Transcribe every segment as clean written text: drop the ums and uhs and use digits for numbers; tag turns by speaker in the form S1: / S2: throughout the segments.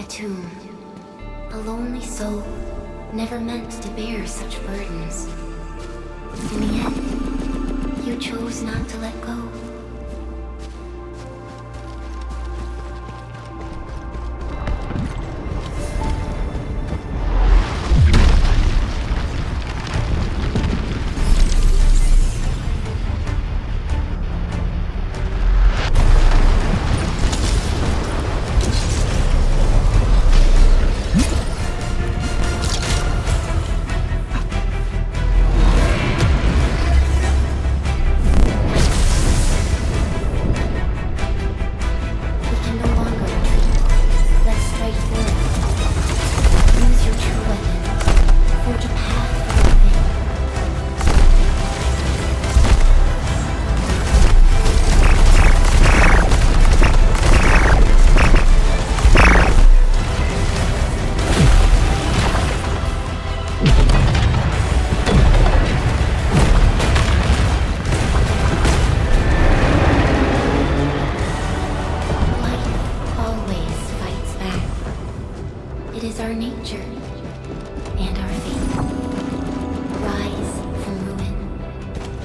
S1: A tomb. A lonely soul, never meant to bear such burdens. In the end, you chose not to let go.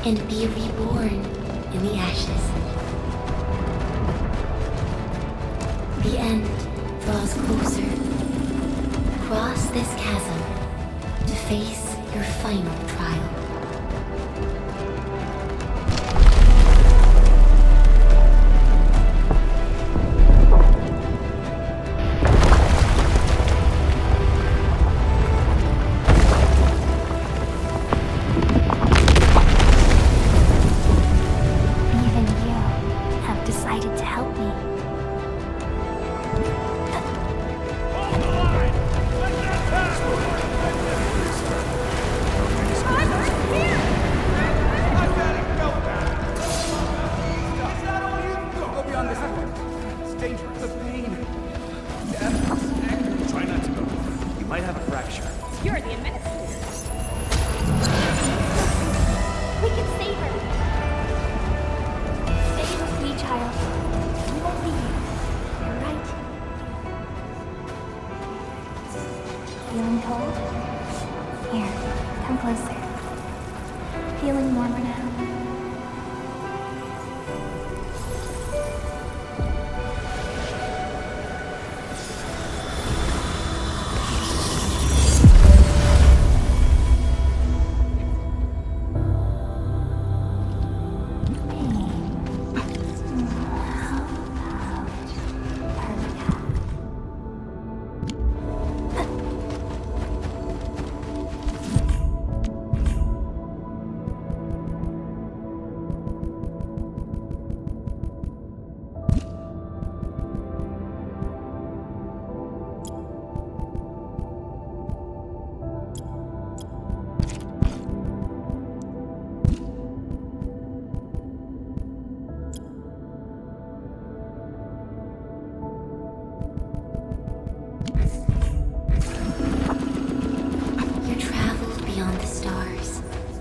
S1: And be reborn in the ashes. The end draws closer. Cross this chasm to face your final trial.
S2: Feeling cold? Here, come closer. Feeling warmer now?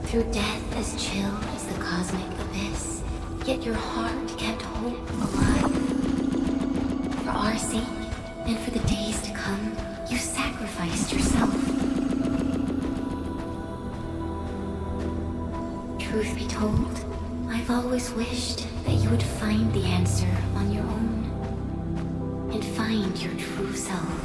S1: Through death as chill as the cosmic abyss, yet your heart kept hope alive. For our sake, and for the days to come, you sacrificed yourself. Truth be told, I've always wished that you would find the answer on your own, and find your true self.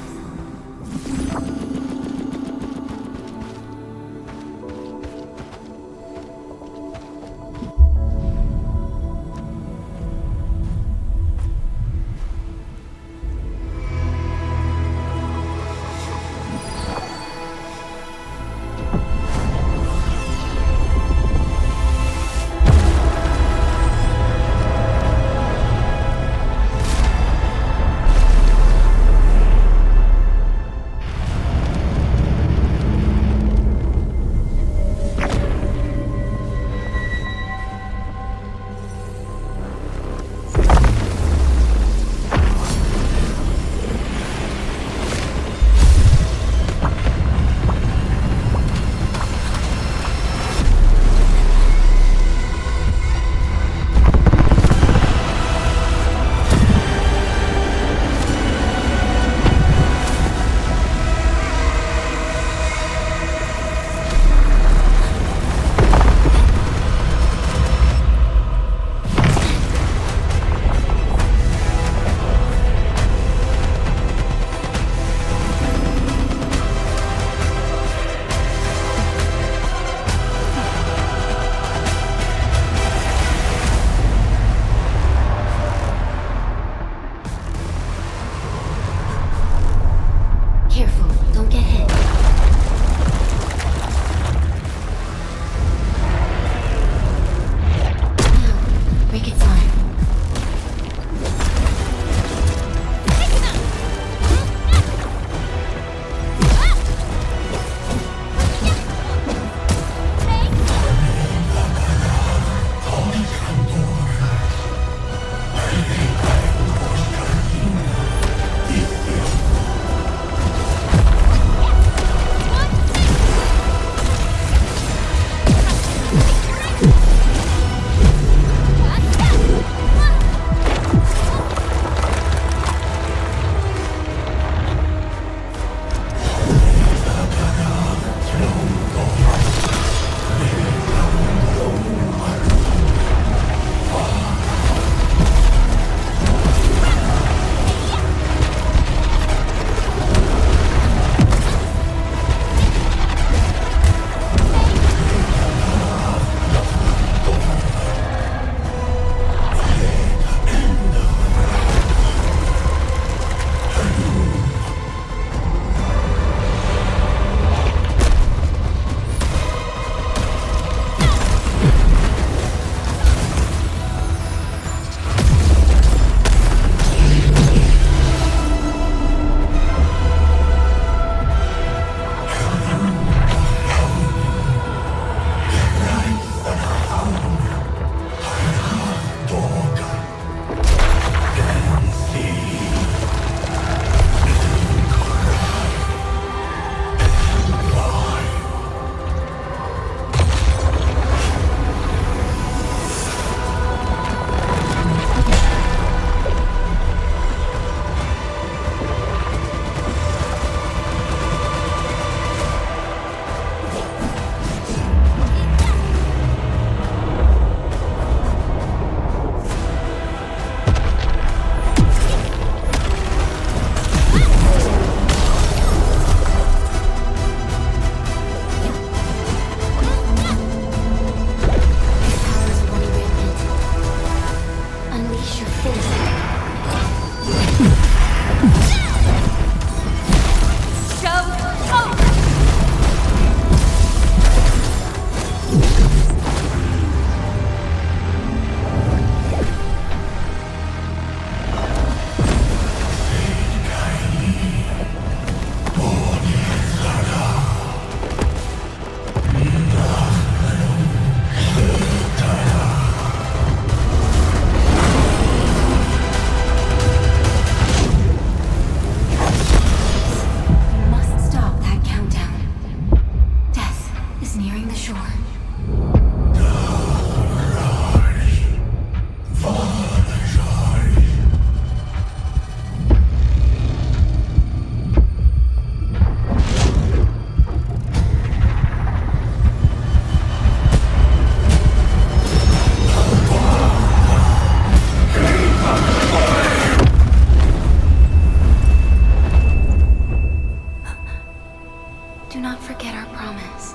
S1: not forget our promise.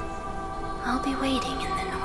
S1: I'll be waiting in the north.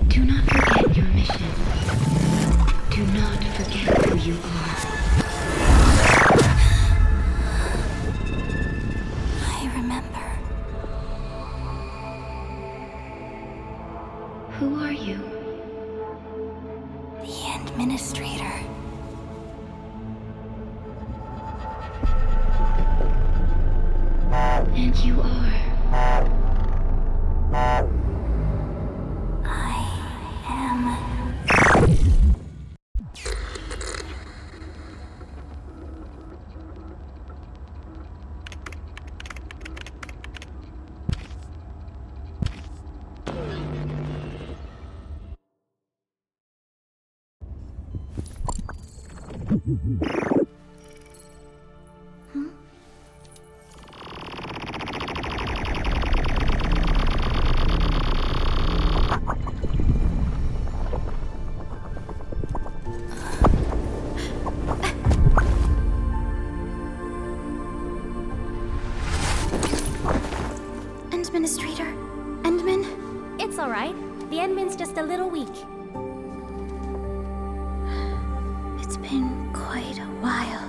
S1: Do not forget your mission. Do not forget who you are.
S2: I remember.
S1: Who are you?
S2: The Administrator.
S1: And you are.
S2: I am. Administrator? Endman? It's alright. The Endman's just a little weak. It's been quite a while.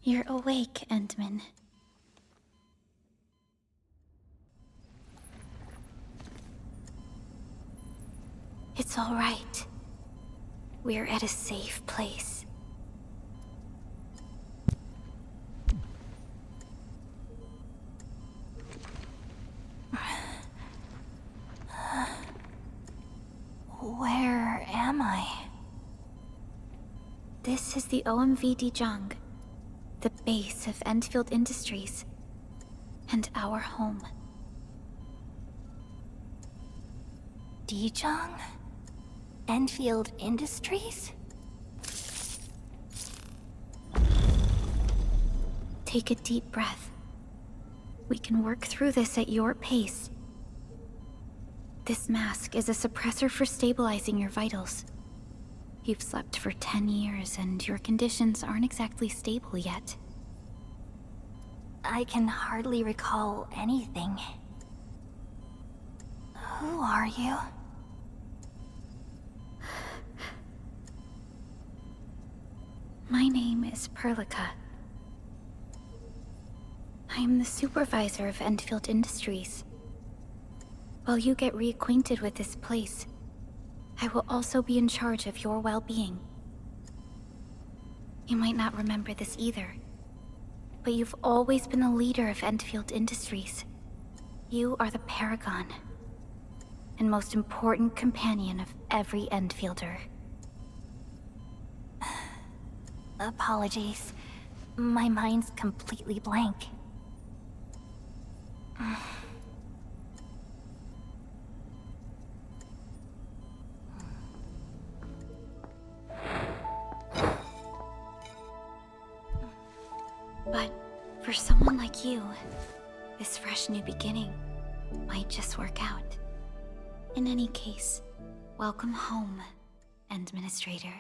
S2: You're awake, Endman. It's all right. We're at a safe place. Where am I? This is the OMV Dijong, the base of Endfield Industries, and our home. Dijong? Endfield Industries? Take a deep breath. We can work through this at your pace. This mask is a suppressor for stabilizing your vitals. You've slept for 10 years and your conditions aren't exactly stable yet.
S3: I can hardly recall anything. Who are you?
S2: My name is Perlica. I am the supervisor of Endfield Industries. While you get reacquainted with this place, I will also be in charge of your well-being. You might not remember this either, but you've always been the leader of Endfield Industries. You are the paragon, and most important companion of every Endfielder.
S3: Apologies. My mind's completely blank.
S2: But for someone like you, this fresh new beginning might just work out. In any case, welcome home, Administrator.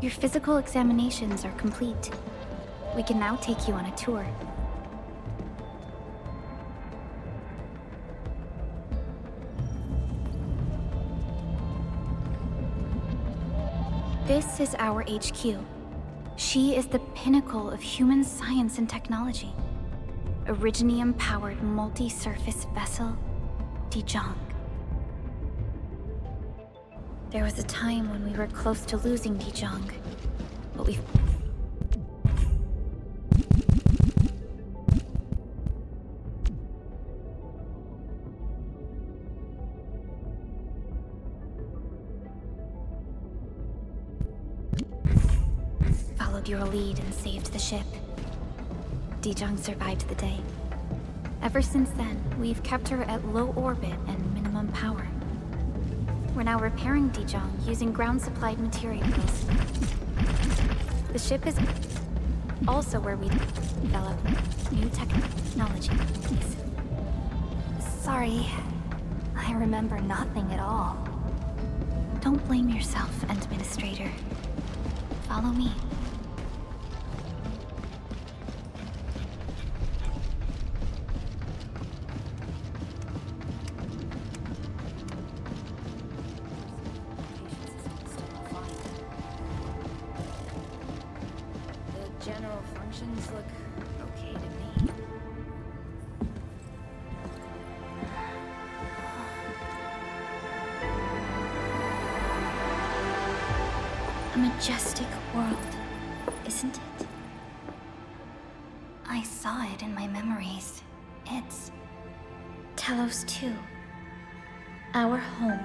S2: Your physical examinations are complete. We can now take you on a tour. This is our HQ. She is the pinnacle of human science and technology. Originium-powered multi-surface vessel, Dijong. There was a time when we were close to losing Dijong, but we... followed your lead and saved the ship. Dijong survived the day. Ever since then, we've kept her at low orbit and minimum power. We're now repairing Dijong using ground-supplied materials. The ship is also where we develop new technologies.
S3: Sorry. I remember nothing at all.
S2: Don't blame yourself, Administrator. Follow me.
S4: General functions look okay to me.
S2: A majestic world, isn't it?
S3: I saw it in my memories. It's...
S2: Talos 2. Our home.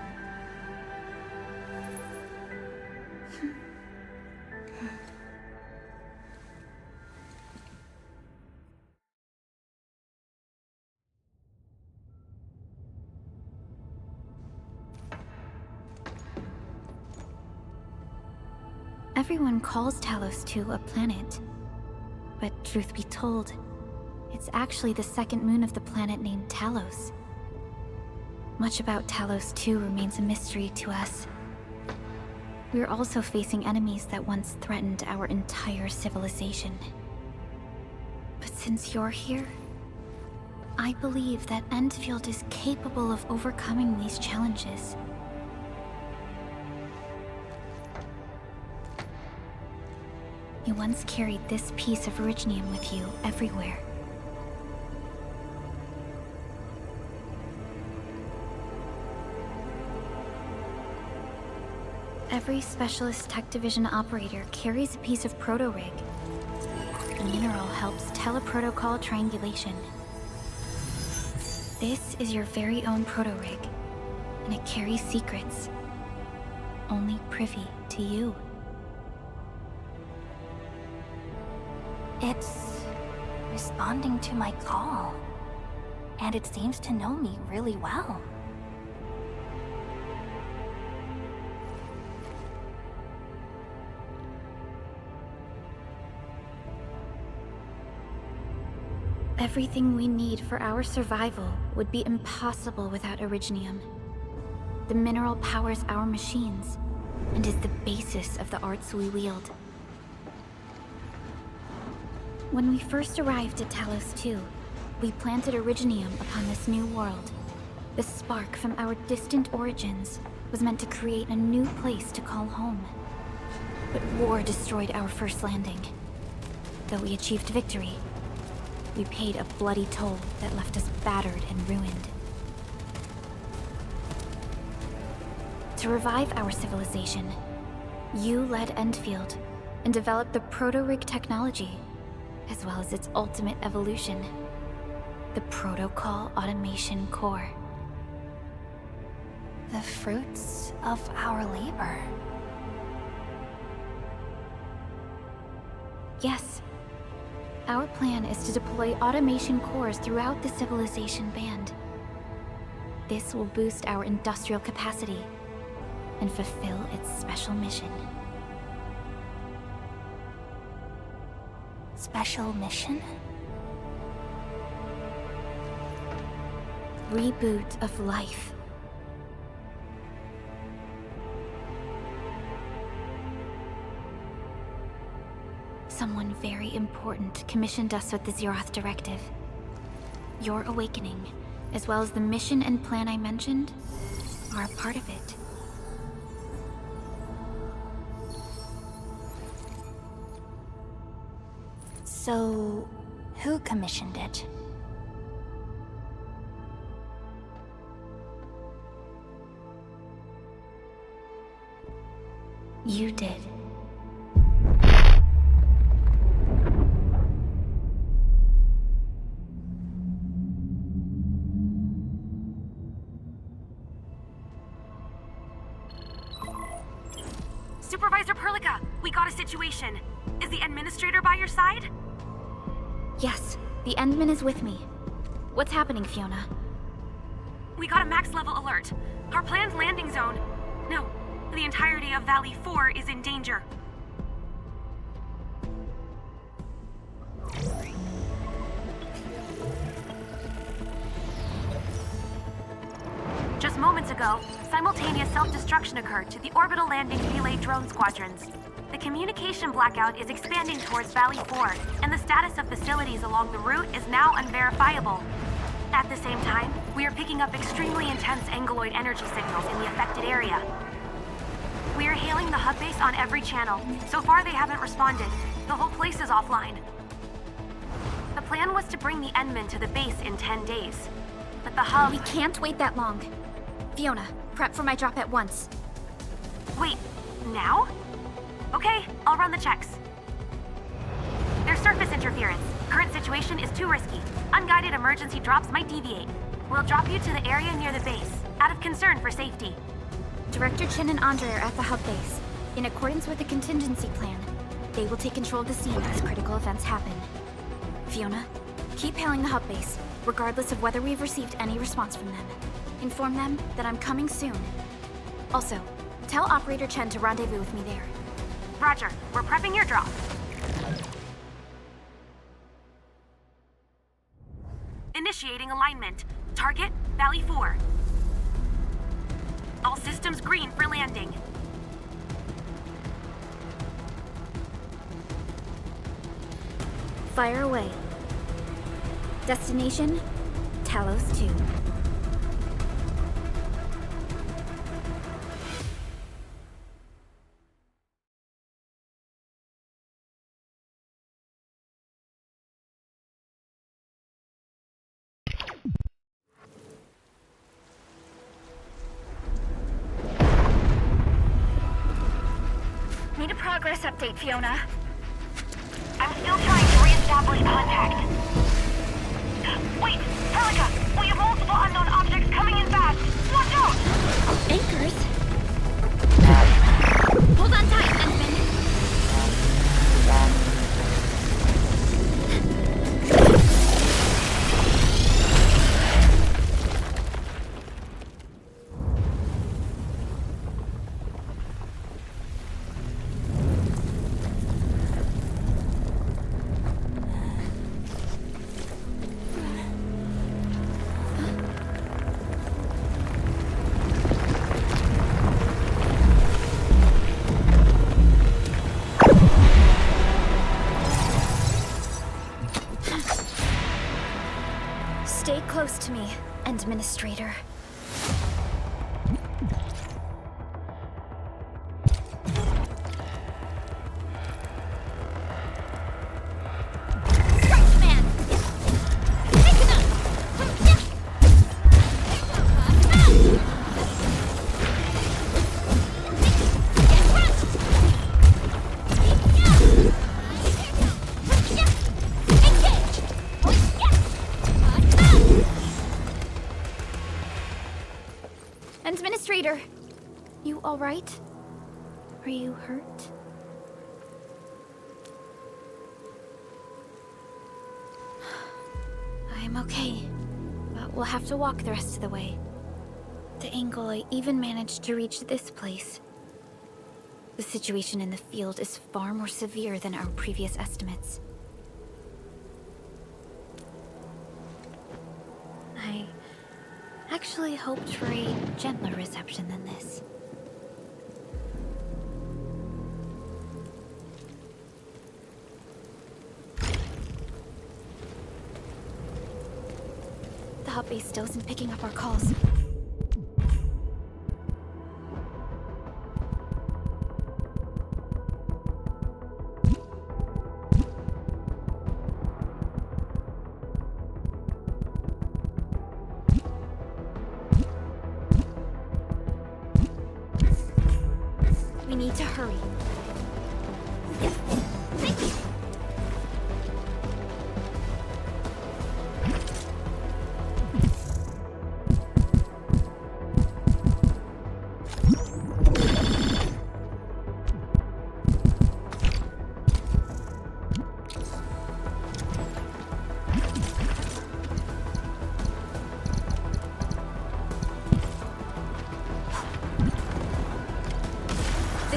S2: Everyone calls Talos 2 a planet. But truth be told, it's actually the second moon of the planet named Talos. Much about Talos 2 remains a mystery to us. We're also facing enemies that once threatened our entire civilization. But since you're here, I believe that Endfield is capable of overcoming these challenges. You once carried this piece of Originium with you everywhere. Every Specialist Tech Division operator carries a piece of proto-rig. The mineral helps teleprotocol triangulation. This is your very own proto-rig, and it carries secrets. Only privy to you.
S3: It's responding to my call. And it seems to know me really well.
S2: Everything we need for our survival would be impossible without Originium. The mineral powers our machines, and is the basis of the arts we wield. When we first arrived at Talos 2, we planted Originium upon this new world. The spark from our distant origins was meant to create a new place to call home. But war destroyed our first landing. Though we achieved victory, we paid a bloody toll that left us battered and ruined. To revive our civilization, you led Endfield and developed the proto-rig technology, as well as its ultimate evolution, the Protocol Automation Core.
S3: The fruits of our labor.
S2: Yes. Our plan is to deploy automation cores throughout the civilization band. This will boost our industrial capacity and fulfill its special mission.
S3: Special mission?
S2: Reboot of life. Someone very important commissioned us with the Zeroth Directive. Your awakening, as well as the mission and plan I mentioned, are a part of it.
S3: So, who commissioned it?
S2: You did.
S5: Supervisor Perlica, we got a situation. Is the administrator by your side?
S2: Yes, the Endman is with me. What's happening, Fiona?
S5: We got a max level alert. Our planned landing zone... No, the entirety of Valley 4 is in danger. Just moments ago, simultaneous self-destruction occurred to the orbital landing relay drone squadrons. The communication blackout is expanding towards Valley 4, and the status of facilities along the route is now unverifiable. At the same time, we are picking up extremely intense angeloid energy signals in the affected area. We are hailing the hub base on every channel. So far, they haven't responded. The whole place is offline. The plan was to bring the Endman to the base in 10 days. But the hub...
S2: We can't wait that long. Fiona, prep for my drop at once.
S5: Wait, now? Okay, I'll run the checks. There's surface interference. Current situation is too risky. Unguided emergency drops might deviate. We'll drop you to the area near the base, out of concern for safety.
S2: Director Chen and Andre are at the hub base. In accordance with the contingency plan, they will take control of the scene as critical events happen. Fiona, keep hailing the hub base, regardless of whether we've received any response from them. Inform them that I'm coming soon. Also, tell Operator Chen to rendezvous with me there.
S5: Roger, we're prepping your drop. Initiating alignment. Target, Valley 4. All systems green for landing.
S2: Fire away. Destination, Talos 2.
S3: Need a progress update, Fiona.
S5: I'm still trying to re-establish contact. Wait, Perlica, we have multiple unknown objects coming in fast. Watch out!
S2: Anchors? Hold on tight, Endman. to me, Administrator. Administrator! You alright? Are you hurt? I'm okay, but we'll have to walk the rest of the way. The angle I even managed to reach this place. The situation in the field is far more severe than our previous estimates. I actually hoped for a gentler reception than this. The hub base still isn't picking up our calls. We need to hurry.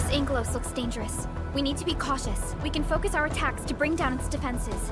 S2: Anglos looks dangerous. We need to be cautious. We can focus our attacks to bring down its defenses.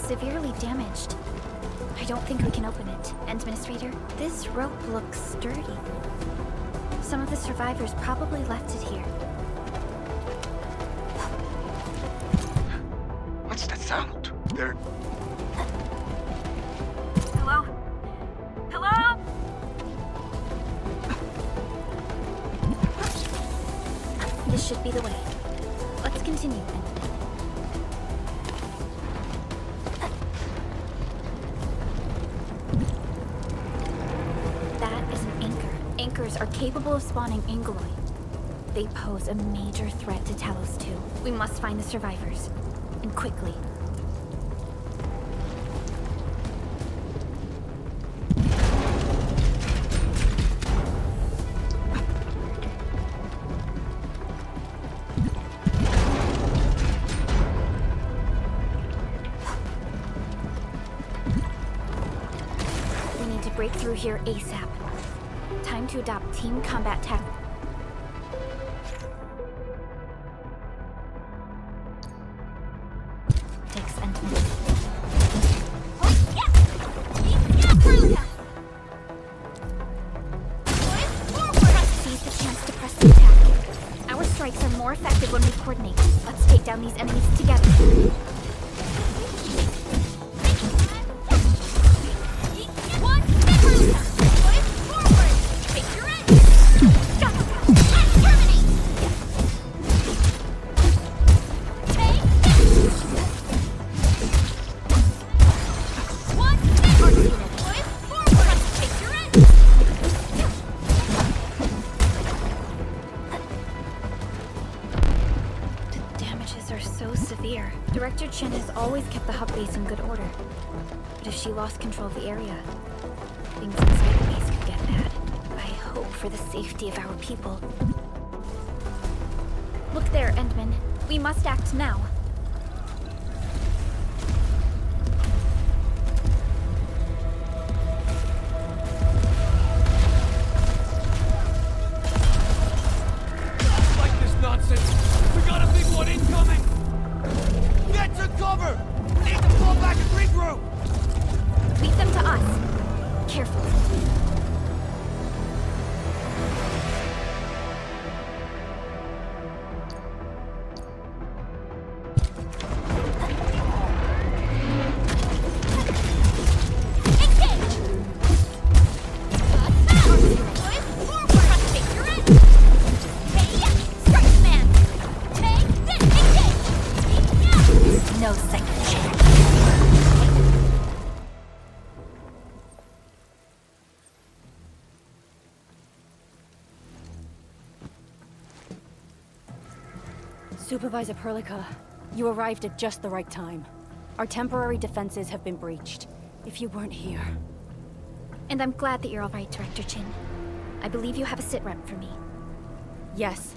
S2: Severely damaged. I don't think we can open it. Administrator, this rope looks sturdy. Some of the survivors probably left it here.
S6: What's that sound? They're...
S5: Hello? Hello?
S2: This should be the way. Let's continue then. Anchors are capable of spawning Angoloi. They pose a major threat to Talos 2. We must find the survivors. And quickly. We need to break through here ASAP. Time to adopt team combat tech. Takes Endfield. Seize the chance to press the attack. Our strikes are more effective when we coordinate. Let's take down these enemies together. Director Chen has always kept the hub base in good order. But if she lost control of the area, things inside the base could get bad. bad. I hope for the safety of our people. Look there, Endman. We must act now.
S7: Like this nonsense! We got a big one incoming! Get to cover! We need to fall back and regroup!
S2: Lead them to us. Carefully.
S3: No second chance.
S8: Supervisor Perlica, you arrived at just the right time. Our temporary defenses have been breached. If you weren't here...
S2: And I'm glad that you're all right, Director Chin. I believe you have a sitrep for me.
S8: Yes.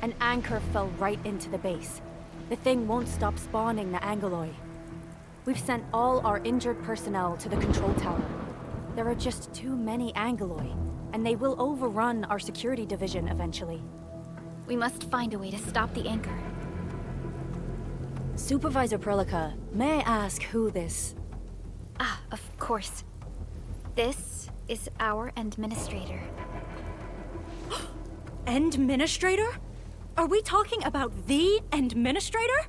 S8: An anchor fell right into the base. The thing won't stop spawning the Angeloy. We've sent all our injured personnel to the control tower. There are just too many Angeloy, and they will overrun our security division eventually.
S2: We must find a way to stop the anchor.
S8: Supervisor Perlica, may I ask who this...
S2: Ah, of course. This is our administrator.
S8: Endministrator? Are we talking about the Endministrator?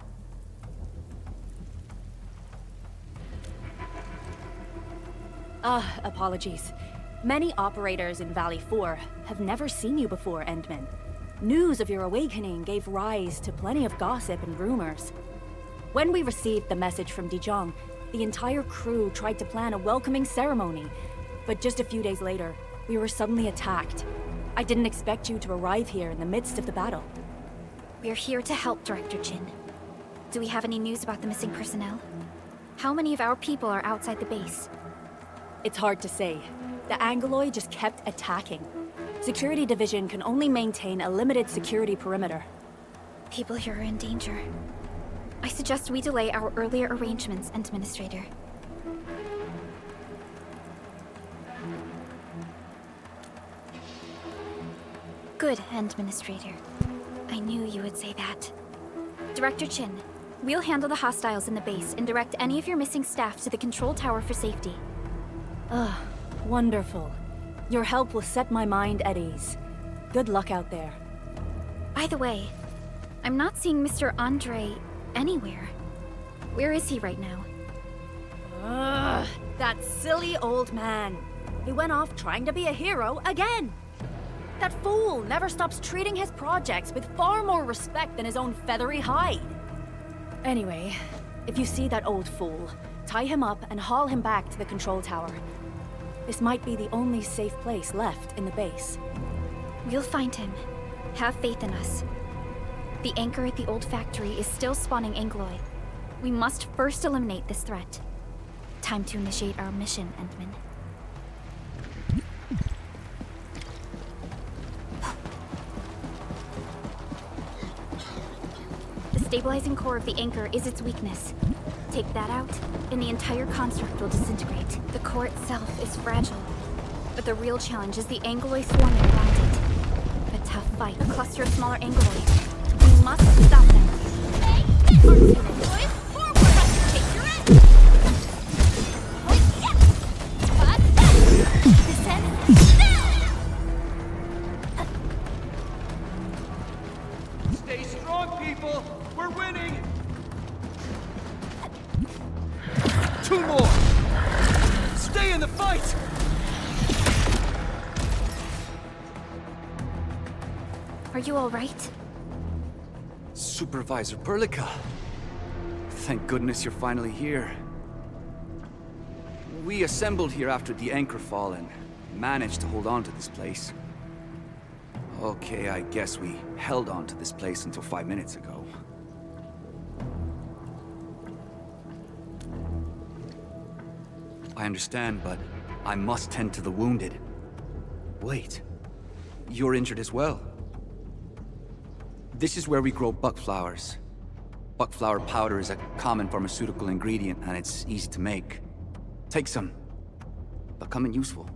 S8: Apologies. Many operators in Valley 4 have never seen you before, Endman. News of your awakening gave rise to plenty of gossip and rumors. When we received the message from Dijon, the entire crew tried to plan a welcoming ceremony, but just a few days later, we were suddenly attacked. I didn't expect you to arrive here in the midst of the battle.
S2: We're here to help, Director Chin. Do we have any news about the missing personnel? How many of our people are outside the base?
S8: It's hard to say. The Angeloy just kept attacking. Security Division can only maintain a limited security perimeter.
S2: People here are in danger. I suggest we delay our earlier arrangements, Administrator. Good, Administrator. I knew you would say that. Director Chin, we'll handle the hostiles in the base and direct any of your missing staff to the control tower for safety.
S8: Wonderful. Your help will set my mind at ease. Good luck out there.
S2: By the way, I'm not seeing Mr. Andre anywhere. Where is he right now?
S8: That silly old man. He went off trying to be a hero again. That fool never stops treating his projects with far more respect than his own feathery hide. Anyway, if you see that old fool, tie him up and haul him back to the control tower. This might be the only safe place left in the base.
S2: We'll find him. Have faith in us. The anchor at the old factory is still spawning Angloy. We must first eliminate this threat. Time to initiate our mission, Endman. The stabilizing core of the anchor is its weakness. Take that out, and the entire construct will disintegrate. The core itself is fragile, but the real challenge is the Angloy swarming around it. A tough fight, a cluster of smaller Angloy. We must stop them.
S7: Stay strong, people! We're winning! 2 more! Stay in the fight!
S2: Are you all right?
S9: Supervisor Perlica. Thank goodness you're finally here. We assembled here after the anchor fall and managed to hold on to this place. Okay, I guess we held on to this place until 5 minutes ago. I understand, but I must tend to the wounded. Wait. You're injured as well. This is where we grow buckflowers. Buckflower powder is a common pharmaceutical ingredient, and it's easy to make. Take some. Becoming useful.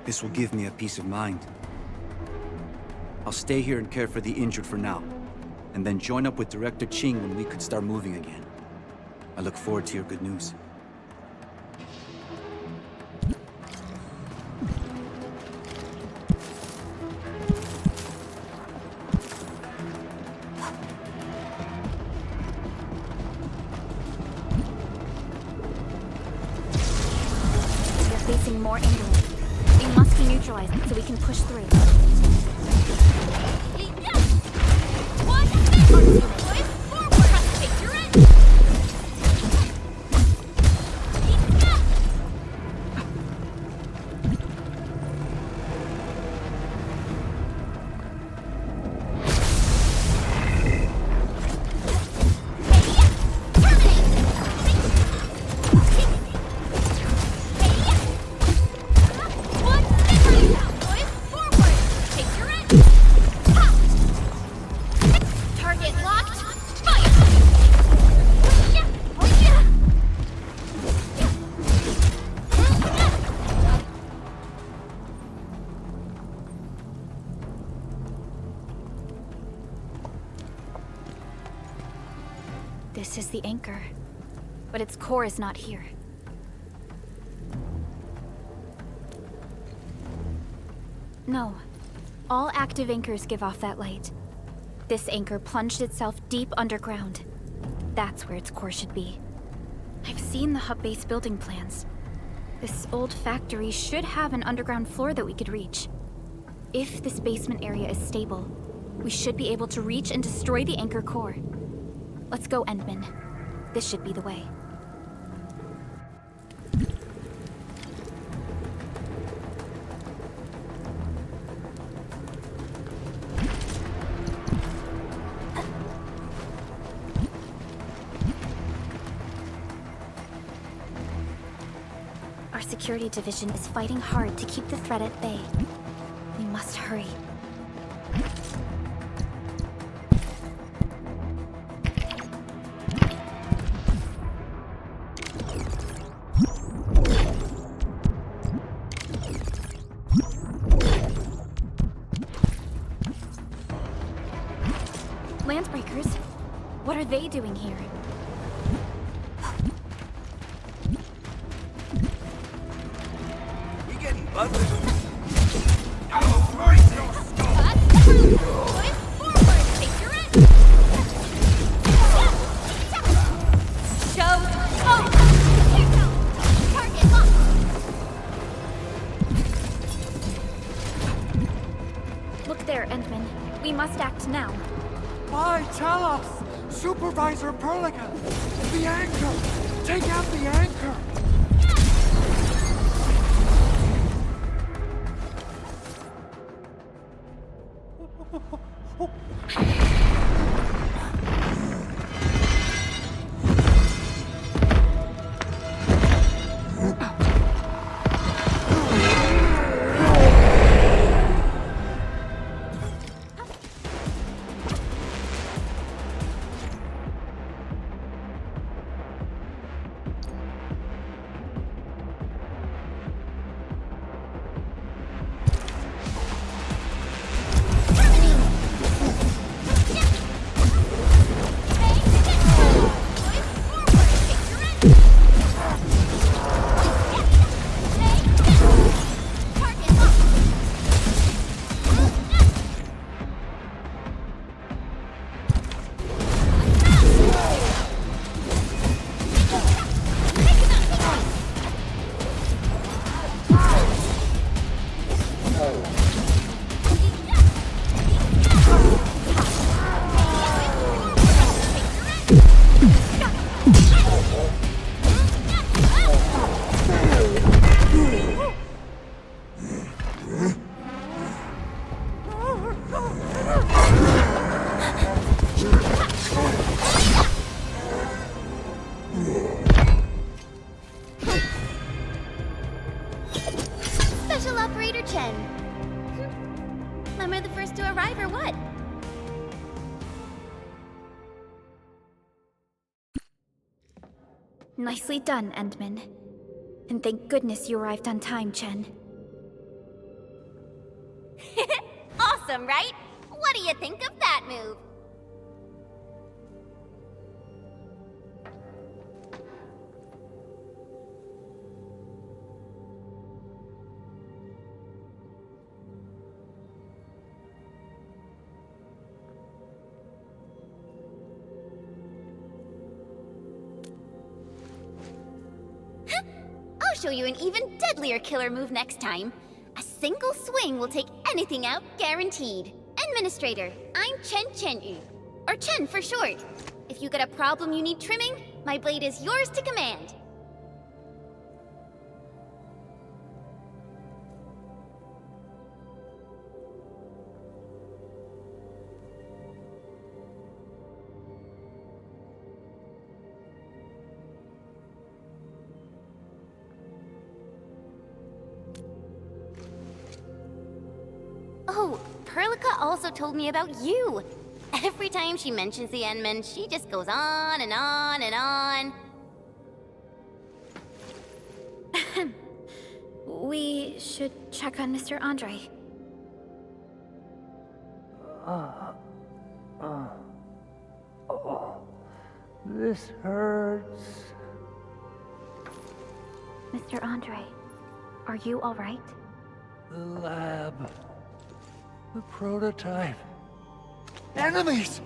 S9: This will give me a peace of mind. I'll stay here and care for the injured for now, and then join up with Director Ching when we could start moving again. I look forward to your good news.
S2: They're facing more England. They must be neutralized so we can push through. This is the anchor, but its core is not here. No, all active anchors give off that light. This anchor plunged itself deep underground. That's where its core should be. I've seen the hub base building plans. This old factory should have an underground floor that we could reach. If this basement area is stable, we should be able to reach and destroy the anchor core. Let's go, Endman. This should be the way. Our security division is fighting hard to keep the threat at bay. We must hurry. Landbreakers? What are they doing here?
S7: We getting busted.
S2: Look there, Endman. We must act now.
S6: Why, tell us! Supervisor Perlica! The anchor! Take out the anchor!
S1: then. Am I the first to arrive or what?
S2: Nicely done, Endman. And thank goodness you arrived on time, Chen.
S1: Awesome, right? What do you think of that move? I'll show you an even deadlier killer move next time. A single swing will take anything out, guaranteed. Administrator, I'm Chen Chen-yu, or Chen for short. If you got a problem you need trimming, my blade is yours to command. Oh, Perlica also told me about you. Every time she mentions the Endman, she just goes on and on and on.
S2: We should check on Mr. Andre.
S6: This hurts.
S2: Mr. Andre, are you all right?
S6: The lab. The prototype. Enemies!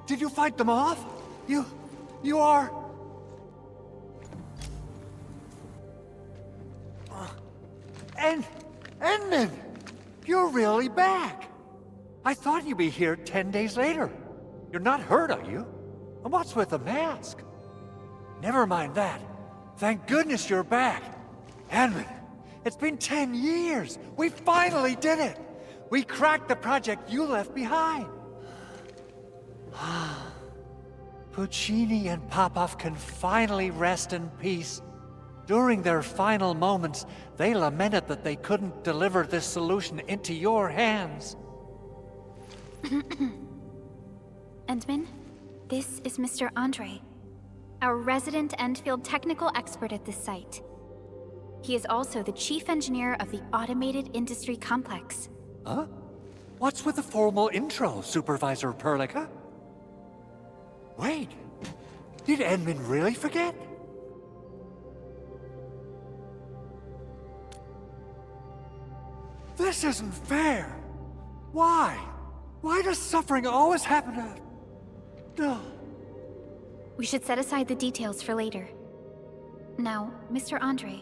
S6: Did you fight them off? You are... Endman! You're really back! I thought you'd be here 10 days later. You're not hurt, are you? And what's with the mask? Never mind that. Thank goodness you're back. Endman, it's been 10 years! We finally did it! We cracked the project you left behind! Puccini and Popov can finally rest in peace. During their final moments, they lamented that they couldn't deliver this solution into your hands.
S2: Endman, this is Mr. Andre, our resident Endfield technical expert at this site. He is also the chief engineer of the Automated Industry Complex.
S6: Huh? What's with the formal intro, Supervisor Perlica? Wait, did Endman really forget? This isn't fair. Why? Why does suffering always happen to... No.
S2: We should set aside the details for later. Now, Mr. Andre,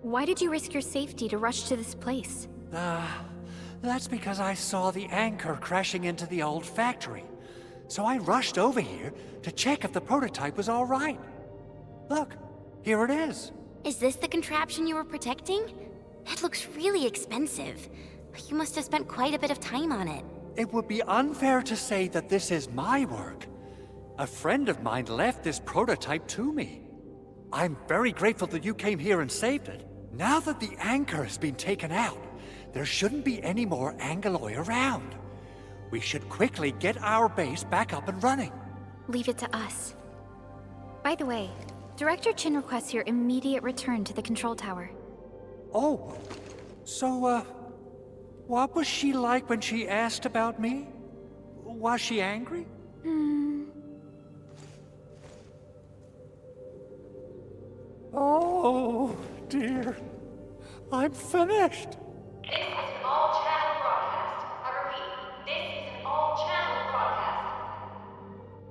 S2: why did you risk your safety to rush to this place?
S6: That's because I saw the anchor crashing into the old factory. So I rushed over here to check if the prototype was all right. Look, here it is.
S1: Is this the contraption you were protecting? It looks really expensive. You must have spent quite a bit of time on it.
S6: It would be unfair to say that this is my work. A friend of mine left this prototype to me. I'm very grateful that you came here and saved it. Now that the anchor has been taken out, there shouldn't be any more Angaloi around. We should quickly get our base back up and running.
S2: Leave it to us. By the way, Director Chin requests your immediate return to the control tower.
S6: Oh, so, what was she like when she asked about me? Was she angry? Oh, dear. I'm finished.
S5: This is an all-channel broadcast. I repeat, this is an all-channel broadcast.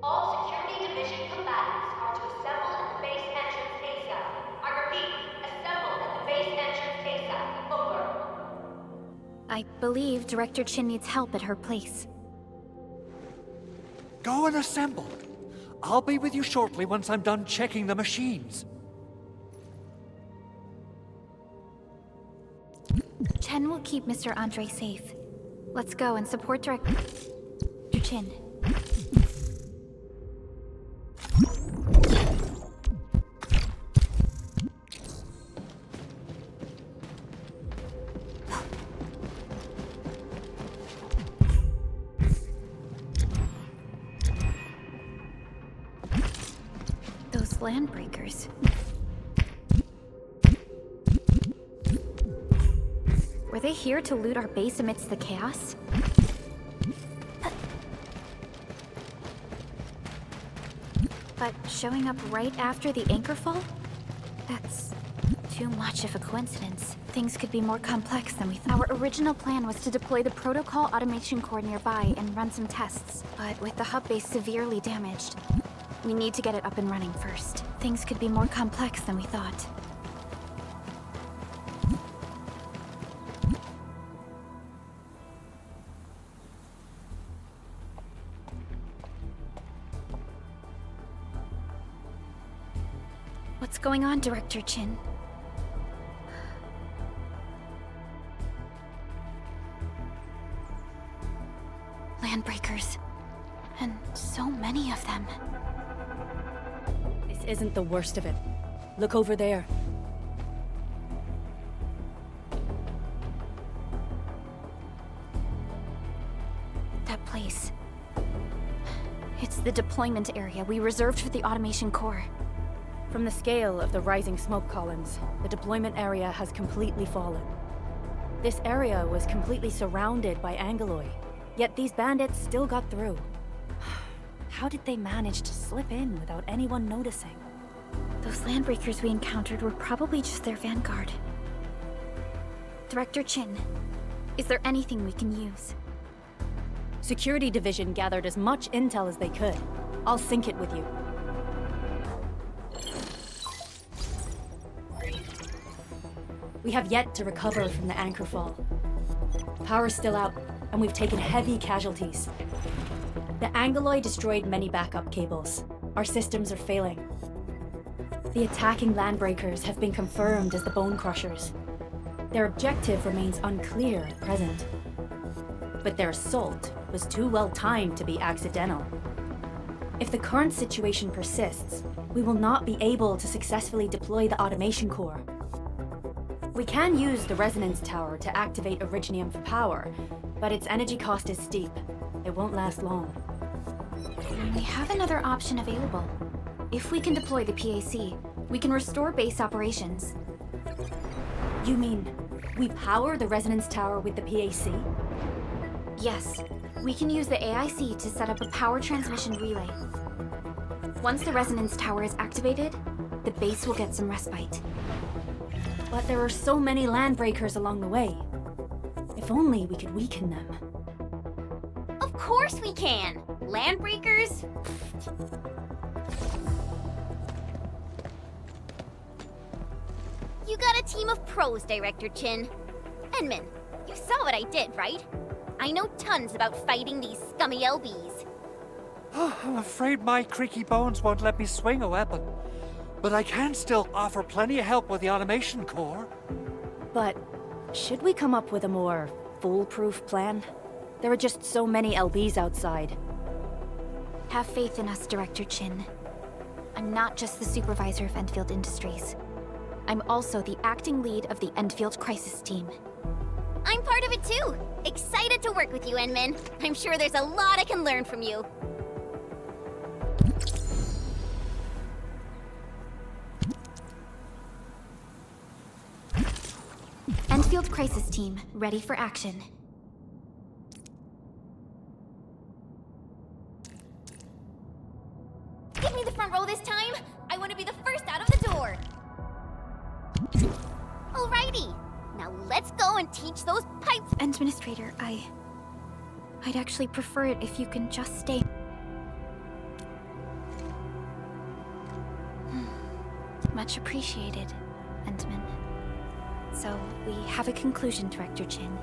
S5: All Security Division combatants are to assemble at the base entrance ASAP. I repeat, assemble at the base entrance ASAP. Over.
S2: I believe Director Chin needs help at her place.
S6: Go and assemble. I'll be with you shortly once I'm done checking the machines.
S2: Chen will keep Mr. Andre safe. Let's go and support Director Chin. Those landbreakers. Were they here to loot our base amidst the chaos? But showing up right after the anchor fall? That's too much of a coincidence. Things could be more complex than we thought. Our original plan was to deploy the protocol automation core nearby and run some tests. But with the hub base severely damaged, we need to get it up and running first. Things could be more complex than we thought. What's going on, Director Chin? Landbreakers. And so many of them.
S8: This isn't the worst of it. Look over there.
S2: That place. It's the deployment area we reserved for the automation core.
S8: From the scale of the rising smoke columns, the deployment area has completely fallen. This area was completely surrounded by Angeloi, yet these bandits still got through. How did they manage to slip in without anyone noticing?
S2: Those landbreakers we encountered were probably just their vanguard. Director Chin, is there anything we can use?
S8: Security Division gathered as much intel as they could. I'll sync it with you. We have yet to recover from the anchor fall. Power's still out, and we've taken heavy casualties. The Angeloi destroyed many backup cables. Our systems are failing. The attacking landbreakers have been confirmed as the Bone Crushers. Their objective remains unclear at present. But their assault was too well timed to be accidental. If the current situation persists, we will not be able to successfully deploy the automation core. We can use the resonance tower to activate Originium for power, but its energy cost is steep. It won't last long.
S2: We have another option available. If we can deploy the PAC, we can restore base operations.
S8: You mean, we power the resonance tower with the PAC?
S2: Yes, we can use the AIC to set up a power transmission relay. Once the resonance tower is activated, the base will get some respite.
S8: But there are so many landbreakers along the way. If only we could weaken them.
S1: Of course we can! Landbreakers? You got a team of pros, Director Chin. Enman, you saw what I did, right? I know tons about fighting these scummy LBs.
S6: I'm afraid my creaky bones won't let me swing a weapon. But I can still offer plenty of help with the automation core.
S8: But should we come up with a more foolproof plan? There are just so many LBs outside.
S2: Have faith in us, Director Chin. I'm not just the supervisor of Endfield Industries. I'm also the acting lead of the Endfield Crisis Team.
S1: I'm part of it too! Excited to work with you, Enman. I'm sure there's a lot I can learn from you.
S2: Endfield Crisis Team, ready for action.
S1: Give me the front row this time! I want to be the first out of the door! Alrighty! Now let's go and teach those pipes!
S2: Administrator, I'd actually prefer it if you can just stay. Much appreciated, Endman. So, we have a conclusion, Director Chin.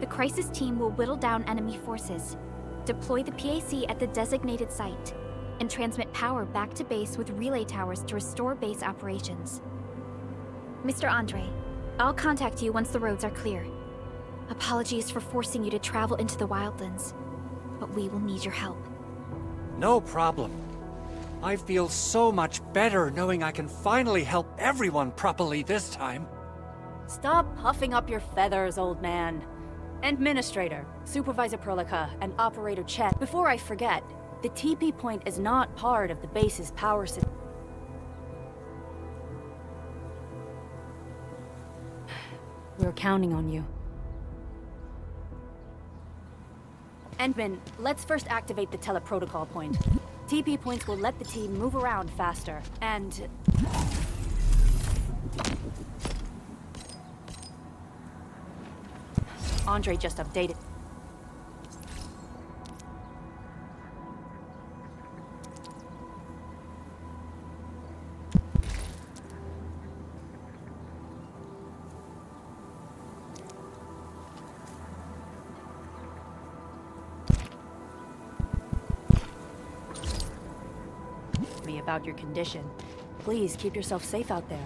S2: The Crisis Team will whittle down enemy forces, deploy the PAC at the designated site, and transmit power back to base with relay towers to restore base operations. Mr. Andre, I'll contact you once the roads are clear. Apologies for forcing you to travel into the wildlands, but we will need your help.
S6: No problem. I feel so much better knowing I can finally help everyone properly this time.
S8: Stop puffing up your feathers, old man. Administrator, Supervisor Perlica, and Operator Chet. Before I forget, the TP point is not part of the base's power system. We're counting on you. Endman, let's first activate the teleprotocol point. TP points will let the team move around faster, and... Andre just updated. Me about your condition. Please keep yourself safe out there.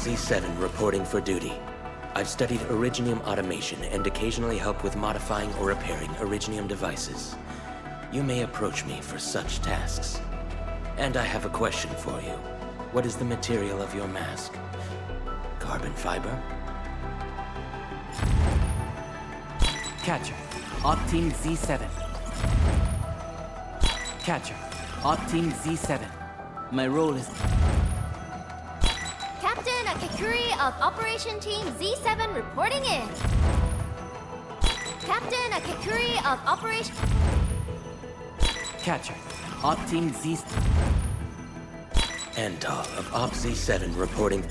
S10: Z7 reporting for duty. I've studied Originium automation and occasionally help with modifying or repairing Originium devices. You may approach me for such tasks. And I have a question for you. What is the material of your mask? Carbon fiber?
S11: Catcher, Op Team Z7. Catcher, Op Team Z7. My role is...
S3: Captain Akakuri of Operation Team Z7 reporting in. Captain Akakuri of Operation...
S11: Catcher, Op Team Z...
S10: Antal of Op Z7 reporting...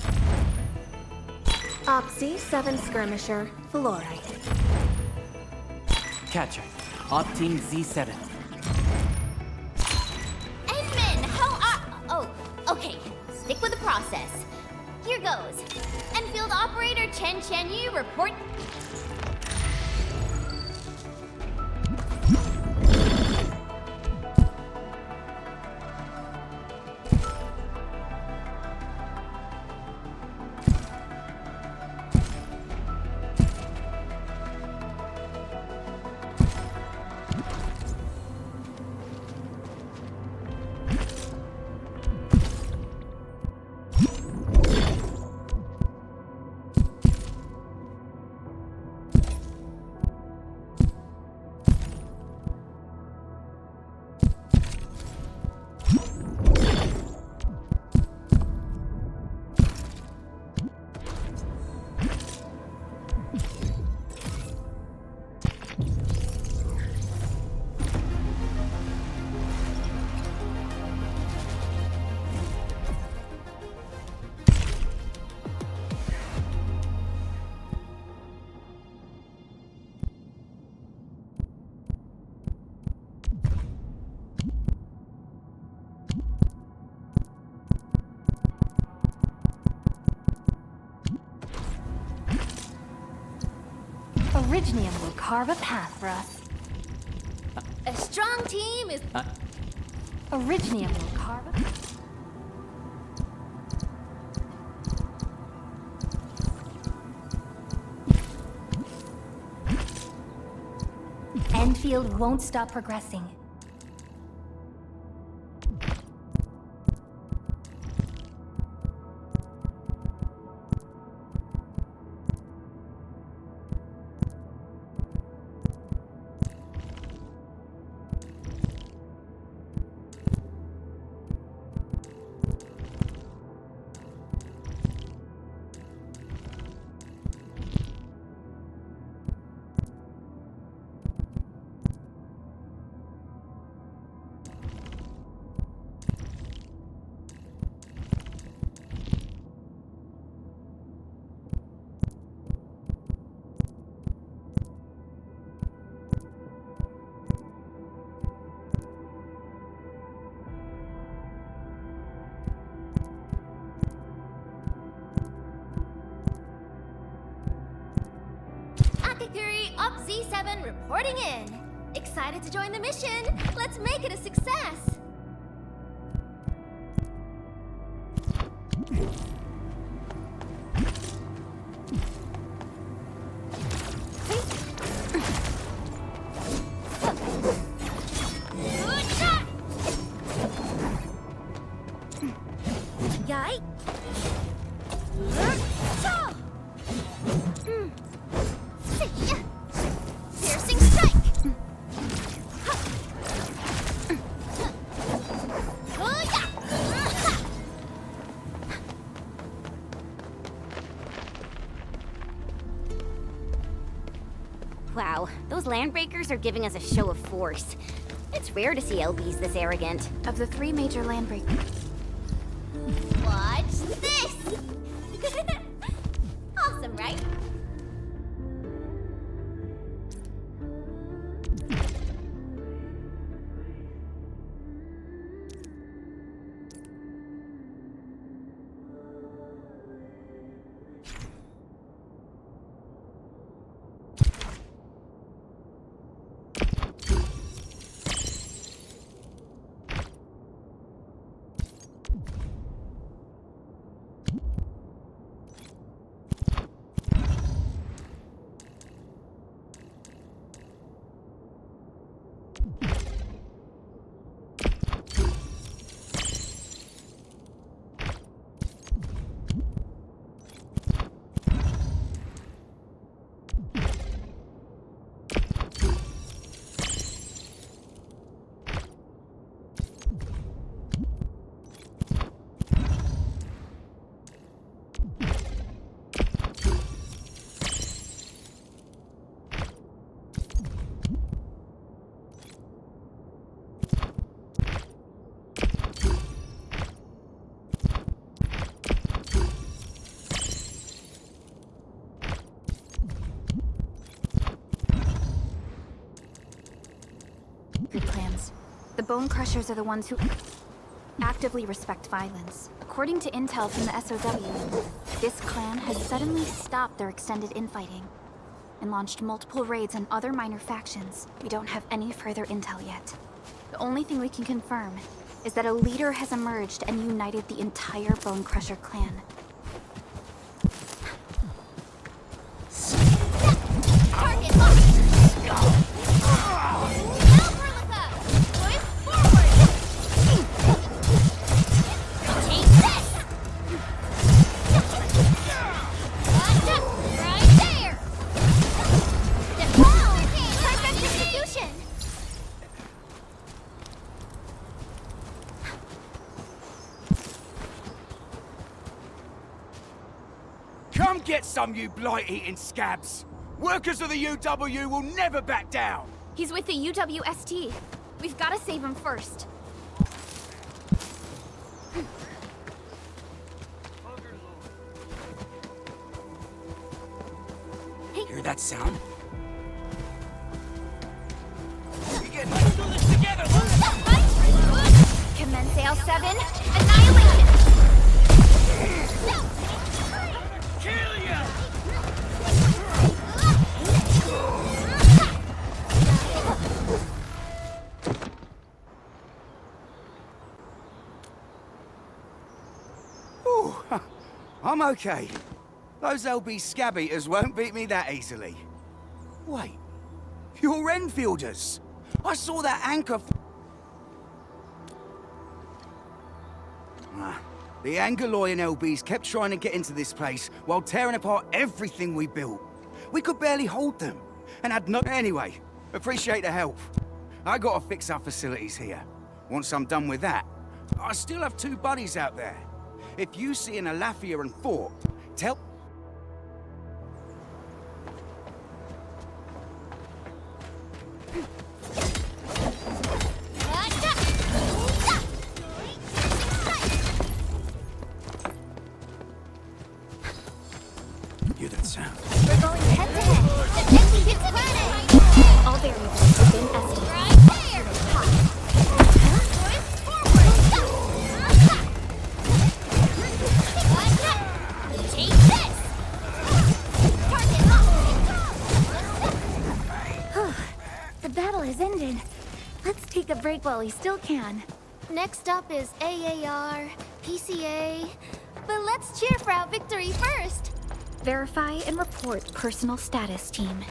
S3: Op Z7 Skirmisher, Fluorite.
S11: Catcher, Op Team Z7.
S3: Endman, how are... Oh, okay. Stick with the process. Here goes. Enfield Operator Chen Yu report... Originium will carve a path for us. A strong team is... Originium will carve a... Enfield won't stop progressing. Z7 reporting in. Excited to join the mission? Let's make it a success! Yai! Piercing strike! Wow, those landbreakers are giving us a show of force. It's rare to see LBs this arrogant.
S2: Of the 3 major landbreakers,
S3: Watch this! Awesome, right?
S2: Good plans. The Bone Crushers are the ones who actively respect violence. According to intel from the SOW, this clan has suddenly stopped their extended infighting and launched multiple raids on other minor factions. We don't have any further intel yet. The only thing we can confirm is that a leader has emerged and united the entire Bone Crusher clan.
S3: Target locked! Now Berlica! Push forward! Take this! Right there! Perfect execution!
S7: Come get some, you blight-eating scabs! Workers of the UW will never back down!
S2: He's with the UWST. We've got to save him first.
S11: Hear that sound?
S7: Let's do this together!
S2: Commence AL7, annihilation!
S7: Kill ya!
S11: Ooh, I'm okay. Those LB scab eaters won't beat me that easily. Wait, you're Enfielders. I saw that anchor. The Angaloy and LBs kept trying to get into this place while tearing apart everything we built. We could barely hold them, and had no. Anyway, appreciate the help. I gotta fix our facilities here. Once I'm done with that, I still have 2 buddies out there. If you see an Alafia and Fort, tell. Hear that sound?
S3: We're going head to head. The Endfield planet!
S2: All variables within estimate.
S3: Right there! Push forward! Take this!
S2: break while we still can.
S3: Next up is AAR, PCA. But let's cheer for our victory first.
S2: Verify and report personal status, team.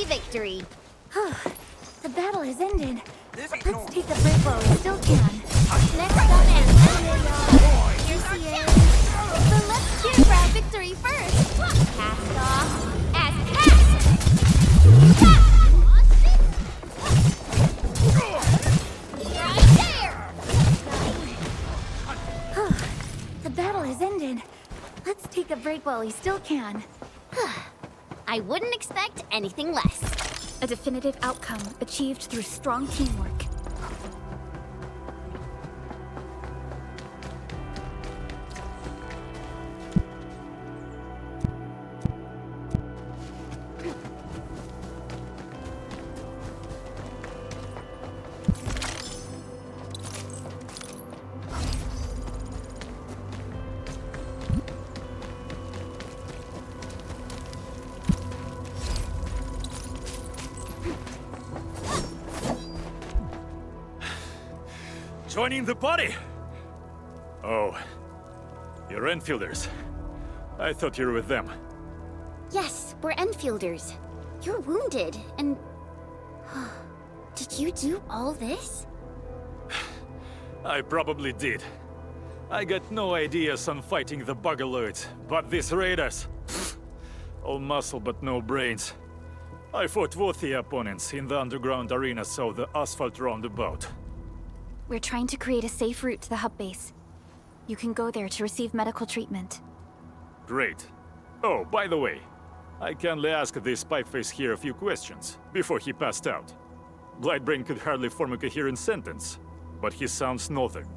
S3: Victory.
S2: The battle has ended. Let's take a break while we still can.
S3: Next up is PCA. But let's cheer for our victory first. Cast off as cast. Right there.
S2: The battle has ended. Let's take a break while we still can.
S3: I wouldn't expect anything less.
S2: A definitive outcome achieved through strong teamwork.
S12: Joining the party? Oh, you're Enfielders. I thought you were with them.
S3: Yes, we're Enfielders. You're wounded, and... Did you do all this?
S12: I probably did. I got no ideas on fighting the Bugaloids, but these raiders... all muscle but no brains. I fought worthy opponents in the underground arena, so the asphalt roundabout.
S2: We're trying to create a safe route to the hub base. You can go there to receive medical treatment.
S12: Great. Oh, by the way, I kindly asked this pipeface here a few questions before he passed out. Blightbrain could hardly form a coherent sentence, but he sounds northern.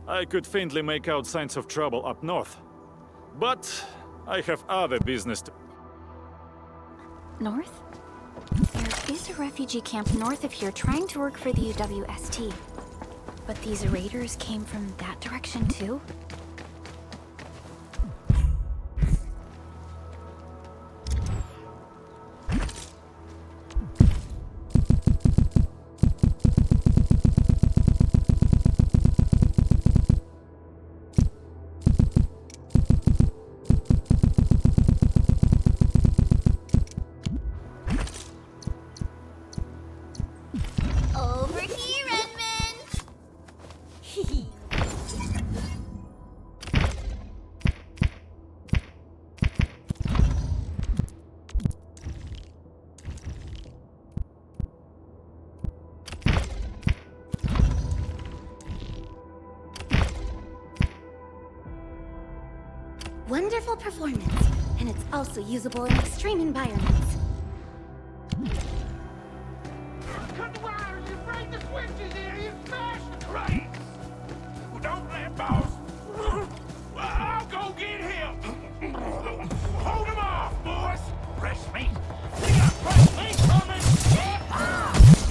S12: I could faintly make out signs of trouble up north, but I have other business to...
S2: North? There is a refugee camp north of here trying to work for the UWST. But these raiders came from that direction too?
S3: Over here, Edmund!
S1: Wonderful performance, and it's also usable in extreme environments.
S7: Cut the wires, you break the switches here, you smash the crates! Well, don't let boss. Well, I'll go get him! Hold him off, boys! Fresh meat! We got fresh meat coming!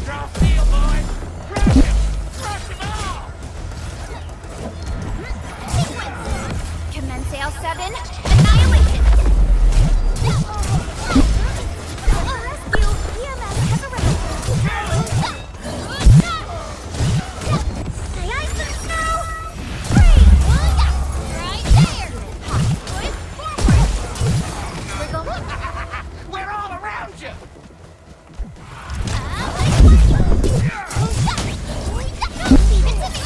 S7: Draw steel, boys! Crush him! Crush him off!
S3: Commence L7, annihilation! Rescue! EMS has arrived! May I some snow? Free! Right there! Boys, forward! We're going...
S7: We're all around you!
S3: Take this!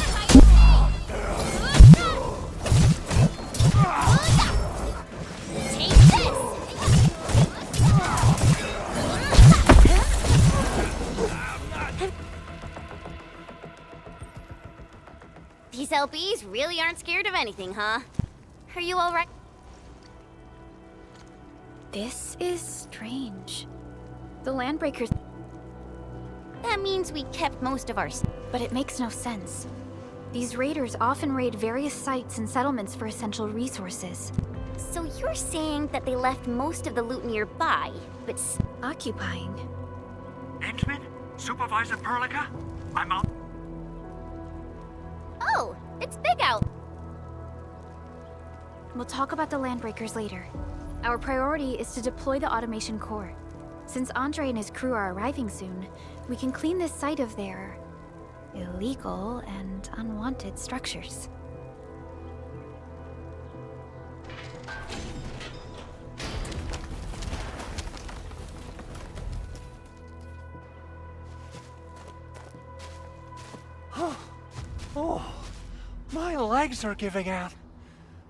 S3: These LBs really aren't scared of anything, huh? Are you alright?
S2: This is strange. The Landbreakers...
S3: That means we kept most of our...
S2: But it makes no sense. These raiders often raid various sites and settlements for essential resources.
S3: So you're saying that they left most of the loot nearby, but
S2: Occupying.
S6: Endman? Supervisor Perlica? I'm out.
S3: oh, it's big out.
S2: We'll talk about the Landbreakers later. Our priority is to deploy the automation core. Since Andre and his crew are arriving soon, we can clean this site of their illegal and unwanted structures.
S6: Oh, my legs are giving out.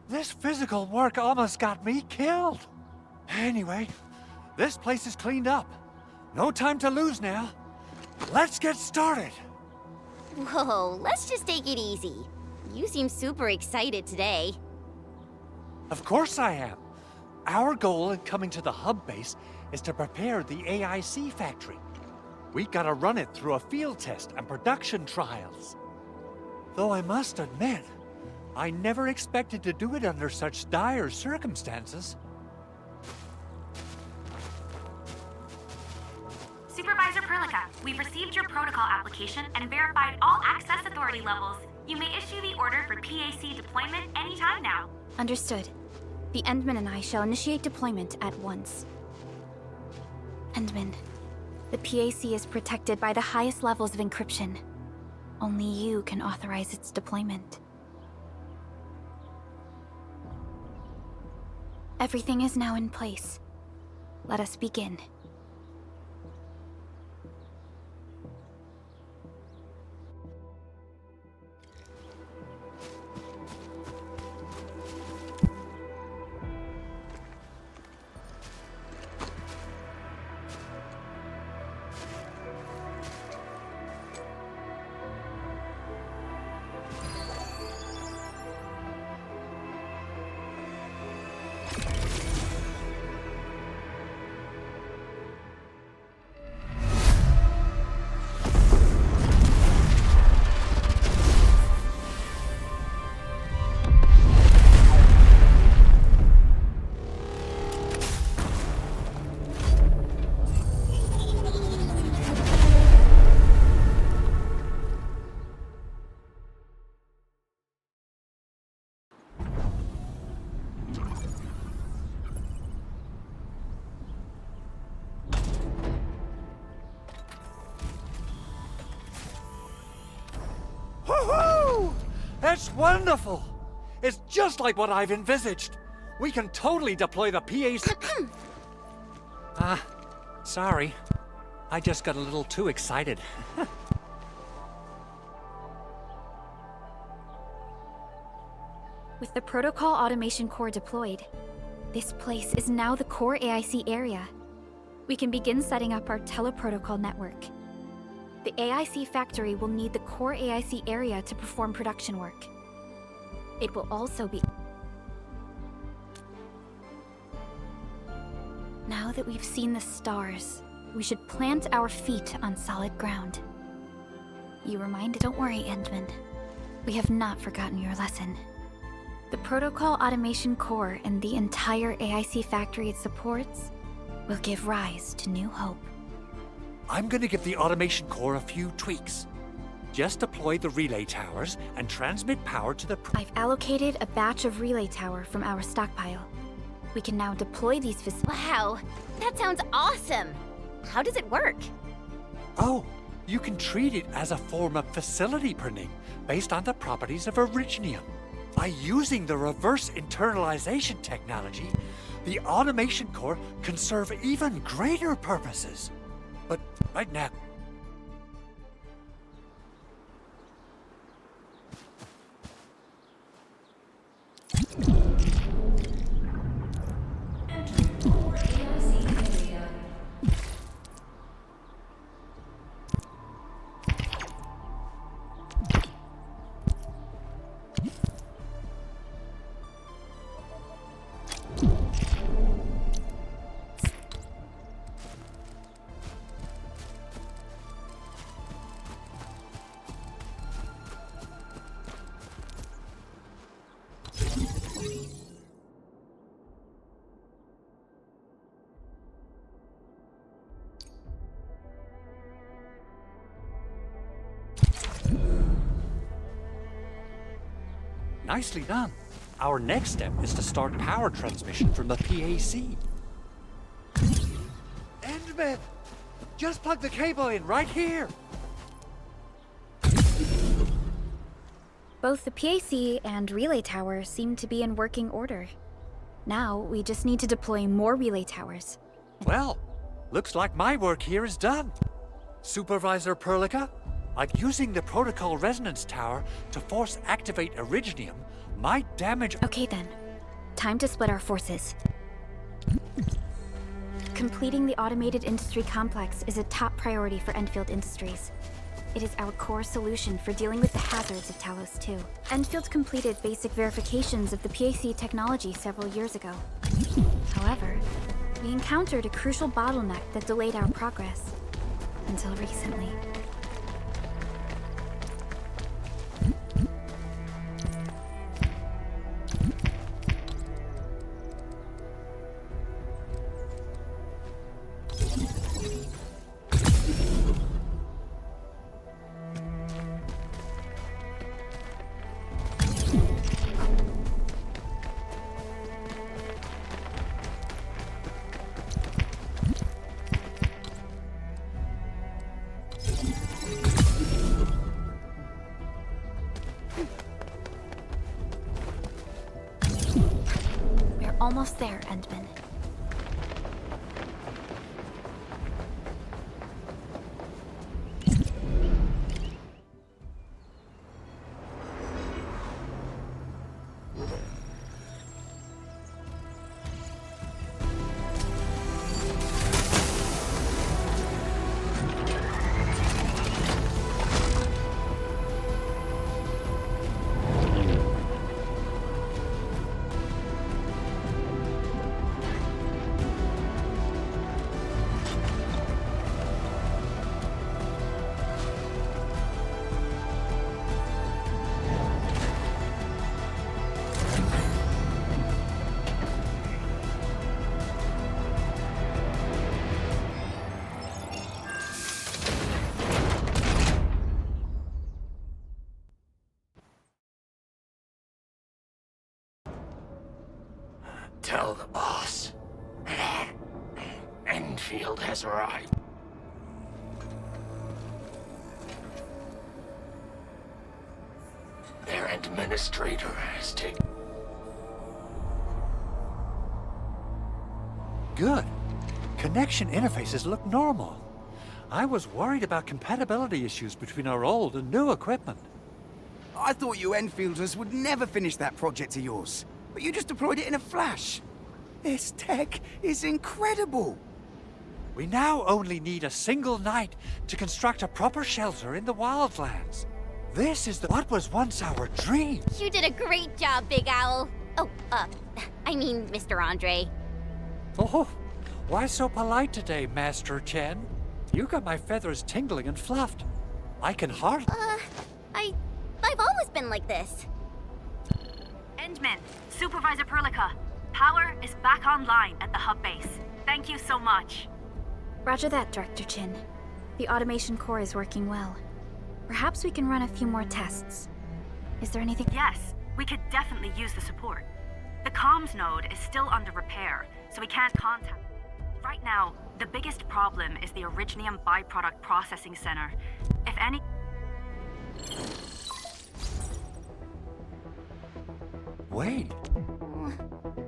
S6: This physical work almost got me killed. Anyway, this place is cleaned up. No time to lose now. Let's get started.
S3: Whoa, let's just take it easy. You seem super excited today.
S6: Of course I am. Our goal in coming to the hub base is to prepare the AIC factory. We gotta run it through a field test and production trials. Though I must admit, I never expected to do it under such dire circumstances.
S5: Supervisor Perlica, we've received your protocol application and verified all access authority levels. You may issue the order for PAC deployment anytime now.
S2: Understood. The Endman and I shall initiate deployment at once. Endman, the PAC is protected by the highest levels of encryption. Only you can authorize its deployment. Everything is now in place. Let us begin.
S6: Woohoo! That's wonderful! It's just like what I've envisaged. We can totally deploy the PAC. Sorry. I just got a little too excited.
S2: With the protocol automation core deployed, this place is now the core AIC area. We can begin setting up our teleprotocol network. The AIC factory will need the core AIC area to perform production work. It will also be... Now that we've seen the stars, we should plant our feet on solid ground. You reminded... Don't worry, Endman. We have not forgotten your lesson. The protocol automation core and the entire AIC factory it supports will give rise to new hope.
S6: I'm gonna give the automation core a few tweaks. Just deploy the relay towers and transmit power to the...
S2: I've allocated a batch of relay tower from our stockpile. We can now deploy these
S3: Wow, that sounds awesome! How does it work?
S6: Oh, you can treat it as a form of facility printing based on the properties of Originium. By using the reverse internalization technology, the automation core can serve even greater purposes. But right now... Nicely done. Our next step is to start power transmission from the PAC. Endman! Just plug the cable in right here!
S2: Both the PAC and relay tower seem to be in working order. Now, we just need to deploy more relay towers.
S6: Well, looks like my work here is done. Supervisor Perlica, I'm using the protocol resonance tower to force activate Originium might damage—
S2: Okay then. Time to split our forces. Completing the automated industry complex is a top priority for Endfield Industries. It is our core solution for dealing with the hazards of Talos 2. Endfield completed basic verifications of the PAC technology several years ago. However, we encountered a crucial bottleneck that delayed our progress. Until recently. Almost there, Endman.
S7: Tell the boss. Enfield has arrived. Their administrator has taken...
S6: Good. Connection interfaces look normal. I was worried about compatibility issues between our old and new equipment.
S11: I thought you Enfielders would never finish that project of yours, but you just deployed it in a flash. This tech is incredible.
S6: We now only need a single night to construct a proper shelter in the wildlands. This is what was once our dream.
S3: You did a great job, Big Owl. Oh, I mean, Mr. Andre.
S6: Oh, why so polite today, Master Chen? You got my feathers tingling and fluffed. I can hardly...
S3: I've always been like this.
S5: Endman, Supervisor Perlica, power is back online at the hub base. Thank you so much.
S2: Roger that, Director Chin. The automation core is working well. Perhaps we can run a few more tests. Is there anything—
S5: Yes, we could definitely use the support. The comms node is still under repair, so we can't contact. Right now, the biggest problem is the Originium byproduct processing center. If any...
S6: Wait.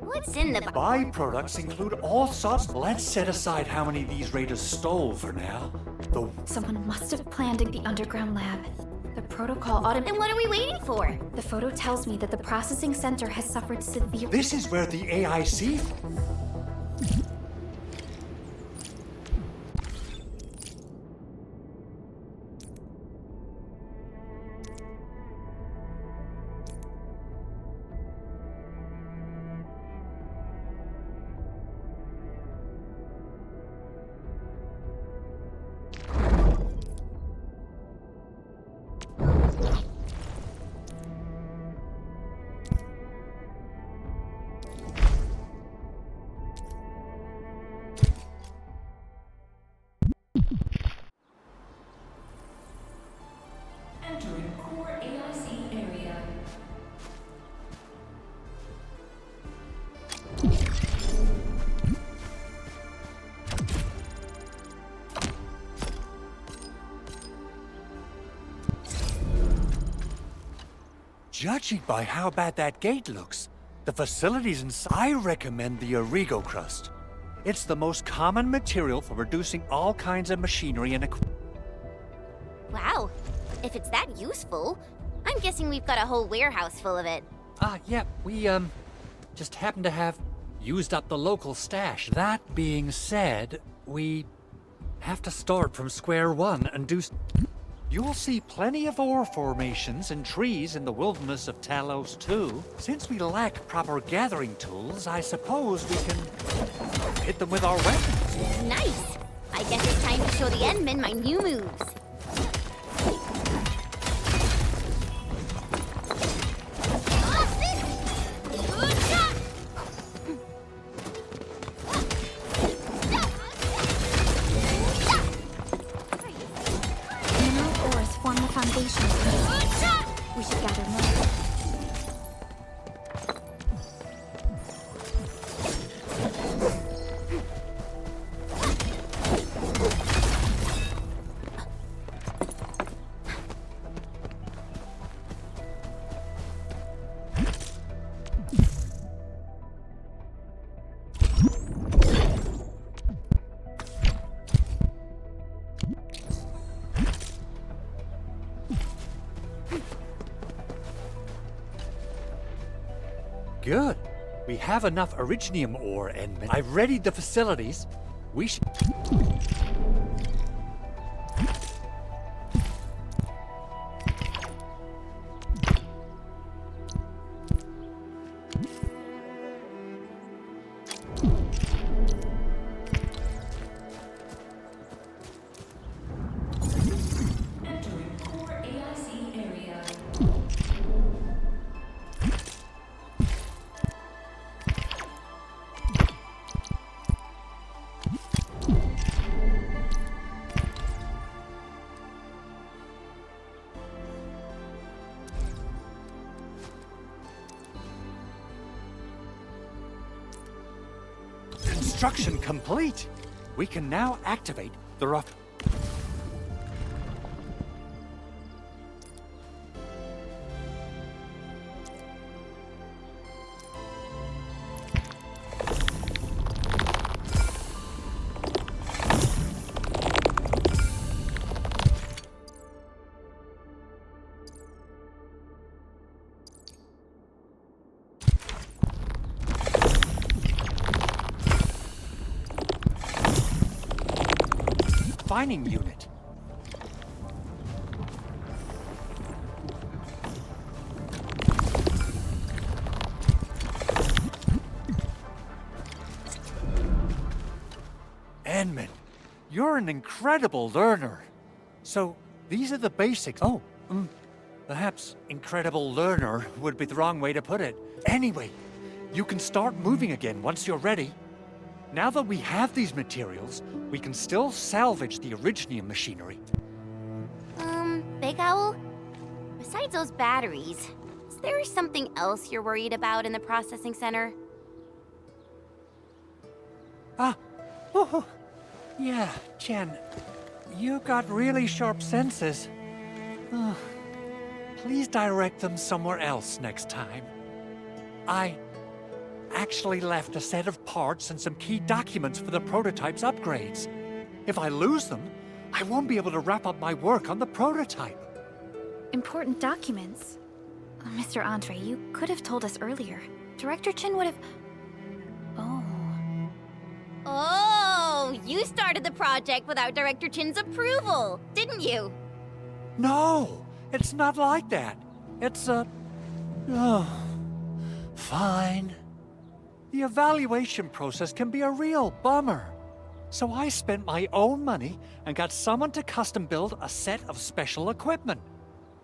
S3: What's in the...
S6: Byproducts include all sorts... Let's set aside how many these raiders stole for now.
S2: Someone must have planned the underground lab. The protocol
S3: Then what are we waiting for?
S2: The photo tells me that the processing center has suffered severe—
S6: This is where the AIC... Judging by how bad that gate looks, the facilities inside, I recommend the Origo crust. It's the most common material for producing all kinds of machinery and equipment.
S3: Wow. If it's that useful, I'm guessing we've got a whole warehouse full of it.
S6: Yeah, we, just happen to have used up the local stash. That being said, we have to start from square one and do... You'll see plenty of ore formations and trees in the wilderness of Talos too. Since we lack proper gathering tools, I suppose we can hit them with our weapons.
S3: Nice! I guess it's time to show the Endmen my new moves.
S2: Form the foundation. We should gather more.
S6: Good. We have enough Originium ore, Endman. I've readied the facilities. We should... Construction complete. We can now activate the rough... Mining unit. Endman, you're an incredible learner. So, these are the basics. Oh, perhaps incredible learner would be the wrong way to put it. Anyway, you can start moving again once you're ready. Now that we have these materials, we can still salvage the Originium machinery.
S3: Big Owl? Besides those batteries, is there something else you're worried about in the processing center?
S6: Yeah, Jen. You got really sharp senses. Please direct them somewhere else next time. I actually left a set of parts and some key documents for the prototype's upgrades. If I lose them, I won't be able to wrap up my work on the prototype.
S2: Important documents? Mr. Andre, you could have told us earlier. Director Chin would have...
S3: Oh, you started the project without Director Chin's approval, didn't you?
S6: No, it's not like that. It's fine. The evaluation process can be a real bummer. So I spent my own money and got someone to custom build a set of special equipment.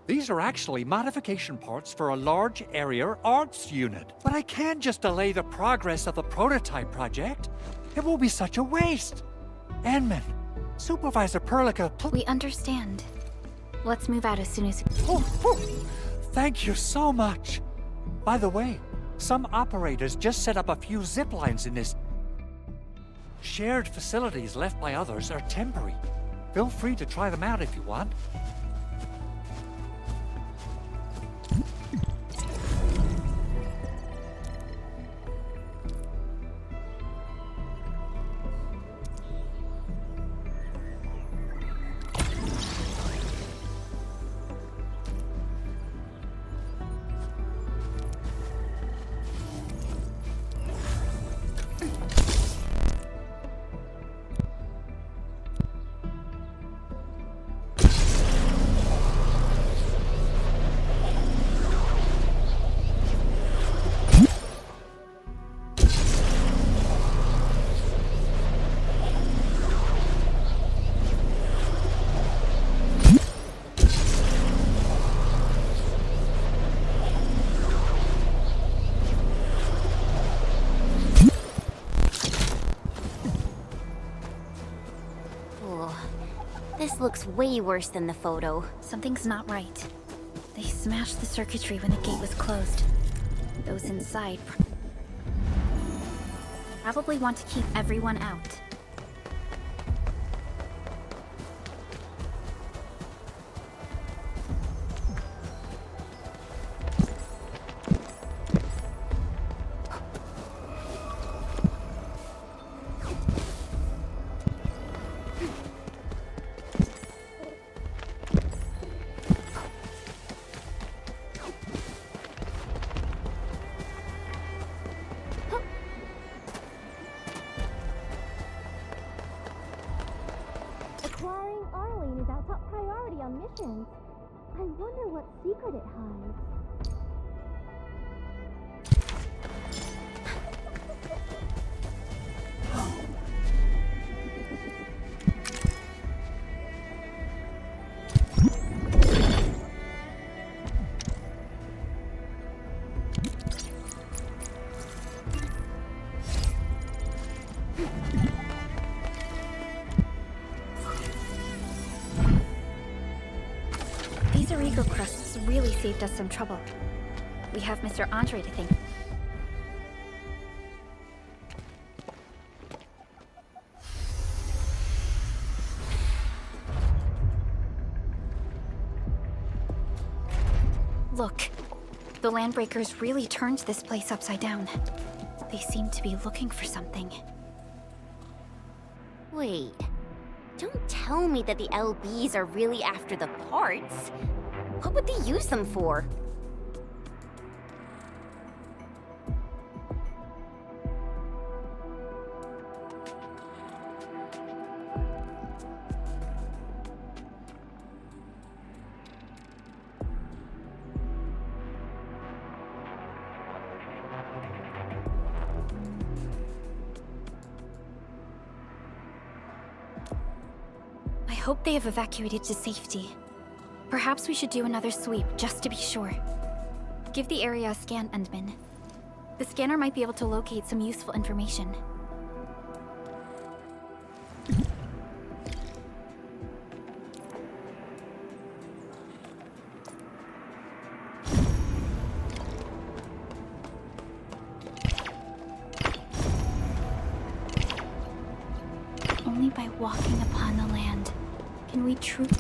S6: These are actually modification parts for a large area arts unit. But I can't just delay the progress of the prototype project. It will be such a waste. Endman, Supervisor Perlica,
S2: We understand. Let's move out as soon as...
S6: Thank you so much. By the way, some operators just set up a few zip lines in this. Shared facilities left by others are temporary. Feel free to try them out if you want.
S3: This looks way worse than the photo.
S2: Something's not right. They smashed the circuitry when the gate was closed. Those inside probably want to keep everyone out.
S3: Acquiring Arlene is our top priority on missions. I wonder what secret it hides.
S2: These Origo crusts really saved us some trouble. We have Mr. Andre to thank. Look, the Landbreakers really turned this place upside down. They seem to be looking for something.
S3: Wait, don't tell me that the LBs are really after the parts. What would they use them for?
S2: I hope they have evacuated to safety. Perhaps we should do another sweep, just to be sure. Give the area a scan, Endman. The scanner might be able to locate some useful information. Only by walking upon the land can we truly...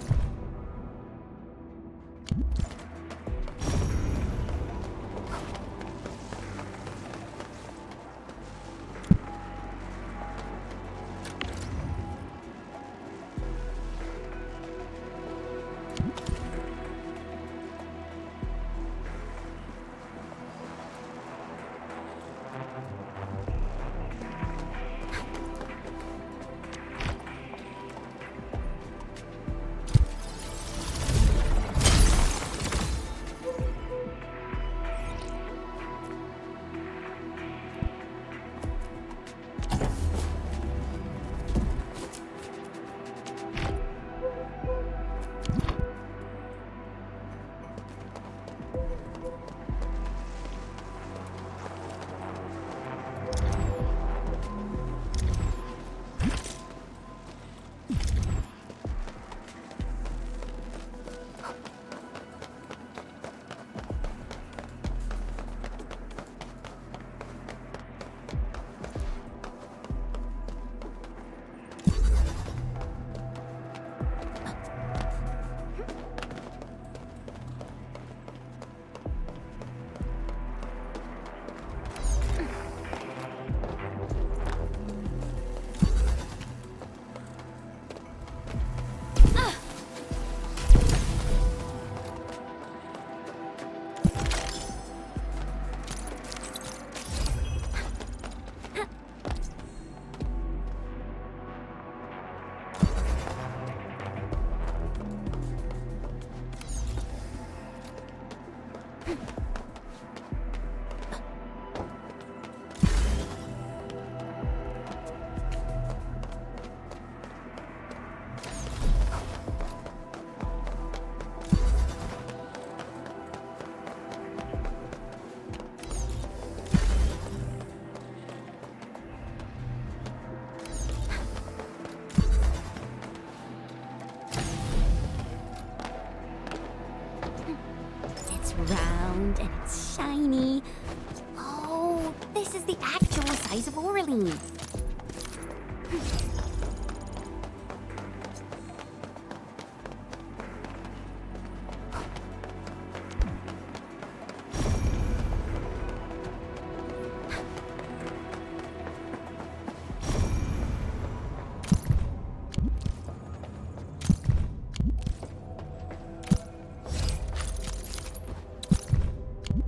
S3: size of Oraline.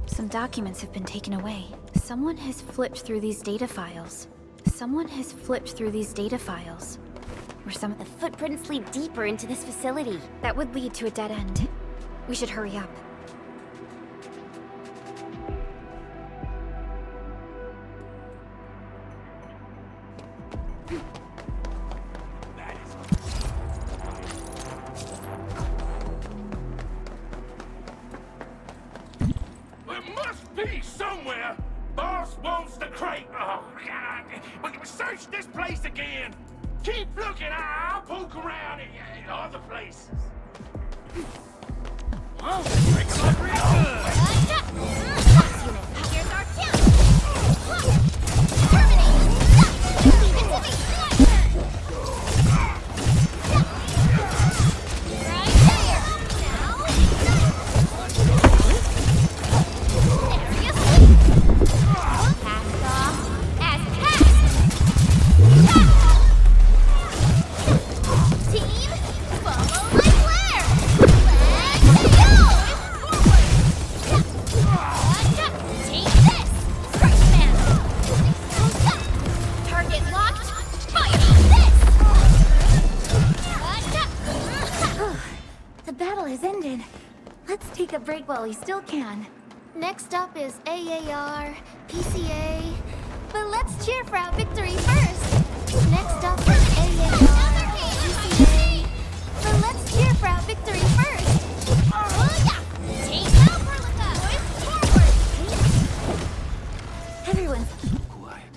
S2: Some documents have been taken away. Someone has flipped through these data files. Or some of
S3: The footprints lead deeper into this facility.
S2: that would lead to a dead end. We should hurry up.
S7: There must be somewhere. Boss wants the crate. Oh, God. We can search this place again. Keep looking. I'll poke around in other places. Oh, break them up real good.
S3: Here's our chance. Terminate. Leave it to me. Right there. Now. There you go. Cast off as cast. Team, follow my flare. Let's go. Take this. First man. Target locked. Fire this.
S2: The battle has ended. Let's take a break while we still can.
S3: Next up is AAR, PCA. But let's cheer for our victory first. Next up is AAR, PCA. But let's cheer for our victory first. Take out Perlica. Forward.
S2: Everyone's
S11: Quiet.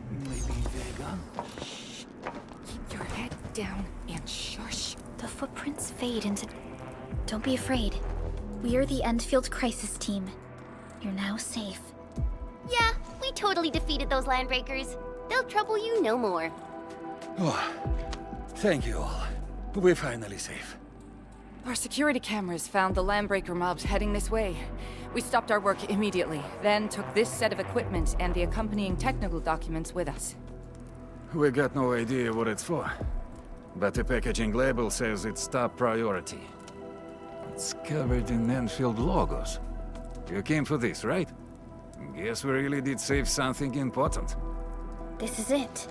S11: Maybe they're gone.
S4: Keep your head down and shush.
S2: The footprints fade into... Don't be afraid. We are the Endfield Crisis Team. You're now safe.
S3: Yeah, we totally defeated those landbreakers. They'll trouble you no more.
S13: Oh, thank you all. We're finally safe.
S4: Our security cameras found the landbreaker mobs heading this way. We stopped our work immediately, then took this set of equipment and the accompanying technical documents with us.
S13: We got no idea what it's for, but the packaging label says it's top priority. It's covered in Endfield logos. You came for this, right? Guess we really did save something important.
S2: This is it.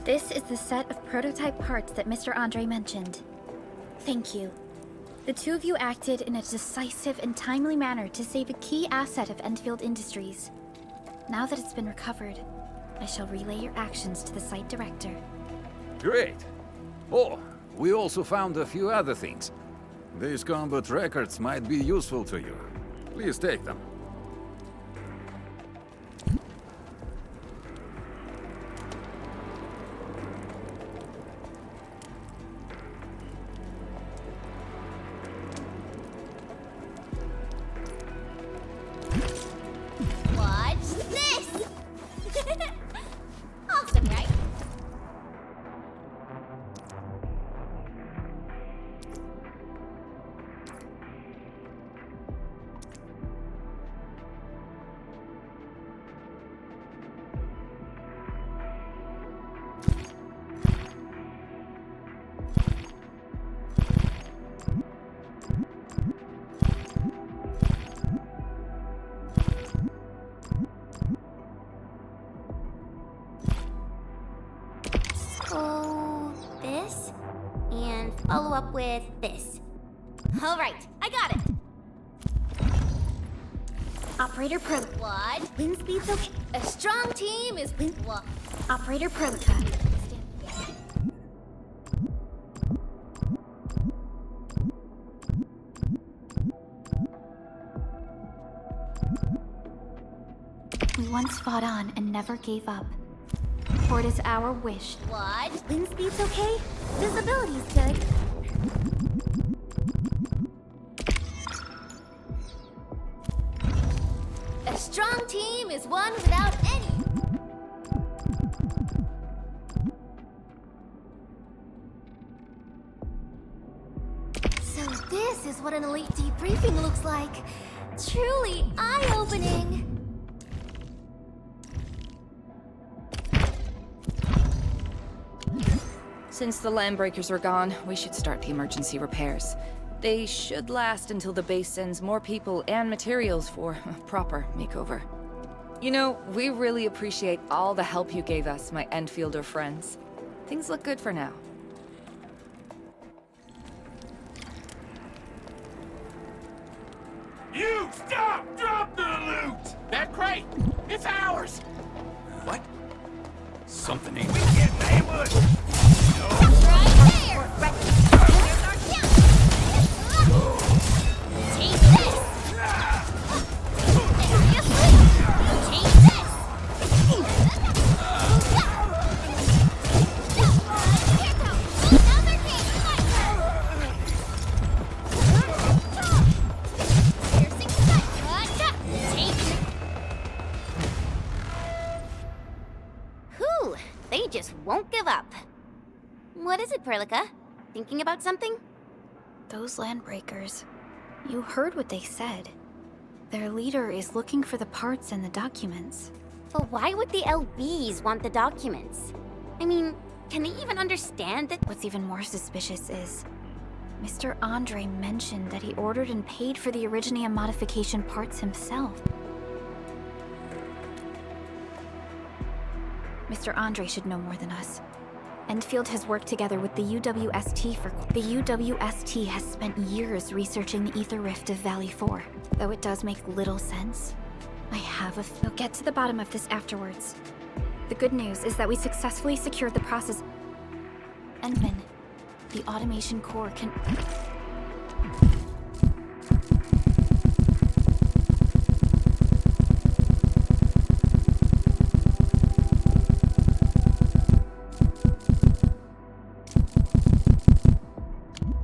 S2: This is the set of prototype parts that Mr. Andre mentioned. Thank you. The two of you acted in a decisive and timely manner to save a key asset of Endfield Industries. Now that it's been recovered, I shall relay your actions to the site director.
S13: Great. Oh, we also found a few other things. These combat records might be useful to you. Please take them.
S3: Watch this! Awesome, right? So, this, and follow up with this. All right, I got it.
S2: Operator Pro...
S3: What?
S2: Wind speed's okay.
S3: A strong team is what?
S2: Operator Prolica. We once fought on and never gave up. For it is our wish.
S3: What?
S2: Wind speed's okay? Visibility's good.
S3: A strong team is one without any This is what an elite debriefing looks like. Truly eye-opening.
S4: Since the landbreakers are gone, we should start the emergency repairs. They should last until the base sends more people and materials for a proper makeover. You know, we really appreciate all the help you gave us, my Endfielder friends. Things look good for now.
S7: You stop! Drop the loot! That crate! It's ours!
S11: What? Something ain't...
S7: We get ambushed!
S3: Right there! There's our kill! Take this! Seriously? Take this! Here comes another game fighter! Piercing sight! Take it! Whew! They just won't give up. What is it, Perlica? Thinking about something?
S2: Those landbreakers. You heard what they said. Their leader is looking for the parts and the documents.
S3: But why would the LBs want the documents? I mean, can they even understand that?
S2: What's even more suspicious is... Mr. Andre mentioned that he ordered and paid for the Originium modification parts himself. Mr. Andre should know more than us. Endfield has worked together with the UWST for... The UWST has spent years researching the ether rift of Valley 4. Though it does make little sense, I have a... We'll get to the bottom of this afterwards. The good news is that we successfully secured the process... Endman, the automation core can...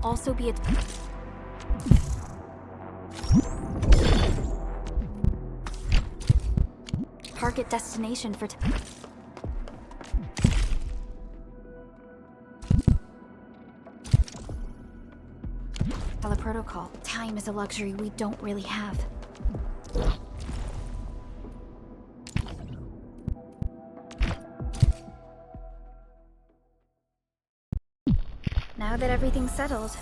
S2: also be a... target destination for... Teleprotocol. Time is a luxury we don't really have. Now that everything's settled,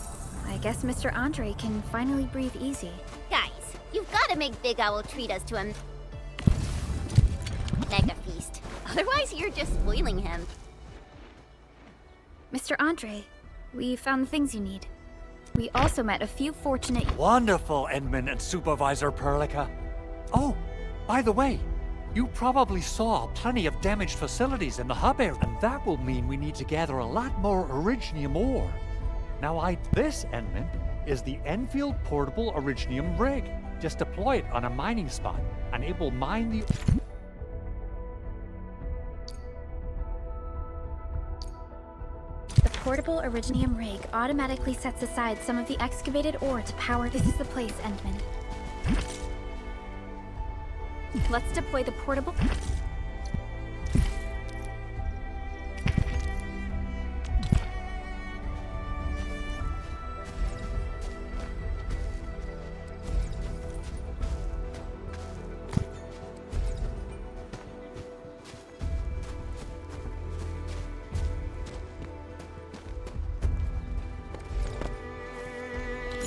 S2: I guess Mr. Andre can finally breathe easy.
S3: Guys, you've got to make Big Owl treat us to a mega feast. Otherwise, you're just spoiling him.
S2: Mr. Andre, we found the things you need. We also met a few fortunate...
S6: Wonderful, Edmund and Supervisor Perlica. Oh, by the way, you probably saw plenty of damaged facilities in the hub area, and that will mean we need to gather a lot more Originium ore. Now this, Edmund, is the Endfield Portable Originium Rig. Just deploy it on a mining spot, and it will mine the...
S2: The portable Originium rig automatically sets aside some of the excavated ore to power... This is the place, Endman. Let's deploy the portable...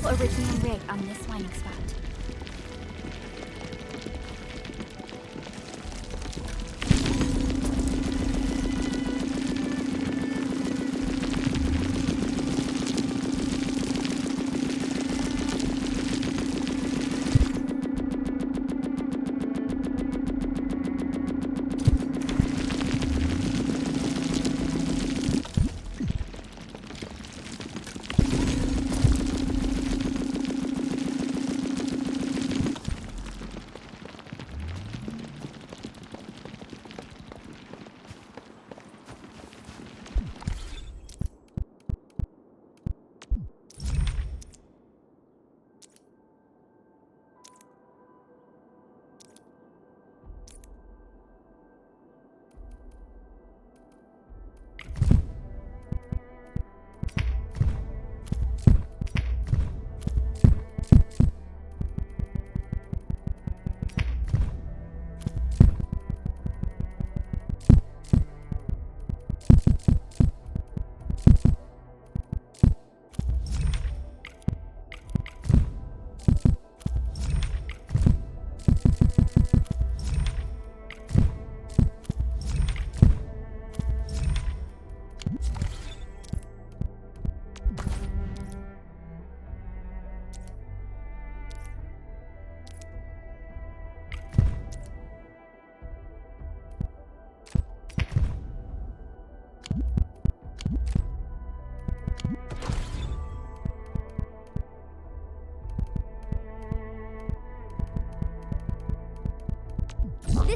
S2: Originium rig on this mining spot.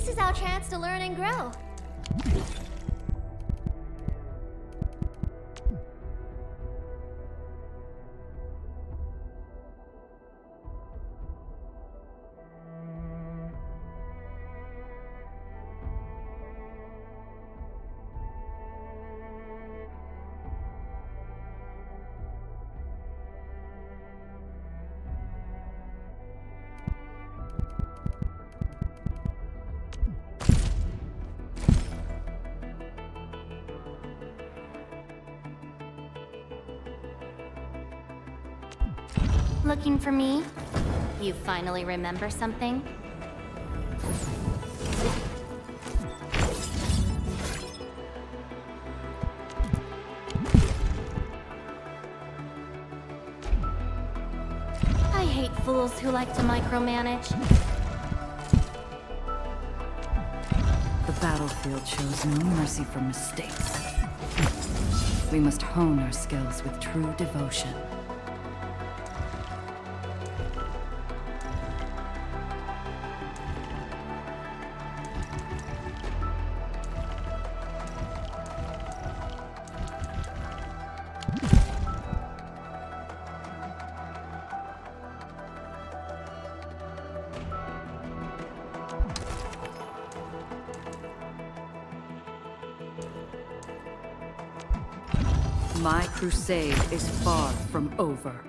S3: This is our chance to learn and grow.
S1: Looking for me? You finally remember something? I hate fools who like to micromanage.
S14: The battlefield shows no mercy for mistakes. We must hone our skills with true devotion. My crusade is far from over.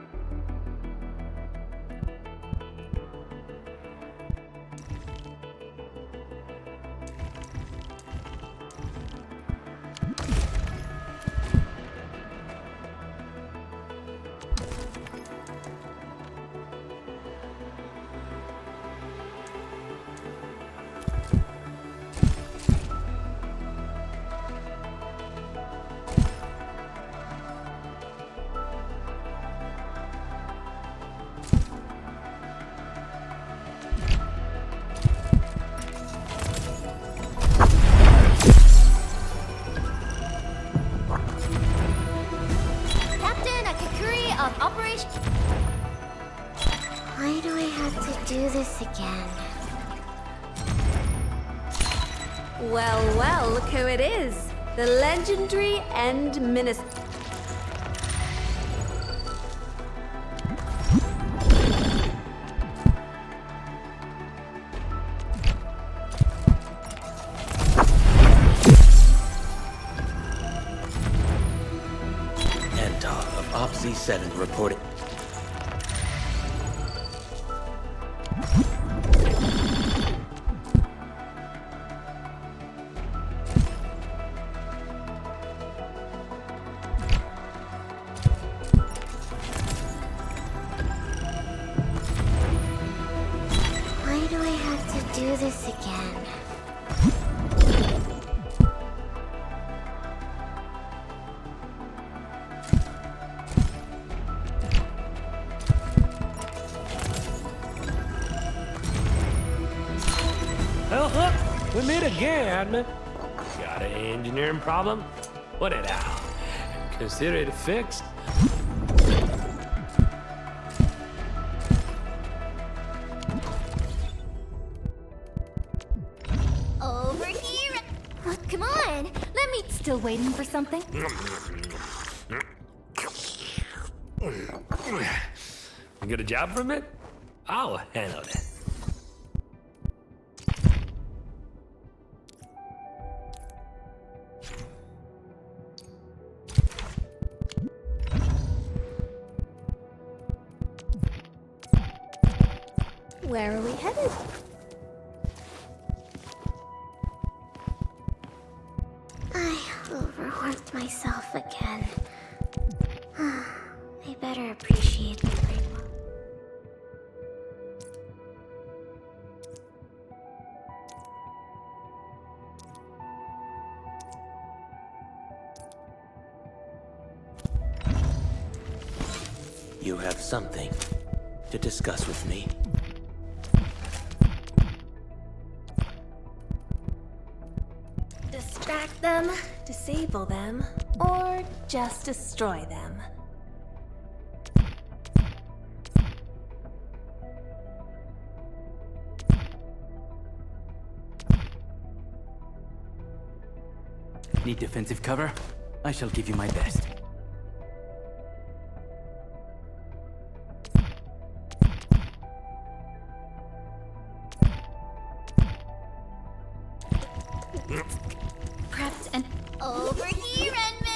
S1: Why do I have to do this again?
S15: Well, well, look who it is. The legendary End Minister.
S10: of OPC-7 reporting.
S1: Why do I have to do this again?
S16: Oh, look! We meet again, Admin. Got an engineering problem? Put it out. Consider it fixed.
S3: Over here! Come on! Let me...
S2: Still waiting for something?
S16: You get a job from it? I'll handle it.
S3: Where are we headed?
S1: I overworked myself again. I better appreciate the break.
S10: You have something to discuss with me.
S15: Distract them, disable them, or just destroy them.
S17: Need defensive cover? I shall give you my best.
S2: Prepped and...
S3: Over here, Edmund!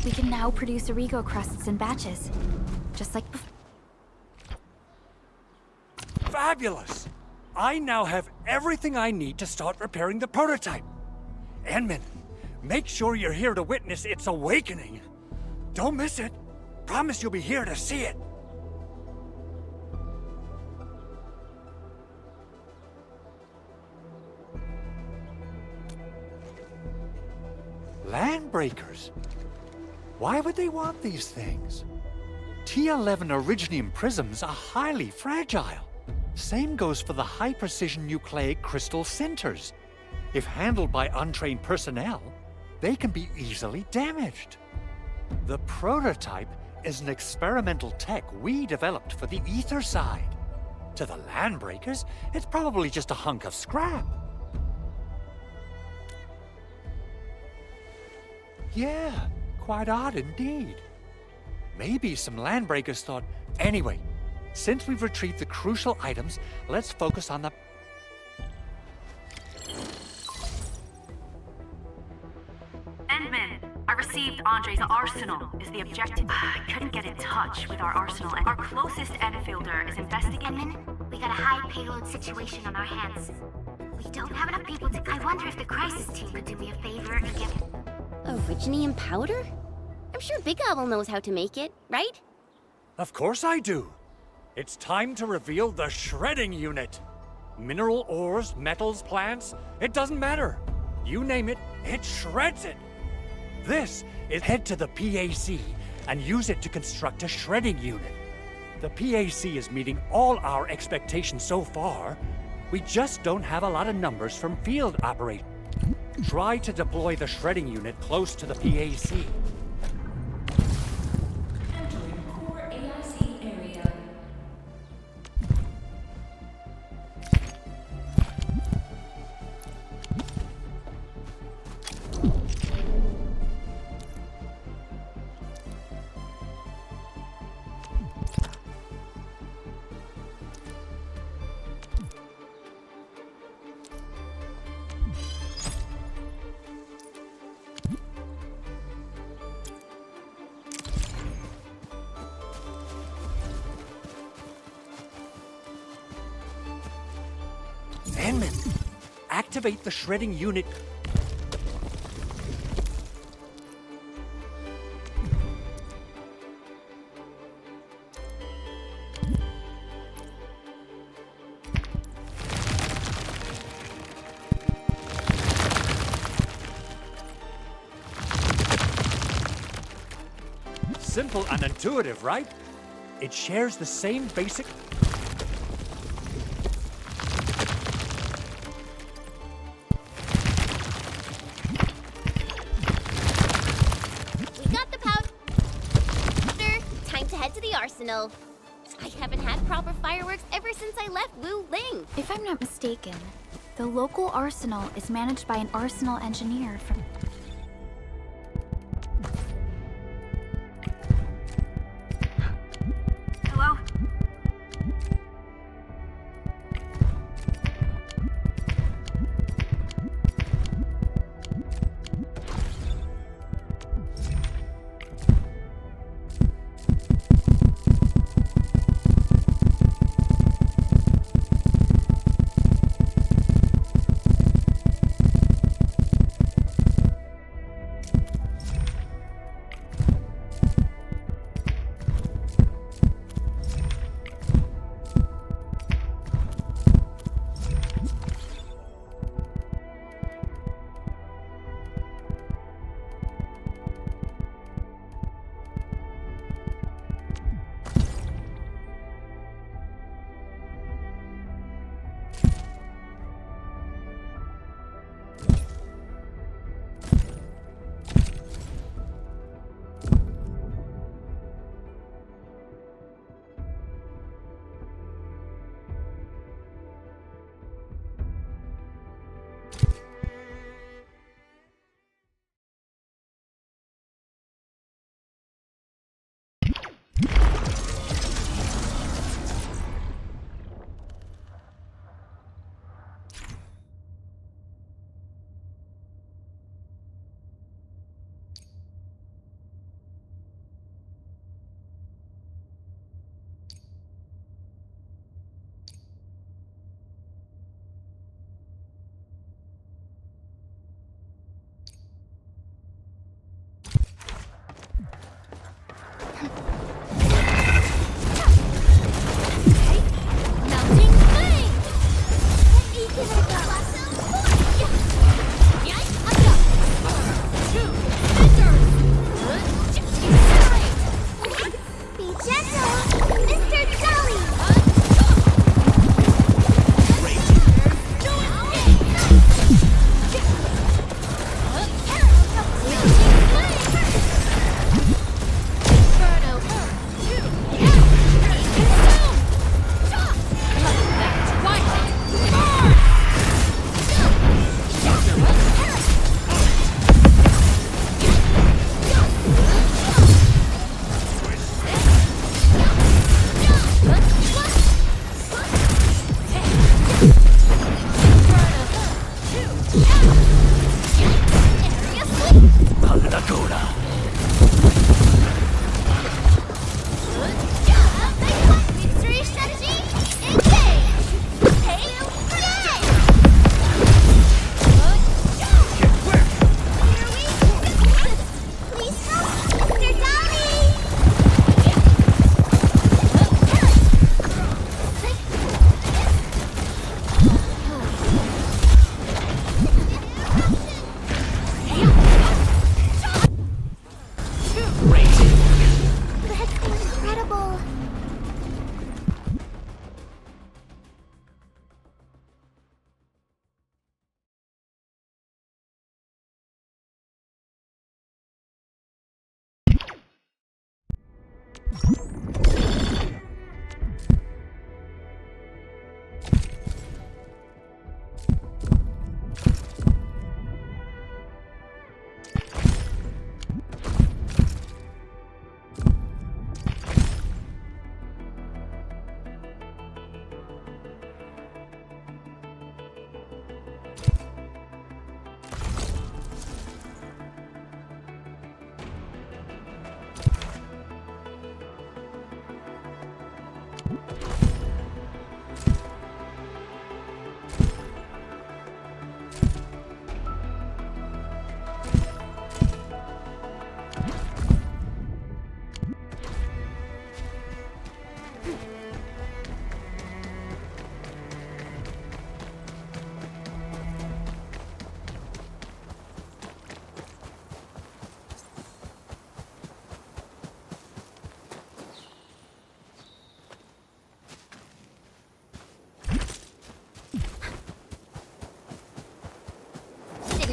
S2: We can now produce Origo crusts in batches. Just like before.
S6: Fabulous! I now have everything I need to start repairing the prototype. Enmin, make sure you're here to witness its awakening. Don't miss it. Promise you'll be here to see it. Landbreakers? Why would they want these things? T11 Originium prisms are highly fragile. Same goes for the high-precision nucleic crystal centers. If handled by untrained personnel, they can be easily damaged. The prototype is an experimental tech we developed for the ether side. To the Landbreakers, it's probably just a hunk of scrap. Yeah, quite odd indeed. Maybe some Landbreakers thought, anyway, since we've retrieved the crucial items, let's focus on the...
S5: Endman, I received Andre's arsenal is the objective. I couldn't get in touch with our arsenal, and our closest Enfielder is investigating.
S3: Edmund, we got a high payload situation on our hands. We don't have enough people to... I wonder if the crisis team could do me a favor and give...
S15: Originium powder? I'm sure Big Owl knows how to make it, right?
S6: Of course I do. It's time to reveal the shredding unit. Mineral ores, metals, plants, it doesn't matter. You name it, it shreds it. This is head to the PAC and use it to construct a shredding unit. The PAC is meeting all our expectations so far. We just don't have a lot of numbers from field operators. Try to deploy the shredding unit close to the PAC.
S1: Entering core AIC area.
S6: containment. Activate the shredding unit. Simple and intuitive, right? It shares the same basic...
S3: We got the powder. Time to head to the arsenal. I haven't had proper fireworks ever since I left Wu Ling.
S2: If I'm not mistaken, the local arsenal is managed by an arsenal engineer from...
S5: Hello?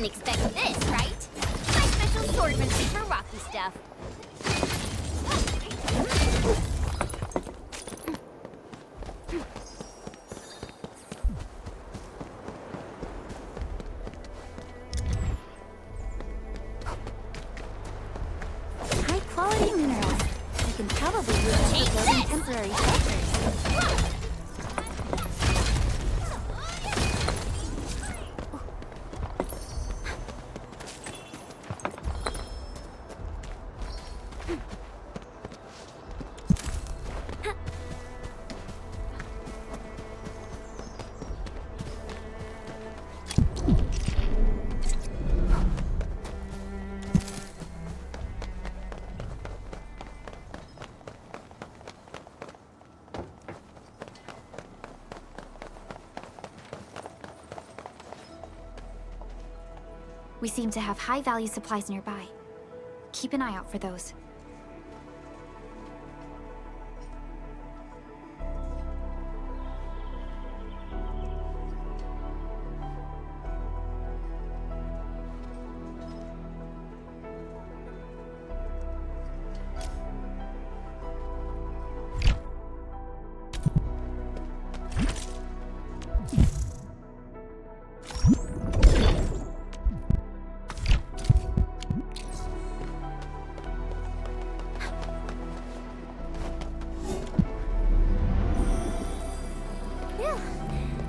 S3: didn't expect this, right? My special swordmanship for rocky stuff.
S2: High-quality minerals. You can probably use them for building temporary shelters. We seem to have high-value supplies nearby. Keep an eye out for those.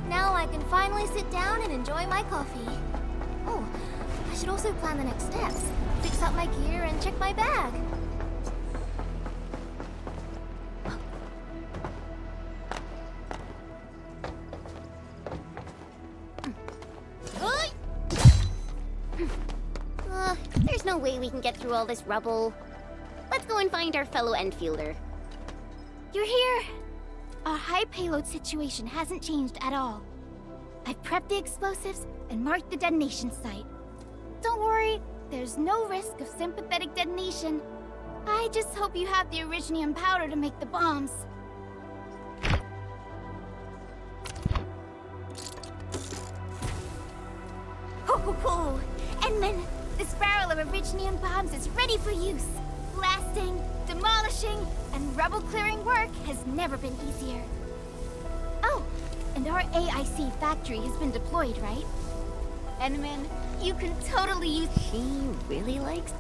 S3: Now I can finally sit down and enjoy my coffee. Oh, I should also plan the next steps. Fix up my gear and check my bag. There's no way we can get through all this rubble. Let's go and find our fellow Enfielder.
S2: You're here! Our high payload situation hasn't changed at all. I've prepped the explosives and marked the detonation site. Don't worry, there's no risk of sympathetic detonation. I just hope you have the originium powder to make the bombs. Ho ho ho! Endman, this barrel of originium bombs is ready for use. Blasting, demolishing, and rubble-clearing work has never been easier. Oh, and our AIC factory has been deployed, right? Endman, you can totally use...
S1: She really likes...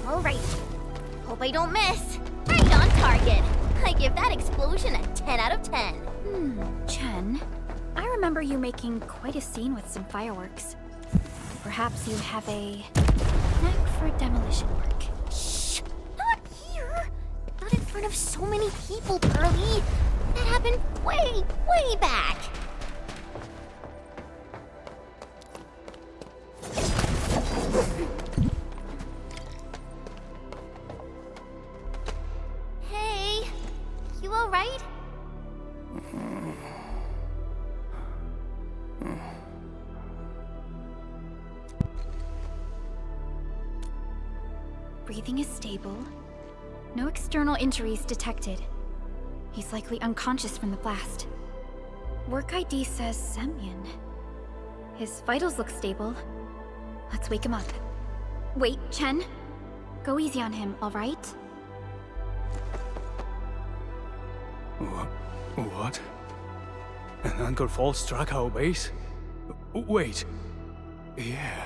S3: All right. Hope I don't miss. Right on target. I give that explosion a 10 out of 10.
S2: Chen, I remember you making quite a scene with some fireworks. Perhaps you have a knack for demolition work.
S3: Shh! Not here! Not in front of so many people, Pearly. That happened way, way back. Hey, you all right?
S2: Breathing is stable. No external injuries detected. He's likely unconscious from the blast. Work ID says Semyon. His vitals look stable. Let's wake him up. Wait, Chen. Go easy on him, all right?
S16: What? An anchor fault struck our base? Wait. Yeah.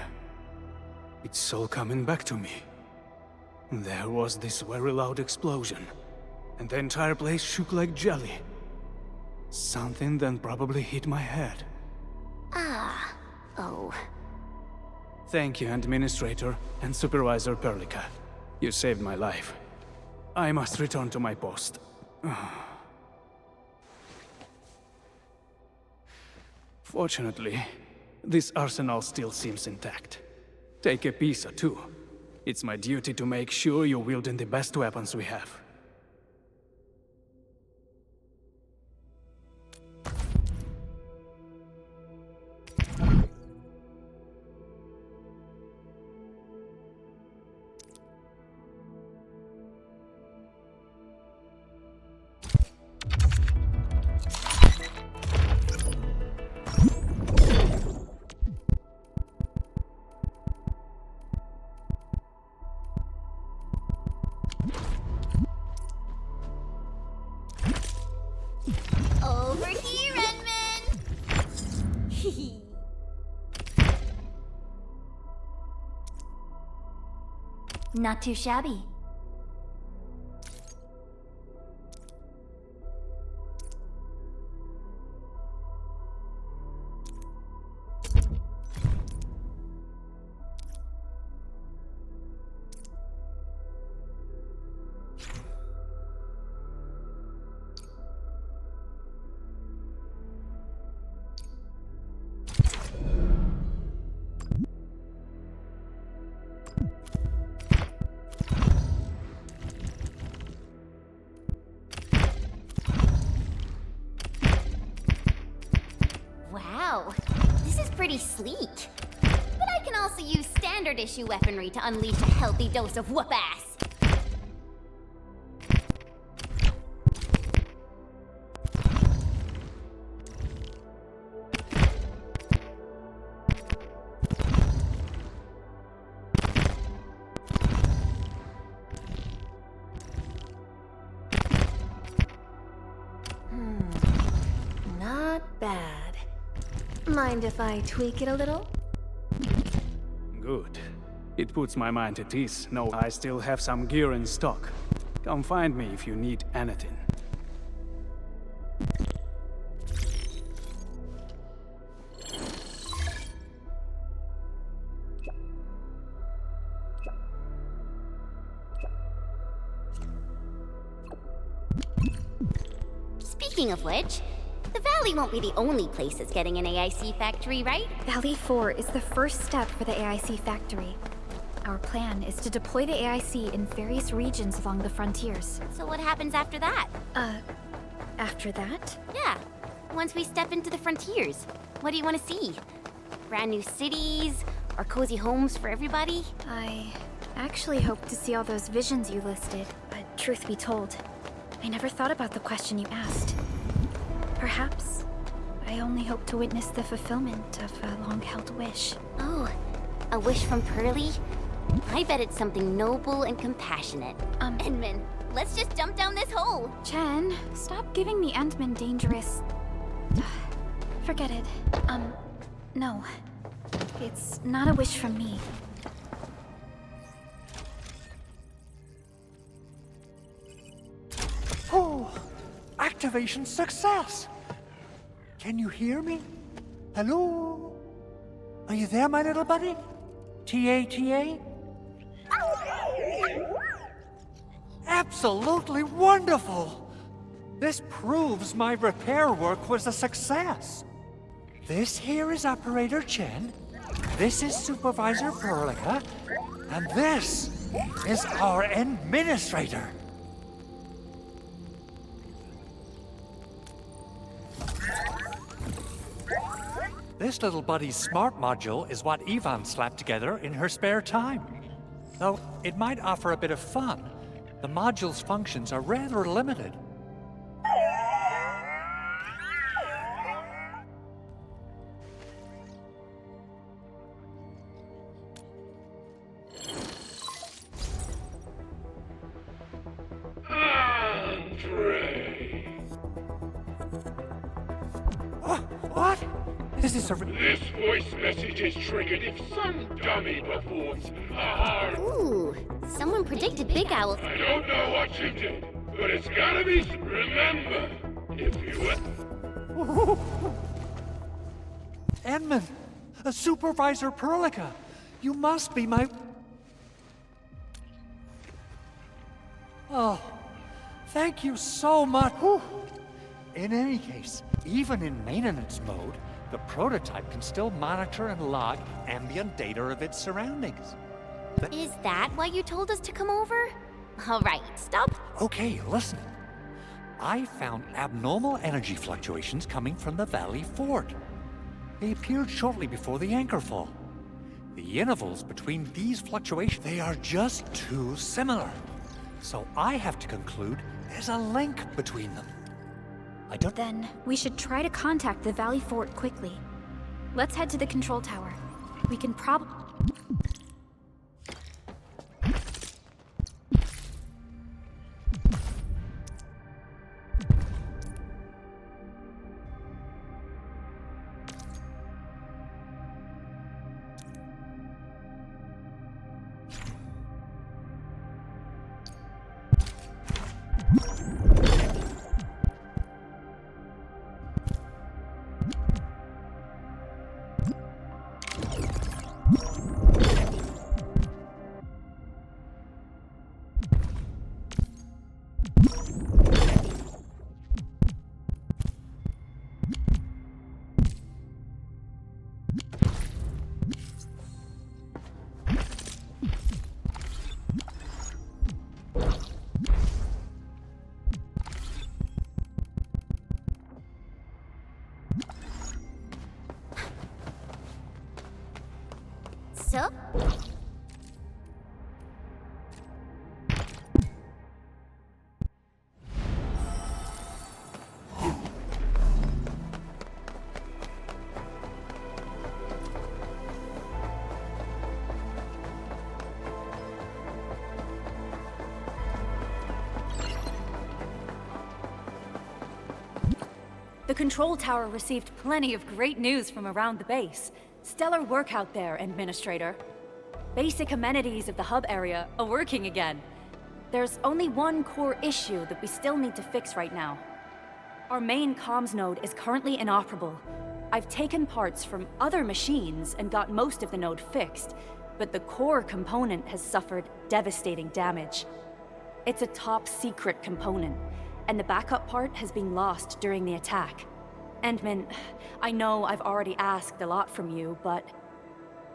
S16: It's all coming back to me. There was this very loud explosion, and the entire place shook like jelly. Something then probably hit my head.
S3: Ah. Oh.
S16: Thank you, Administrator and Supervisor Perlica. You saved my life. I must return to my post. Fortunately, this arsenal still seems intact. Take a piece or two. It's my duty to make sure you're wielding the best weapons we have.
S3: Not too shabby. Wow, this is pretty sleek. But I can also use standard issue weaponry to unleash a healthy dose of whoop-ass. Not bad. Mind if I tweak it a little?
S16: Good. It puts my mind at ease. No, I still have some gear in stock. Come find me if you need anything.
S3: Speaking of which, the Valley won't be the only place that's getting an AIC factory, right?
S2: Valley 4 is the first step for the AIC factory. Our plan is to deploy the AIC in various regions along the frontiers.
S3: So what happens after that?
S2: After that?
S3: Yeah, once we step into the frontiers, what do you want to see? Brand new cities, or cozy homes for everybody?
S2: I actually hope to see all those visions you listed, but truth be told, I never thought about the question you asked. Perhaps I only hope to witness the fulfillment of a long-held wish.
S3: Oh, a wish from Pearly? I bet it's something noble and compassionate. Endman, let's just jump down this hole!
S2: Chen, stop giving the Endman dangerous... Forget it. No. It's not a wish from me.
S6: Oh, activation success! Can you hear me? Hello? Are you there, my little buddy? T-A-T-A? Absolutely wonderful! This proves my repair work was a success. This here is Operator Chen, this is Supervisor Perlica, and this is our Administrator. This little buddy's smart module is what Yvonne slapped together in her spare time. Though it might offer a bit of fun, the module's functions are rather limited. What? This is a...
S7: This voice message is triggered if some dummy performs a hard...
S3: Ooh, someone predicted Big Owl.
S7: I don't know what you did, but it's gotta be... Remember, if you...
S6: Endman, Supervisor Perlica, you must be my... Oh, thank you so much. Whew. In any case, even in maintenance mode, the prototype can still monitor and log ambient data of its surroundings.
S3: Is that why you told us to come over? All right, stop.
S6: Okay, listen. I found abnormal energy fluctuations coming from the Valley Fort. They appeared shortly before the anchor fall. The intervals between these fluctuations, they are just too similar. So I have to conclude there's a link between them.
S2: Then we should try to contact the Valley Fort quickly. Let's head to the control tower. We can probably...
S8: Control Tower received plenty of great news from around the base. Stellar work out there, Administrator. Basic amenities of the hub area are working again. There's only one core issue that we still need to fix right now. Our main comms node is currently inoperable. I've taken parts from other machines and got most of the node fixed, but the core component has suffered devastating damage. It's a top-secret component, and the backup part has been lost during the attack. Endman, I know I've already asked a lot from you, but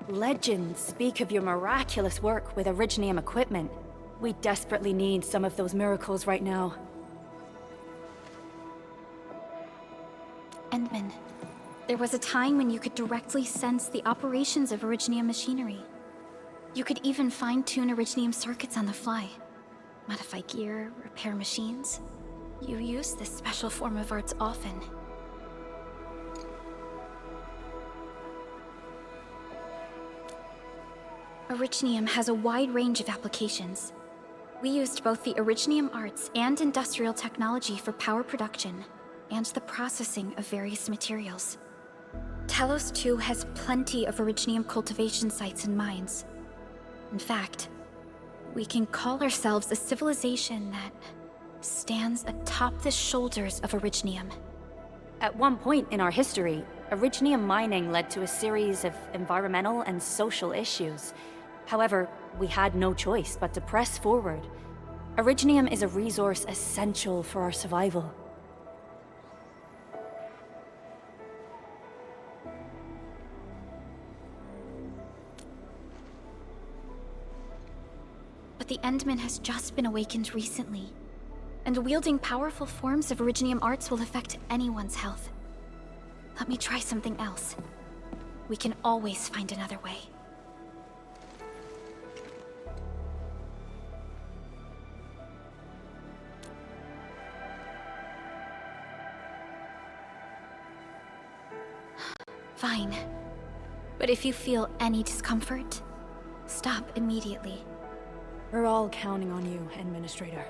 S8: legends speak of your miraculous work with Originium equipment. We desperately need some of those miracles right now.
S2: Endman, there was a time when you could directly sense the operations of Originium machinery. You could even fine-tune Originium circuits on the fly. Modify gear, repair machines. You use this special form of arts often. Originium has a wide range of applications. We used both the Originium arts and industrial technology for power production, and the processing of various materials. Telos 2 has plenty of Originium cultivation sites and mines. In fact, we can call ourselves a civilization that stands atop the shoulders of Originium.
S8: At one point in our history, Originium mining led to a series of environmental and social issues. However, we had no choice but to press forward. Originium is a resource essential for our survival.
S2: But the Endman has just been awakened recently, and wielding powerful forms of Originium arts will affect anyone's health. Let me try something else. We can always find another way. Fine. But if you feel any discomfort, stop immediately.
S8: We're all counting on you, Administrator.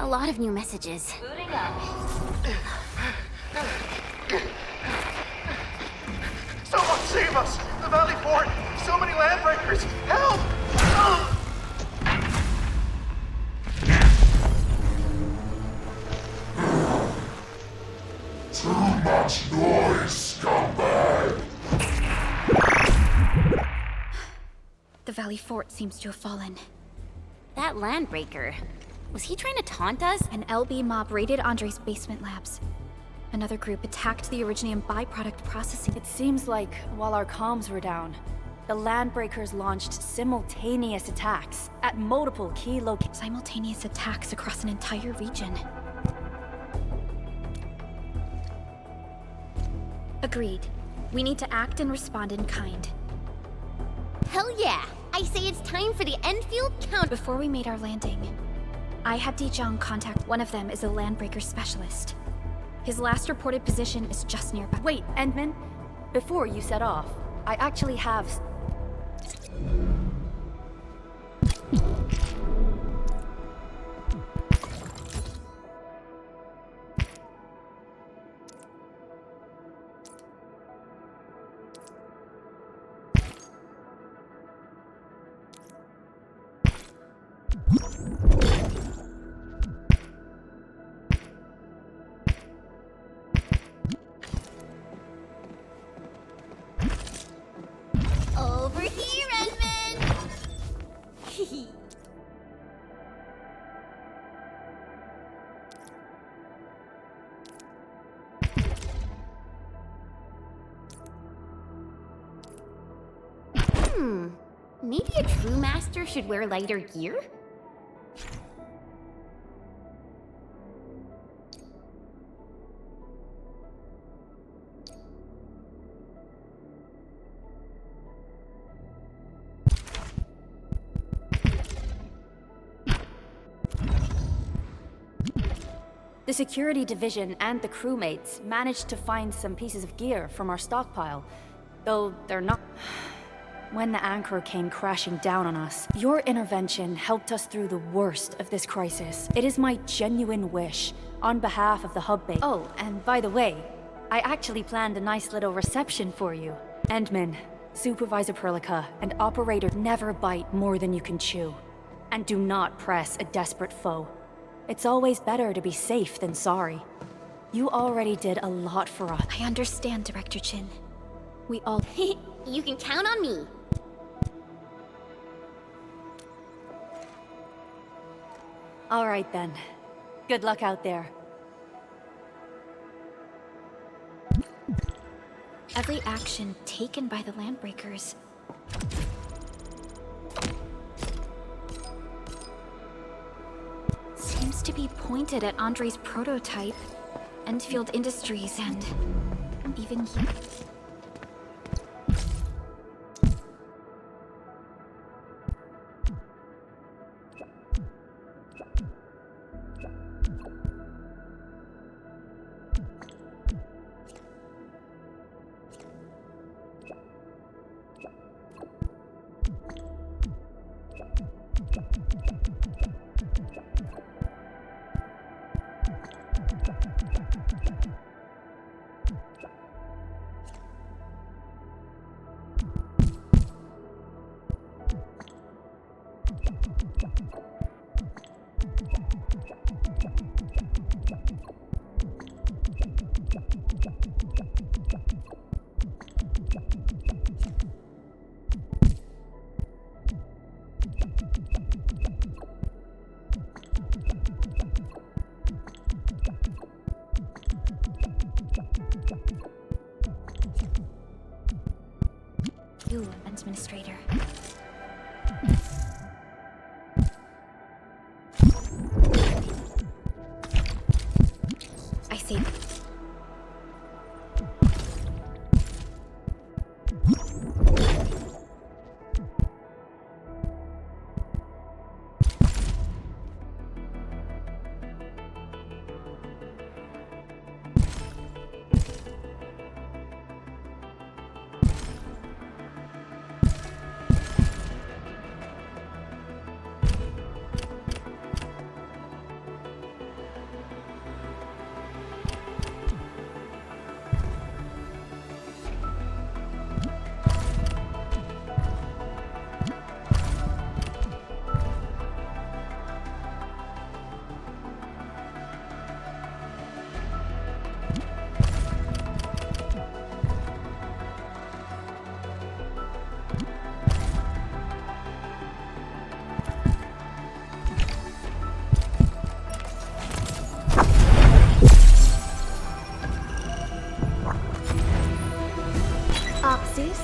S1: A lot of new messages.
S3: Booting up.
S7: Someone save us! The Valley Fort! So many landbreakers! Help!
S18: Too much noise, scumbag!
S2: The Valley Fort seems to have fallen.
S1: That landbreaker. Was he trying to taunt us?
S2: An LB mob raided Andre's basement labs. Another group attacked the Originium byproduct processing.
S8: It seems like while our comms were down, the Landbreakers launched simultaneous attacks at multiple key locations.
S2: Simultaneous attacks across an entire region. Agreed. We need to act and respond in kind.
S3: Hell yeah! I say it's time for the Endfield count.
S2: Before we made our landing, I had Dijong contact. One of them is a Landbreaker specialist. His last reported position is just nearby.
S8: Wait, Endman, before you set off, I actually have...
S3: Over here, Edmund!
S1: Maybe a true master should wear lighter gear?
S8: The security division and the crewmates managed to find some pieces of gear from our stockpile, though they're not... When the Anchor came crashing down on us, your intervention helped us through the worst of this crisis. It is my genuine wish, on behalf of the hub base. Oh, and by the way, I actually planned a nice little reception for you. Endman, Supervisor Perlica, and Operator never bite more than you can chew. And do not press a desperate foe. It's always better to be safe than sorry. You already did a lot for us.
S2: I understand, Director Chin. We all...
S1: You can count on me.
S8: All right then. Good luck out there.
S2: Every action taken by the Landbreakers seems to be pointed at Andre's prototype, Endfield Industries, and even you. You, Administrator. I see.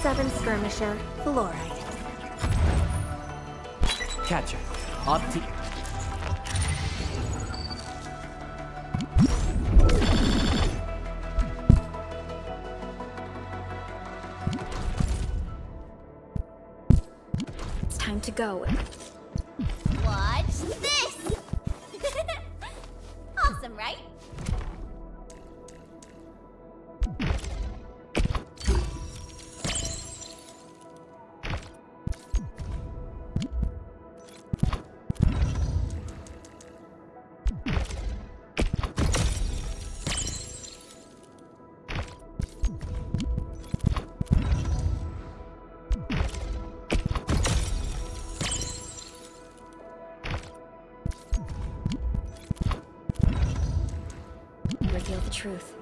S15: 7 Skirmisher, Fluoride.
S17: Catcher. Opti...
S2: It's time to go.
S3: Watch this! Awesome, right?
S2: Reveal the truth.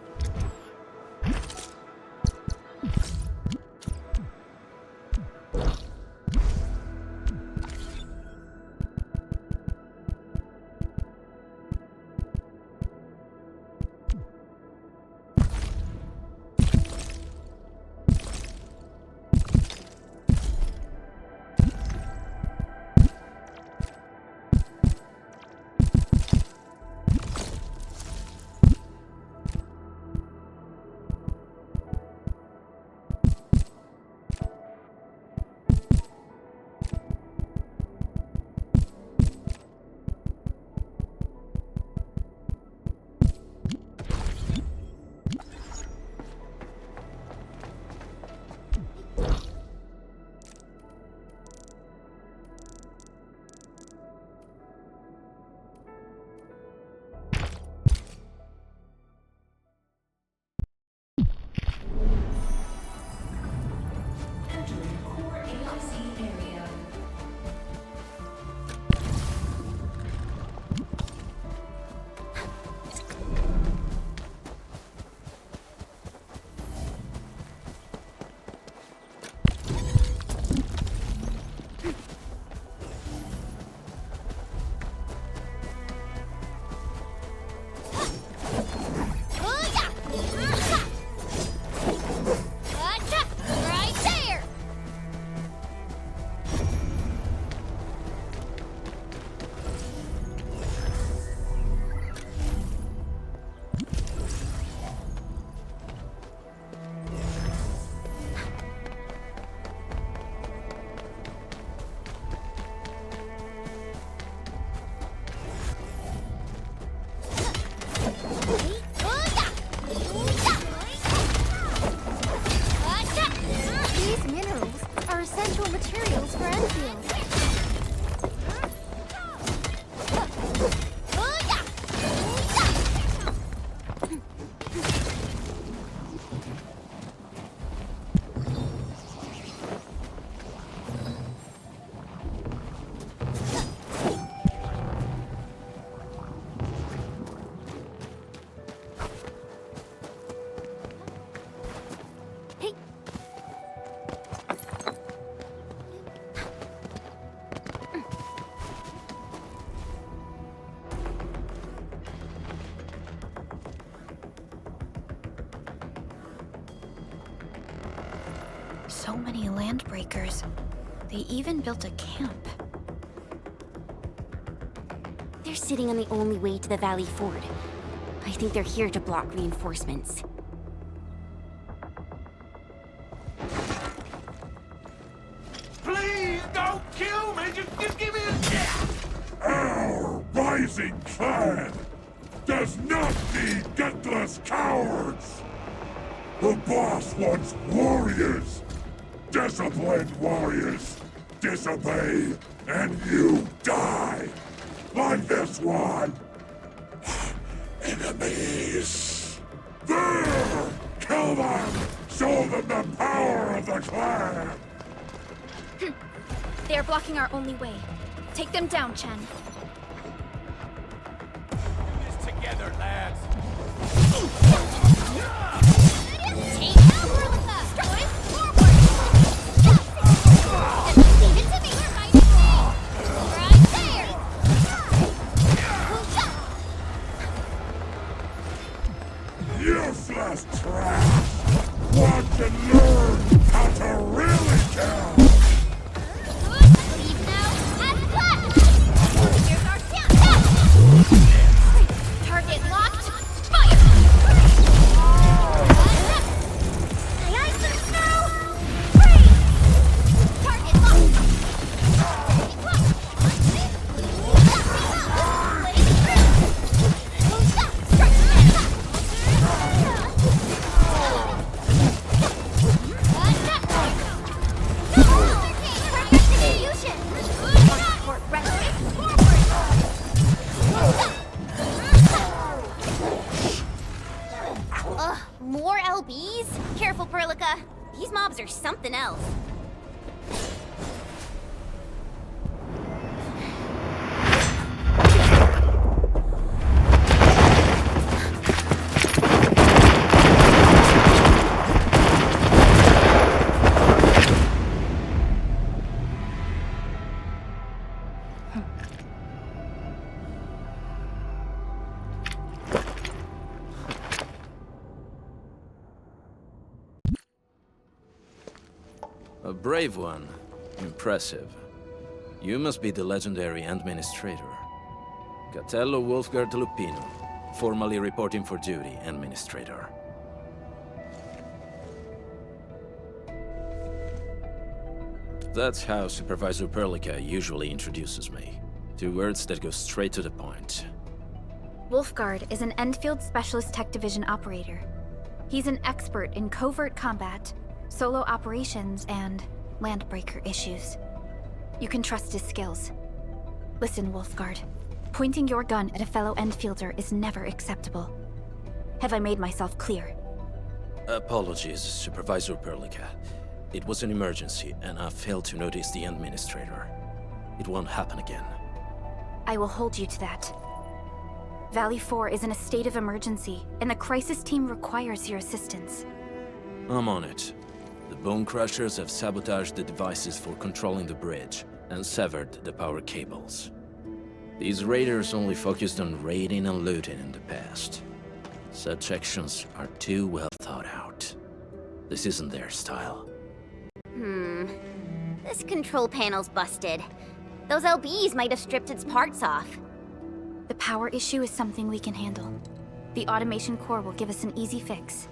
S3: These minerals are essential materials for Endfield.
S2: So many landbreakers. They even built a camp.
S1: They're sitting on the only way to the Valley Ford. I think they're here to block reinforcements.
S7: Please don't kill me! Just give me a chance!
S18: Our rising clan does not need gutless cowards! The boss wants warriors! Disciplined warriors! Disobey, and you die! Like this one! Enemies! There! Kill them! Show them the power of the clan!
S2: They are blocking our only way. Take them down, Chen.
S7: This together, lads!
S3: Take out Orlica! Going forward! Leave it to me! Right there!
S18: Useless trash! Watch and learn how to
S3: These mobs are something else.
S19: A brave one. Impressive. You must be the legendary administrator. Catello Wolfgard Lupino, formally reporting for duty, administrator. That's how Supervisor Perlica usually introduces me. 2 words that go straight to the point.
S2: Wolfgard is an Endfield Specialist Tech Division operator. He's an expert in covert combat, solo operations, and landbreaker issues. You can trust his skills. Listen, Wolfgard. Pointing your gun at a fellow Endfielder is never acceptable. Have I made myself clear?
S19: Apologies, Supervisor Perlica. It was an emergency, and I failed to notice the administrator. It won't happen again.
S2: I will hold you to that. Valley 4 is in a state of emergency, and the crisis team requires your assistance.
S19: I'm on it. The Bone Crushers have sabotaged the devices for controlling the bridge, and severed the power cables. These raiders only focused on raiding and looting in the past. Such actions are too well thought out. This isn't their style.
S3: This control panel's busted. Those LBs might have stripped its parts off.
S2: The power issue is something we can handle. The automation core will give us an easy fix.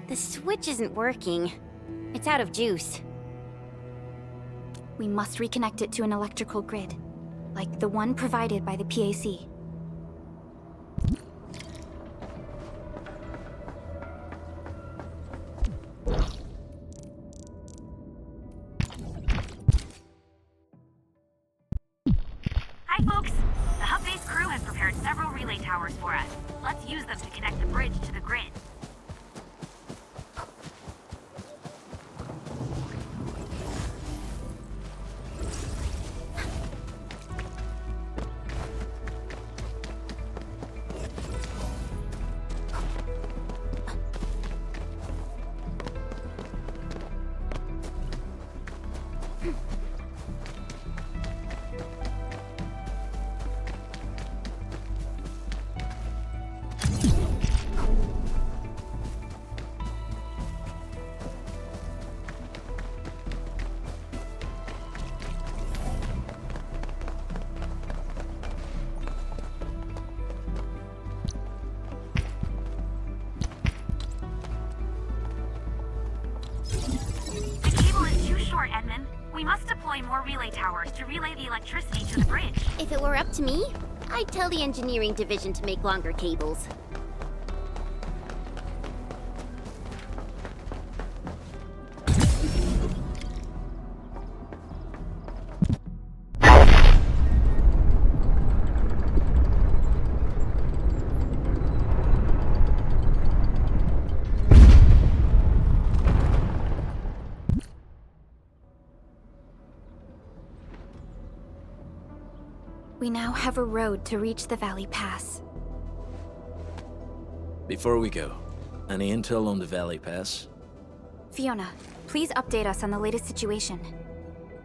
S3: The switch isn't working. It's out of juice.
S2: We must reconnect it to an electrical grid, like the one provided by the PAC.
S5: Hi, folks! The hub-based crew has prepared several relay towers for us. Let's use them to connect the bridge to the grid. Edmund. We must deploy more relay towers to relay the electricity to the bridge.
S3: If it were up to me, I'd tell the engineering division to make longer cables.
S2: We now have a road to reach the Valley Pass.
S19: Before we go, any intel on the Valley Pass?
S2: Fiona, please update us on the latest situation.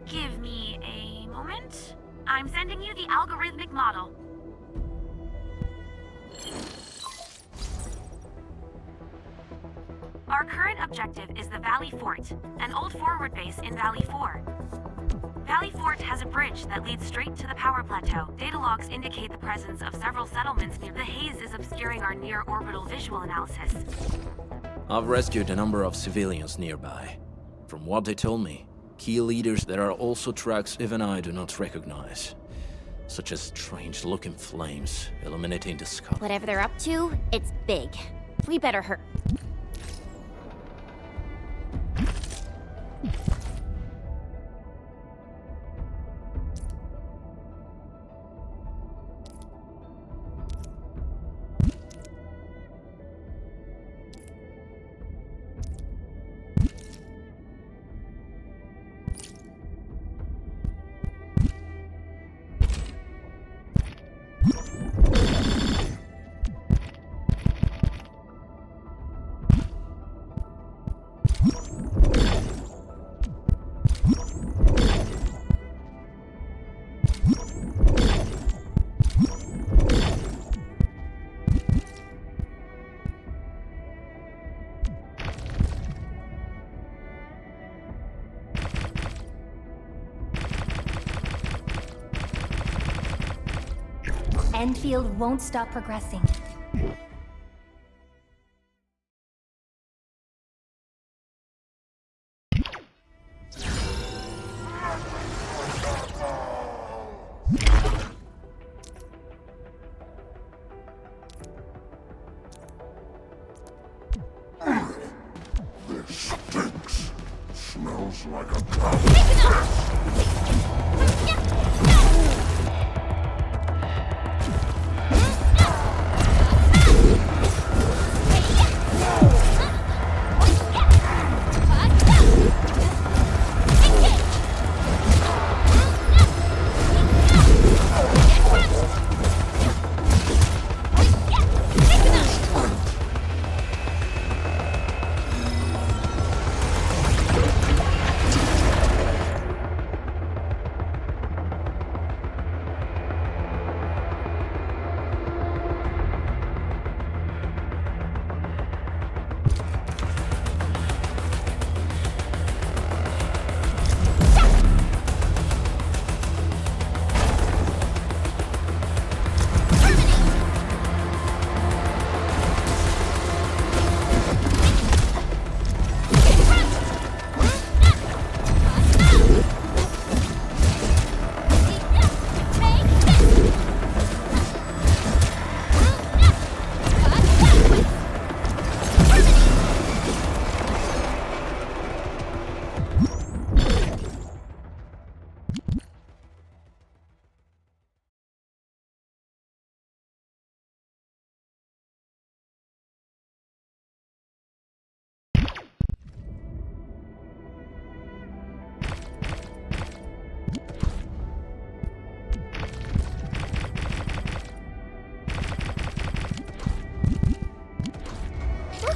S5: Give me a moment. I'm sending you the algorithmic model. Our current objective is the Valley Fort, an old forward base in Valley 4. Valley Fort has a bridge that leads straight to the power plateau. Data logs indicate the presence of several settlements near. The haze is obscuring our near-orbital visual analysis.
S19: I've rescued a number of civilians nearby. From what they told me, key leaders there are also tracks even I do not recognize. Such as strange-looking flames illuminating the sky.
S3: Whatever they're up to, it's big. We better hurry.
S1: Endfield won't stop progressing.
S18: This stinks. Smells like a cow.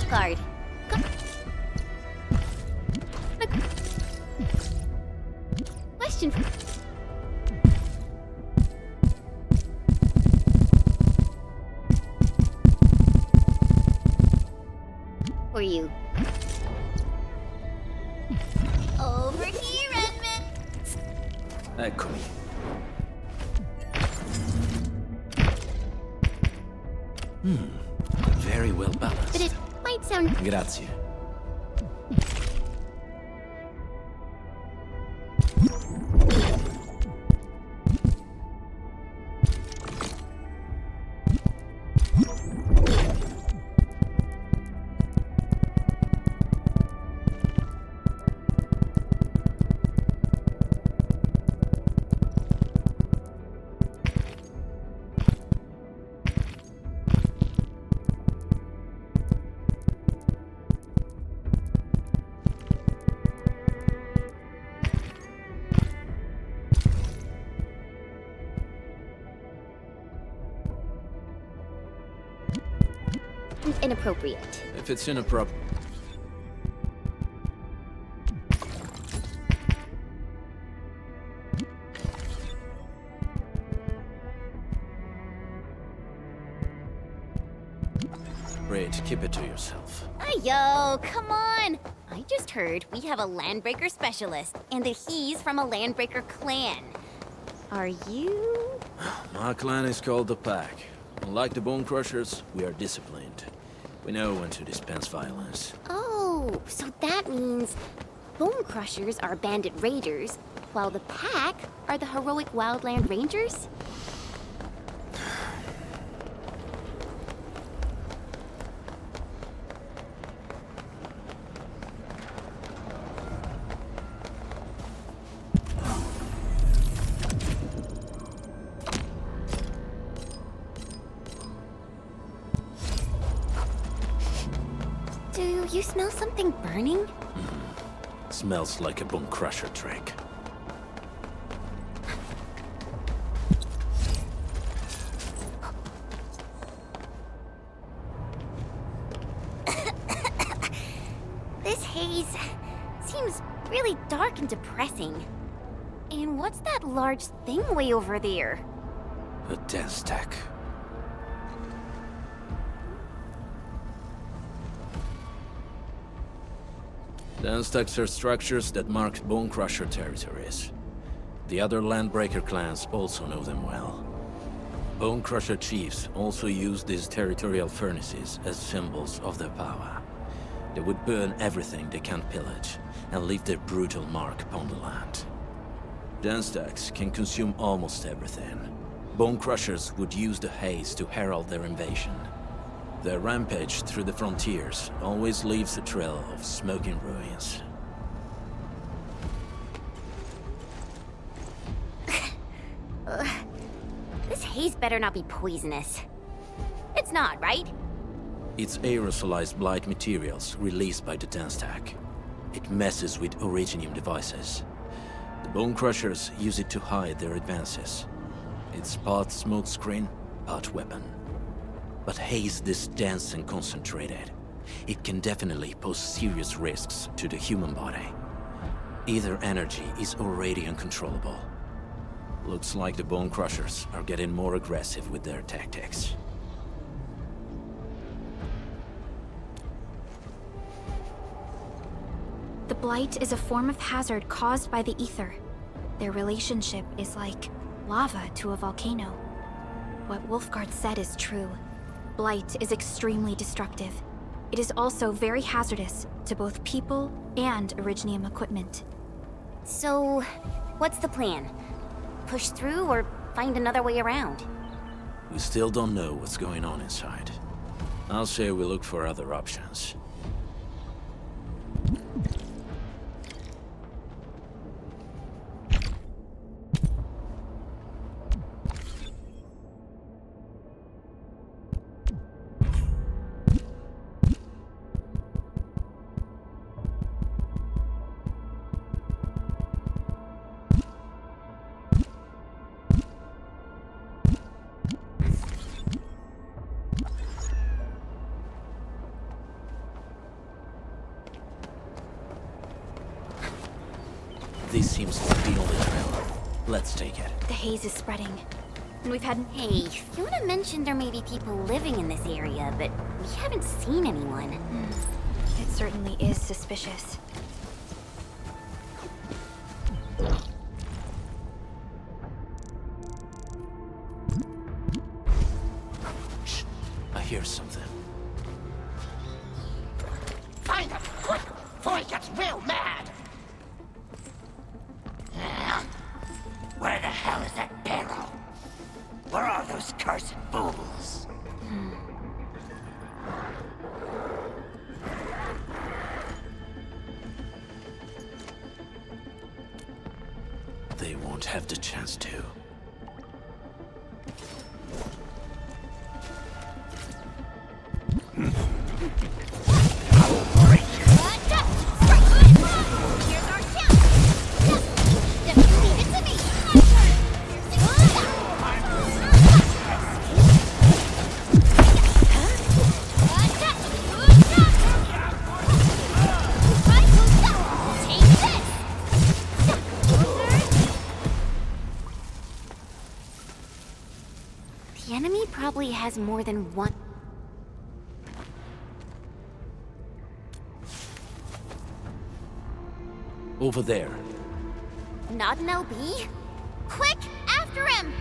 S3: Guard. Question. For you. Over here, Redmond.
S19: Eccomi. Very well balanced.
S3: But it might sound.
S19: Grazie.
S3: Inappropriate.
S19: If it's inappropriate.
S3: Yo, come on! I just heard we have a Landbreaker specialist, and that he's from a Landbreaker clan. Are you?
S19: My clan is called the Pack. Unlike the Bone Crushers, we are disciplined. We know when to dispense violence.
S3: Oh, so that means Bone Crushers are bandit raiders, while the Pack are the heroic wildland rangers? Do you smell something burning?
S19: Smells like a Bone Crusher trick.
S3: This haze seems really dark and depressing. And what's that large thing way over there?
S19: A dense stack. Dense stacks are structures that mark Bone Crusher territories. The other Landbreaker clans also know them well. Bone Crusher chiefs also use these territorial furnaces as symbols of their power. They would burn everything they can't pillage, and leave their brutal mark upon the land. Dense stacks can consume almost everything. Bone Crushers would use the haze to herald their invasion. Their rampage through the frontiers always leaves a trail of smoking ruins.
S3: This haze better not be poisonous. It's not, right?
S19: It's aerosolized blight materials released by the dense stack. It messes with Originium devices. The Bone Crushers use it to hide their advances. It's part smokescreen, part weapon. But haze this dense and concentrated. It can definitely pose serious risks to the human body. Either energy is already uncontrollable. Looks like the Bone Crushers are getting more aggressive with their tactics.
S2: The Blight is a form of hazard caused by the ether. Their relationship is like lava to a volcano. What Wolfguard said is true. Blight is extremely destructive. It is also very hazardous to both people and Originium equipment.
S3: So, what's the plan? Push through or find another way around?
S19: We still don't know what's going on inside. I'll say we look for other options. This seems like the only trail. Let's take it.
S2: The haze is spreading. And we've had...
S3: Hey, Fiona mentioned there may be people living in this area, but we haven't seen anyone.
S2: It certainly is suspicious.
S19: Shh. I hear something.
S7: Find him, quick, before he gets real mad! Where the hell is that barrel? Where are those cursed fools?
S19: They won't have the chance to.
S3: The enemy probably has more than one...
S19: Over there.
S3: Not an LB? Quick, after him!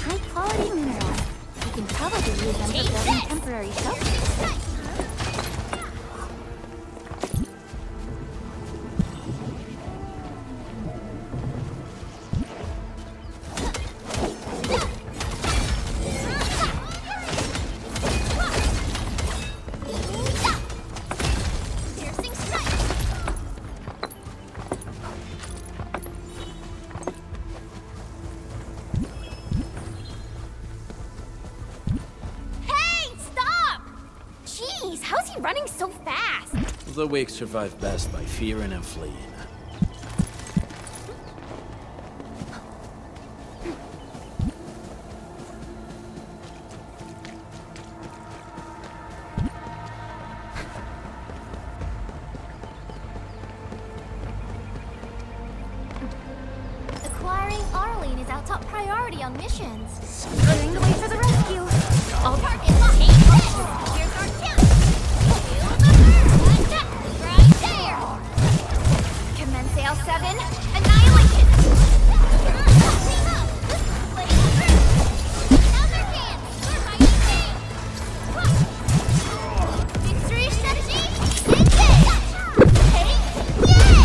S2: High-quality minerals. We can probably use them for building temporary shelters.
S3: Running so fast!
S19: The weak survive best by fearing and fleeing.
S3: Acquiring Arlene is our top priority on missions. Running the way for the rescue. All targets locked. Here's our chance. Right there! Commence AL7, annihilation! Another chance! We're fighting big! Victory strategy, engage! Take, yay!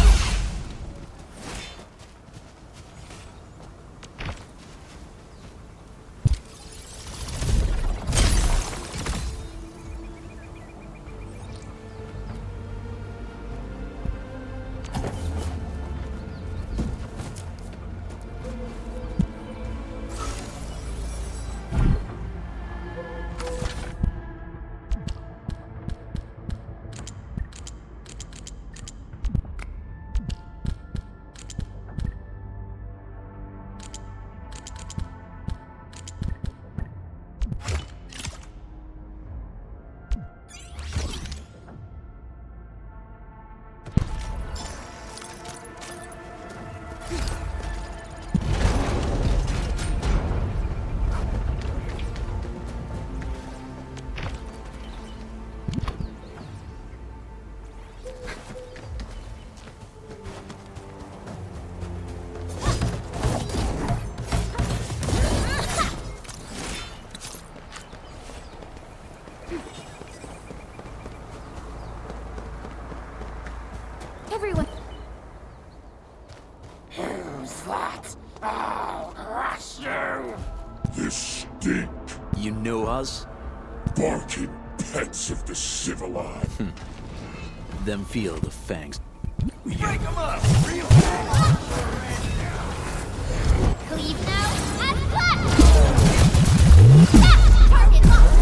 S3: Everyone.
S18: Who's that? I'll crush you! This stink.
S19: You know us?
S18: Barking pets of the civilized.
S19: Then feel the fangs.
S18: Break them up!
S3: Cleave now, and flat! Target locked!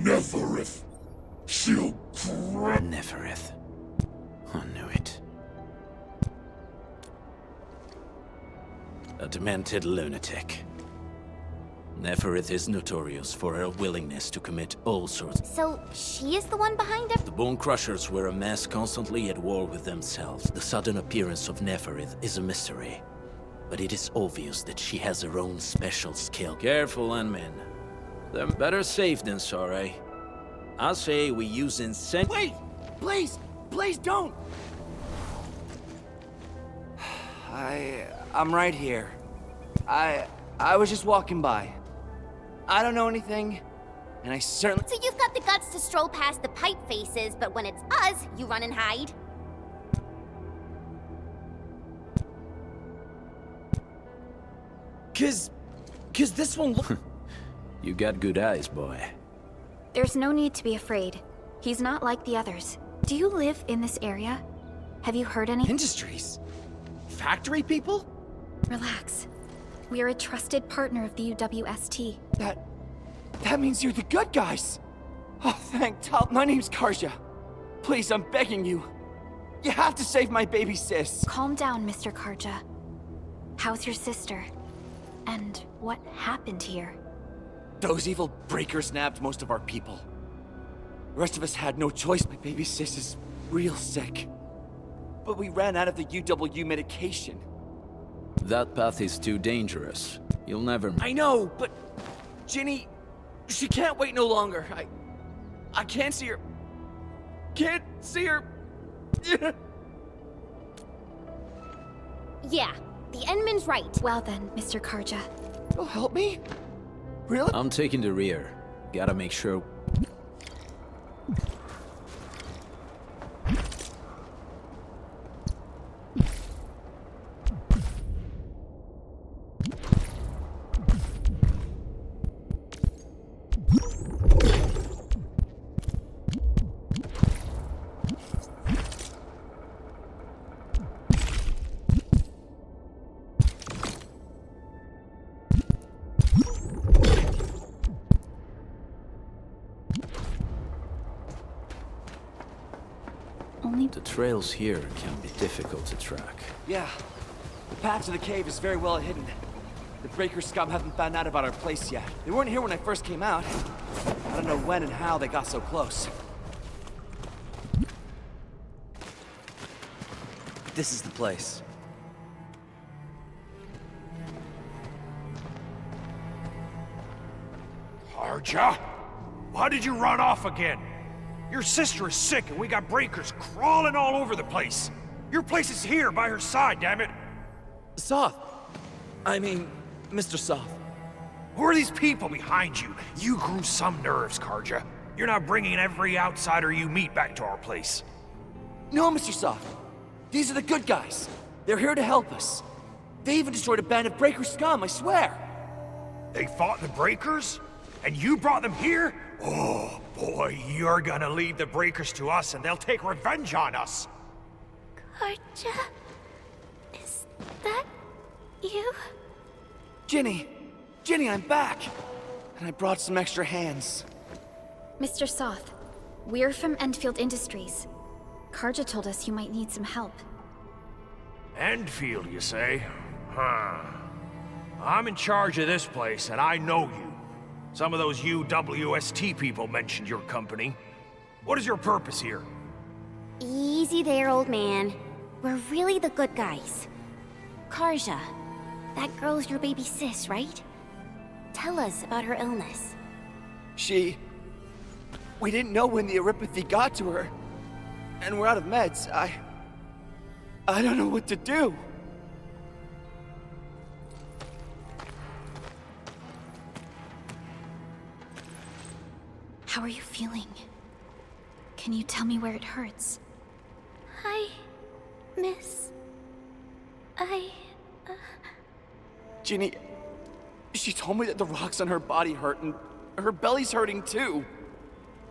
S18: Neferith. She'll crush.
S19: Neferith. I knew it. A demented lunatic. Neferith is notorious for her willingness to commit all sorts.
S3: So, she is the one behind it?
S19: The Bone Crushers were a mass constantly at war with themselves. The sudden appearance of Neferith is a mystery. But it is obvious that she has her own special skill. Careful, Unmin. They're better safe than sorry. I say we use incent-
S11: Wait! Please! please don't! I'm right here. I was just walking by. I don't know anything, and I certainly...
S3: So you've got the guts to stroll past the pipe faces, but when it's us, you run and hide?
S10: Cause this one look...
S19: You got good eyes, boy.
S2: There's no need to be afraid. He's not like the others. Do you live in this area? Have you heard any?
S11: Industries? Factory people?
S2: Relax. We are a trusted partner of the UWST.
S11: That means you're the good guys! Oh, thank top. My name's Karja. Please, I'm begging you. You have to save my baby sis.
S2: Calm down, Mr. Karja. How's your sister? And what happened here?
S11: Those evil breakers nabbed most of our people. The rest of us had no choice. My baby sis is real sick. But we ran out of the UW medication.
S19: That path is too dangerous. You'll never...
S11: I know, but... Ginny... She can't wait no longer. I can't see her... Can't see her...
S3: Yeah, the Endman's right.
S2: Well then, Mr. Karja.
S11: You'll help me? Really?
S19: I'm taking the rear. Gotta make sure... The trails here can be difficult to track.
S11: Yeah. The path to the cave is very well hidden. The Breaker scum haven't found out about our place yet. They weren't here when I first came out. I don't know when and how they got so close. This is the place.
S7: Karja? Why did you run off again? Your sister is sick and we got breakers crawling all over the place. Your place is here by her side, damn it.
S11: Soth. I mean, Mr. Soth.
S7: Who are these people behind you? You grew some nerves, Karja. You're not bringing every outsider you meet back to our place.
S11: No, Mr. Soth. These are the good guys. They're here to help us. They even destroyed a band of Breaker scum, I swear.
S7: They fought the breakers? And you brought them here? Oh, boy, you're gonna lead the breakers to us and they'll take revenge on us.
S3: Karja? Is that you?
S11: Ginny! Ginny, I'm back! And I brought some extra hands.
S2: Mr. Soth, we're from Endfield Industries. Karja told us you might need some help.
S7: Endfield, you say? Huh. I'm in charge of this place, and I know you. Some of those UWST people mentioned your company. What is your purpose here?
S3: Easy there, old man. We're really the good guys. Karja, that girl's your baby sis, right? Tell us about her illness.
S11: We didn't know when the Aripathy got to her. And we're out of meds. I don't know what to do.
S2: How are you feeling? Can you tell me where it hurts?
S3: Hi, miss.
S11: Ginny, she told me that the rocks on her body hurt and her belly's hurting too.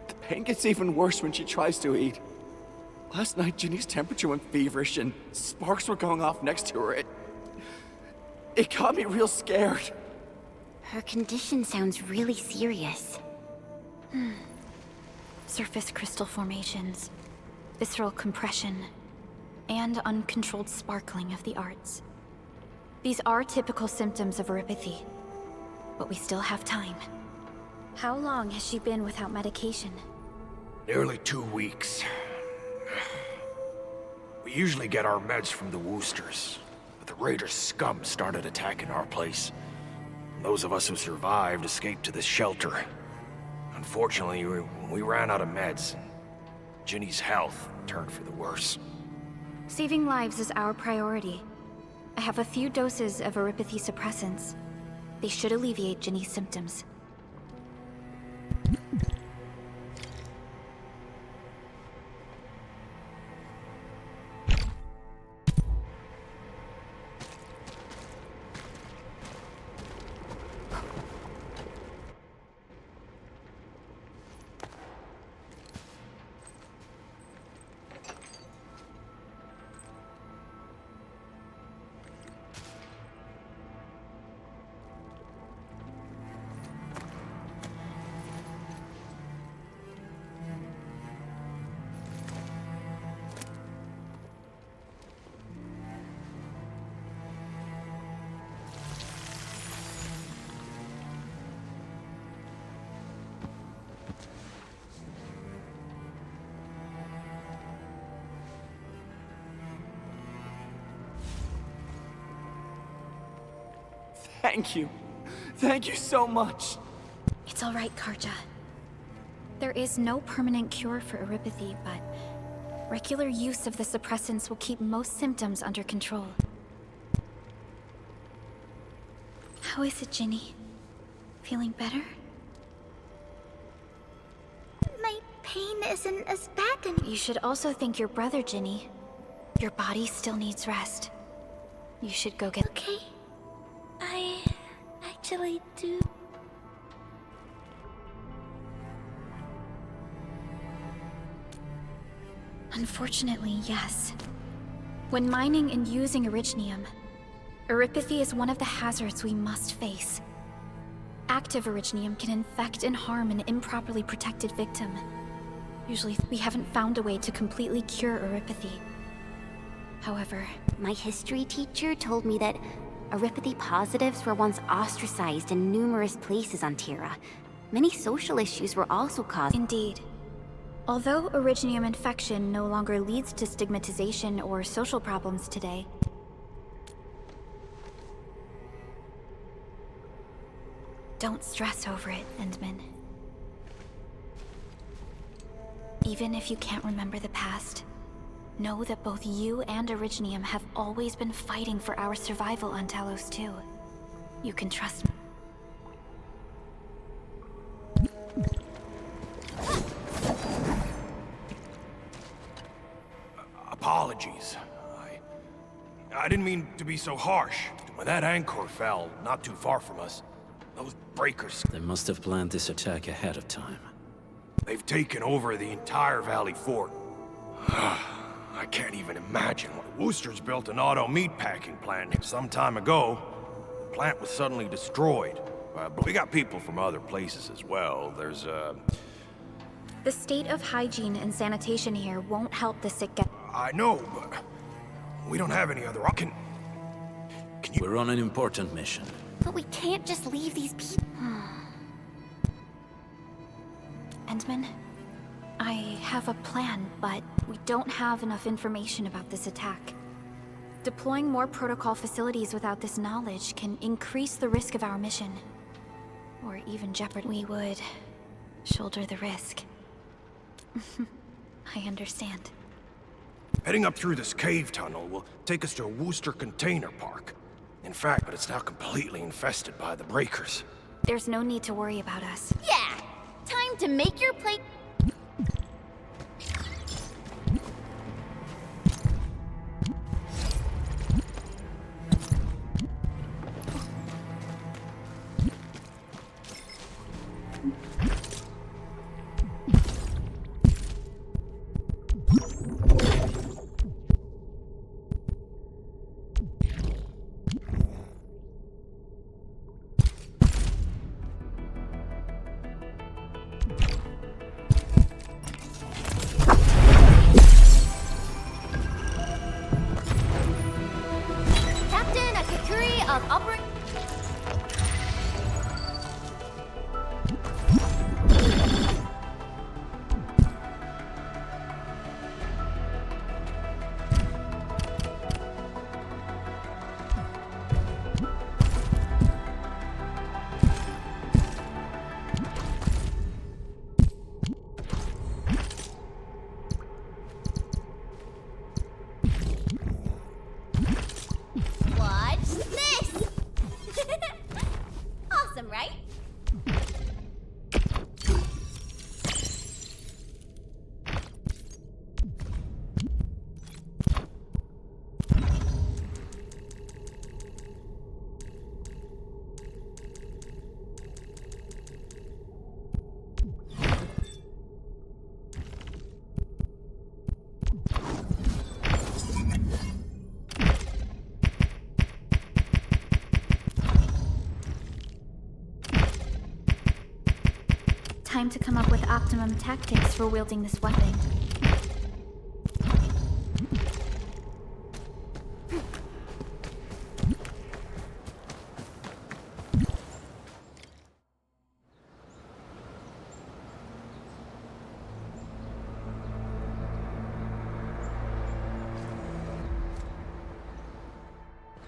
S11: The pain gets even worse when she tries to eat. Last night, Ginny's temperature went feverish and sparks were going off next to her. It got me real scared.
S3: Her condition sounds really serious.
S2: Surface crystal formations, visceral compression, and uncontrolled sparkling of the arts. These are typical symptoms of Aripathy, but we still have time. How long has she been without medication?
S7: Nearly 2 weeks. We usually get our meds from the Woosters, but the Raider scum started attacking our place. Those of us who survived escaped to this shelter. Unfortunately, we ran out of meds.
S20: Ginny's health turned for the worse.
S2: Saving lives is our priority. I have a few doses of Erypathy suppressants. They should alleviate Ginny's symptoms.
S21: Thank you. Thank you so much.
S2: It's all right, Karja. There is no permanent cure for Erypathy, but regular use of the suppressants will keep most symptoms under control. How is it, Ginny? Feeling better?
S3: My pain isn't as bad anymore.
S2: You should also thank your brother, Ginny. Your body still needs rest. You should go get...
S3: Okay. I actually do.
S2: Unfortunately, yes. When mining and using Originium, Erypathy is one of the hazards we must face. Active Originium can infect and harm an improperly protected victim. Usually, we haven't found a way to completely cure Erypathy. However,
S1: my history teacher told me that Erypathy positives were once ostracized in numerous places on Terra. Many social issues were also caused.
S2: Indeed. Although Originium infection no longer leads to stigmatization or social problems today, don't stress over it, Endman. Even if you can't remember the past, know that both you and Originium have always been fighting for our survival on Talos 2. You can trust me.
S20: Apologies. I didn't mean to be so harsh. When that anchor fell not too far from us, those breakers...
S19: They must have planned this attack ahead of time.
S20: They've taken over the entire Valley Fort. I can't even imagine. Wooster's built an auto meatpacking plant some time ago. The plant was suddenly destroyed. We got people from other places as well. There's,
S2: The state of hygiene and sanitation here won't help the sick get...
S20: I know, but we don't have any other... Can you...
S19: We're on an important mission.
S1: But we can't just leave these people...
S2: Endman, I have a plan, but we don't have enough information about this attack. Deploying more protocol facilities without this knowledge can increase the risk of our mission. Or even jeopardize. We would shoulder the risk. I understand.
S20: Heading up through this cave tunnel will take us to a Wooster container park. In fact, but it's now completely infested by the breakers.
S2: There's no need to worry about us.
S3: Yeah! Time to make your plate.
S2: time to come up with optimum tactics for wielding this weapon.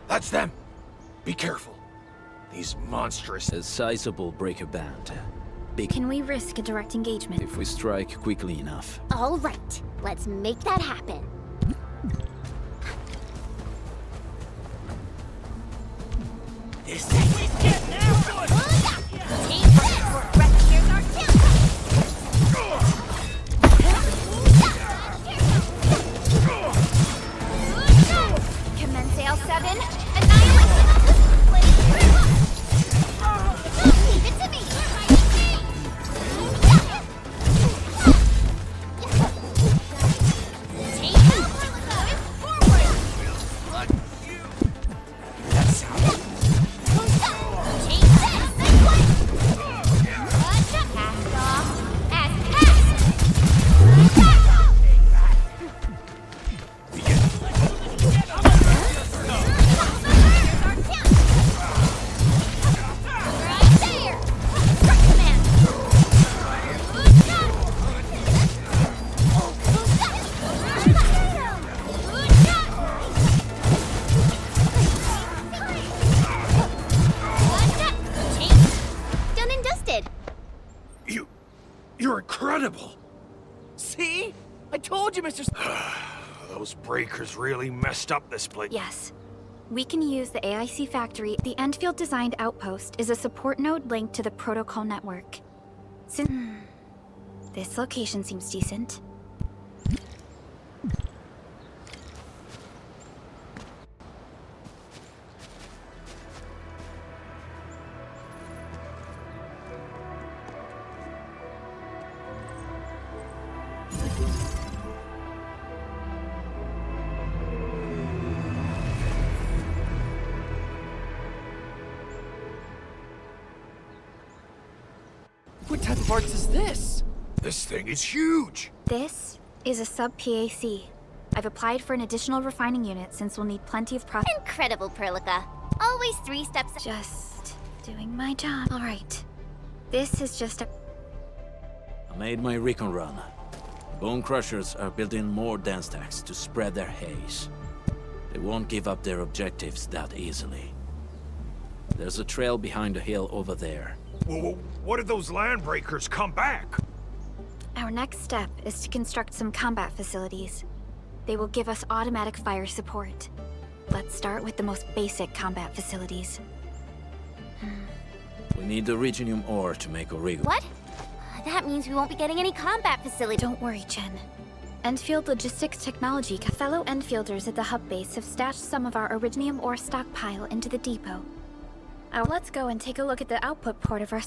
S20: That's them! Be careful. These monstrous...
S19: A sizable breaker band. Big...
S2: Can we risk a direct engagement?
S19: If we strike quickly enough.
S3: All right, let's make that happen.
S7: This thing we get now!
S3: Take this! Rescuers are Commence L7. Annihilation of the leave it to me! Take this! Forward!
S7: That sound...
S3: Take this! Cast off as cast! Right there! Struck command! Done and dusted.
S20: You're incredible!
S21: See? I told you, Mr.
S20: Those breakers really messed up this place.
S2: Yes. We can use the AIC factory. The Endfield designed outpost is a support node linked to the protocol network. This location seems decent.
S21: What type of arts is this?
S20: This thing is huge!
S2: This is a sub-PAC. I've applied for an additional refining unit since we'll need plenty of process.
S3: Incredible, Perlica. Always 3 steps.
S2: Just doing my job. All right. This is just a...
S19: I made my recon run. Bone Crushers are building more dance stacks to spread their haze. They won't give up their objectives that easily. There's a trail behind the hill over there.
S20: Well, what if those land breakers come back?
S2: Our next step is to construct some combat facilities. They will give us automatic fire support. Let's start with the most basic combat facilities.
S19: We need the Iridium ore to make Origo.
S3: What? That means we won't be getting any combat facility.
S2: Don't worry, Chen. Endfield Logistics Technology, fellow Enfielders at the hub base have stashed some of our Iridium ore stockpile into the depot. Let's go and take a look at the output port of our...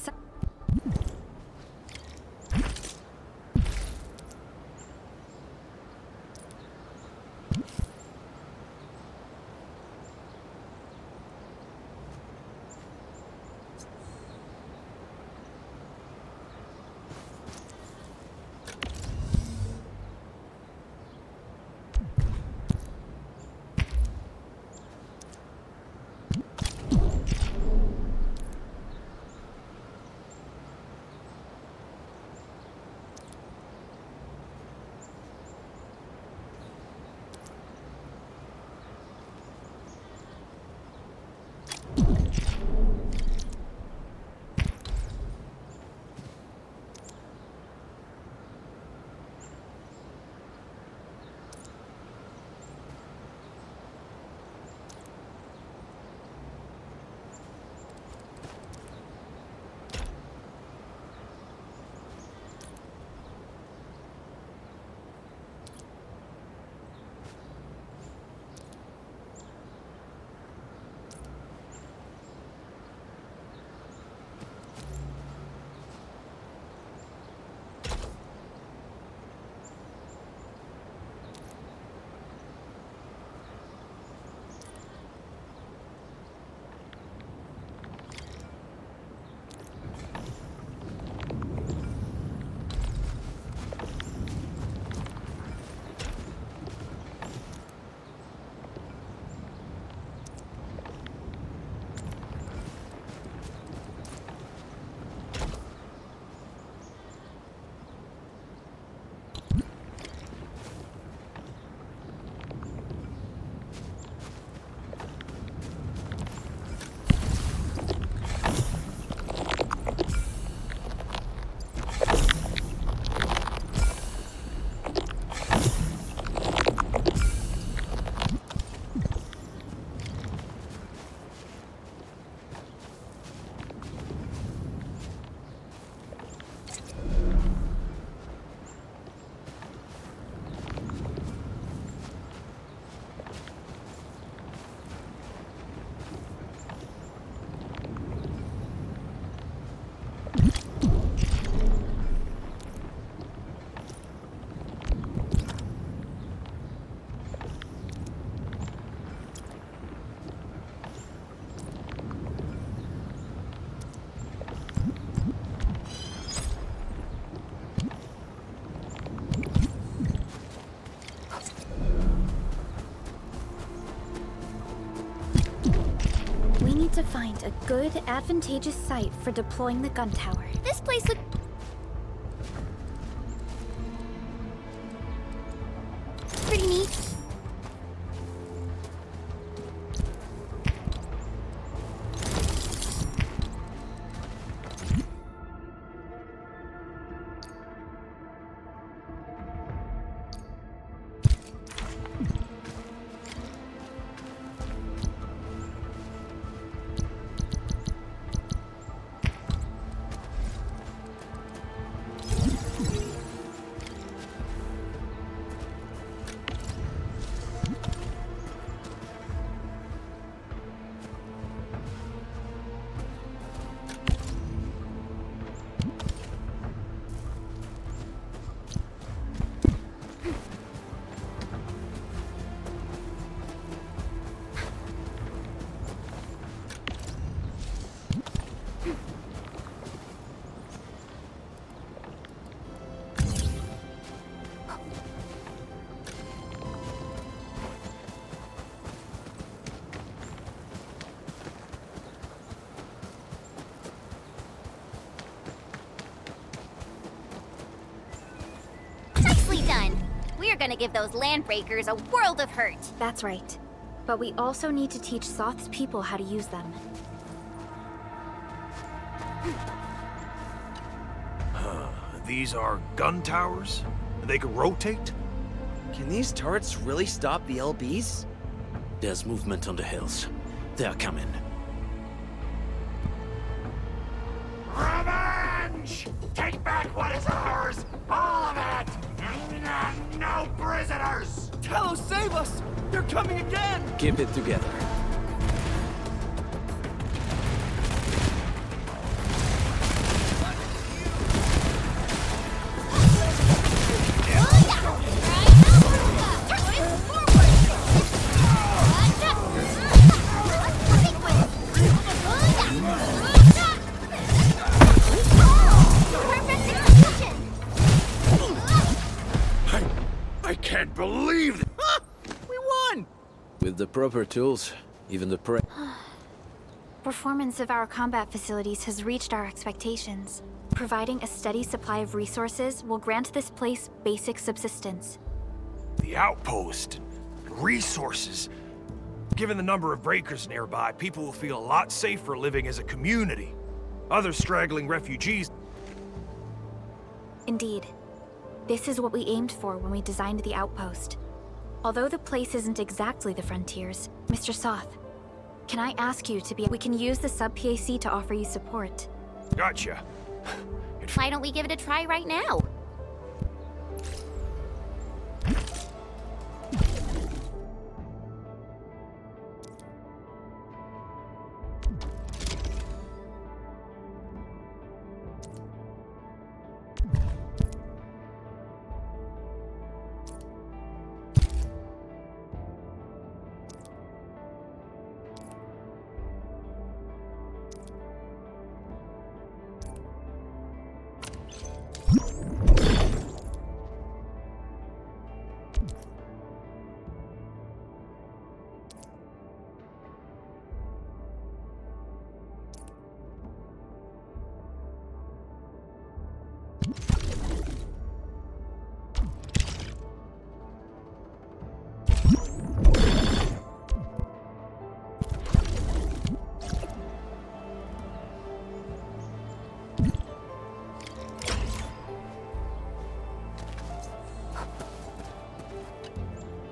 S2: to find a good, advantageous site for deploying the gun tower.
S3: This place look... pretty neat. Nicely done. We're gonna give those landbreakers a world of hurt.
S2: That's right. But we also need to teach Soth's people how to use them.
S20: These are gun towers? They can rotate?
S17: Can these turrets really stop the LBs?
S19: There's movement on the hills. They're coming.
S7: Revenge! Take back what is ours! All of it! No prisoners!
S17: Talos, save us! They're coming again!
S19: Keep it together.
S20: I can't believe it!
S17: We won!
S19: With the proper tools, even the prey.
S2: Performance of our combat facilities has reached our expectations. Providing a steady supply of resources will grant this place basic subsistence.
S20: The outpost and resources. Given the number of breakers nearby, people will feel a lot safer living as a community. Other straggling refugees.
S2: Indeed. This is what we aimed for when we designed the outpost. Although the place isn't exactly the frontiers, Mr. Soth, can I ask you to be... We can use the sub-PAC to offer you support.
S20: Gotcha.
S3: Why don't we give it a try right now?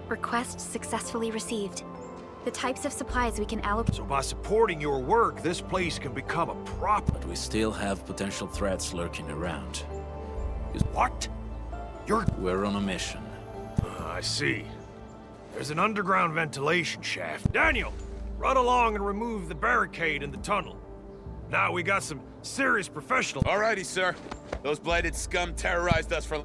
S2: Request successfully received. The types of supplies we can allocate...
S20: So by supporting your work, this place can become a prop.
S19: But we still have potential threats lurking around.
S20: What?
S19: We're on a mission.
S20: I see. There's an underground ventilation shaft. Daniel, run along and remove the barricade in the tunnel. Now we got some serious professionals.
S9: Alrighty, sir. Those blighted scum terrorized us for...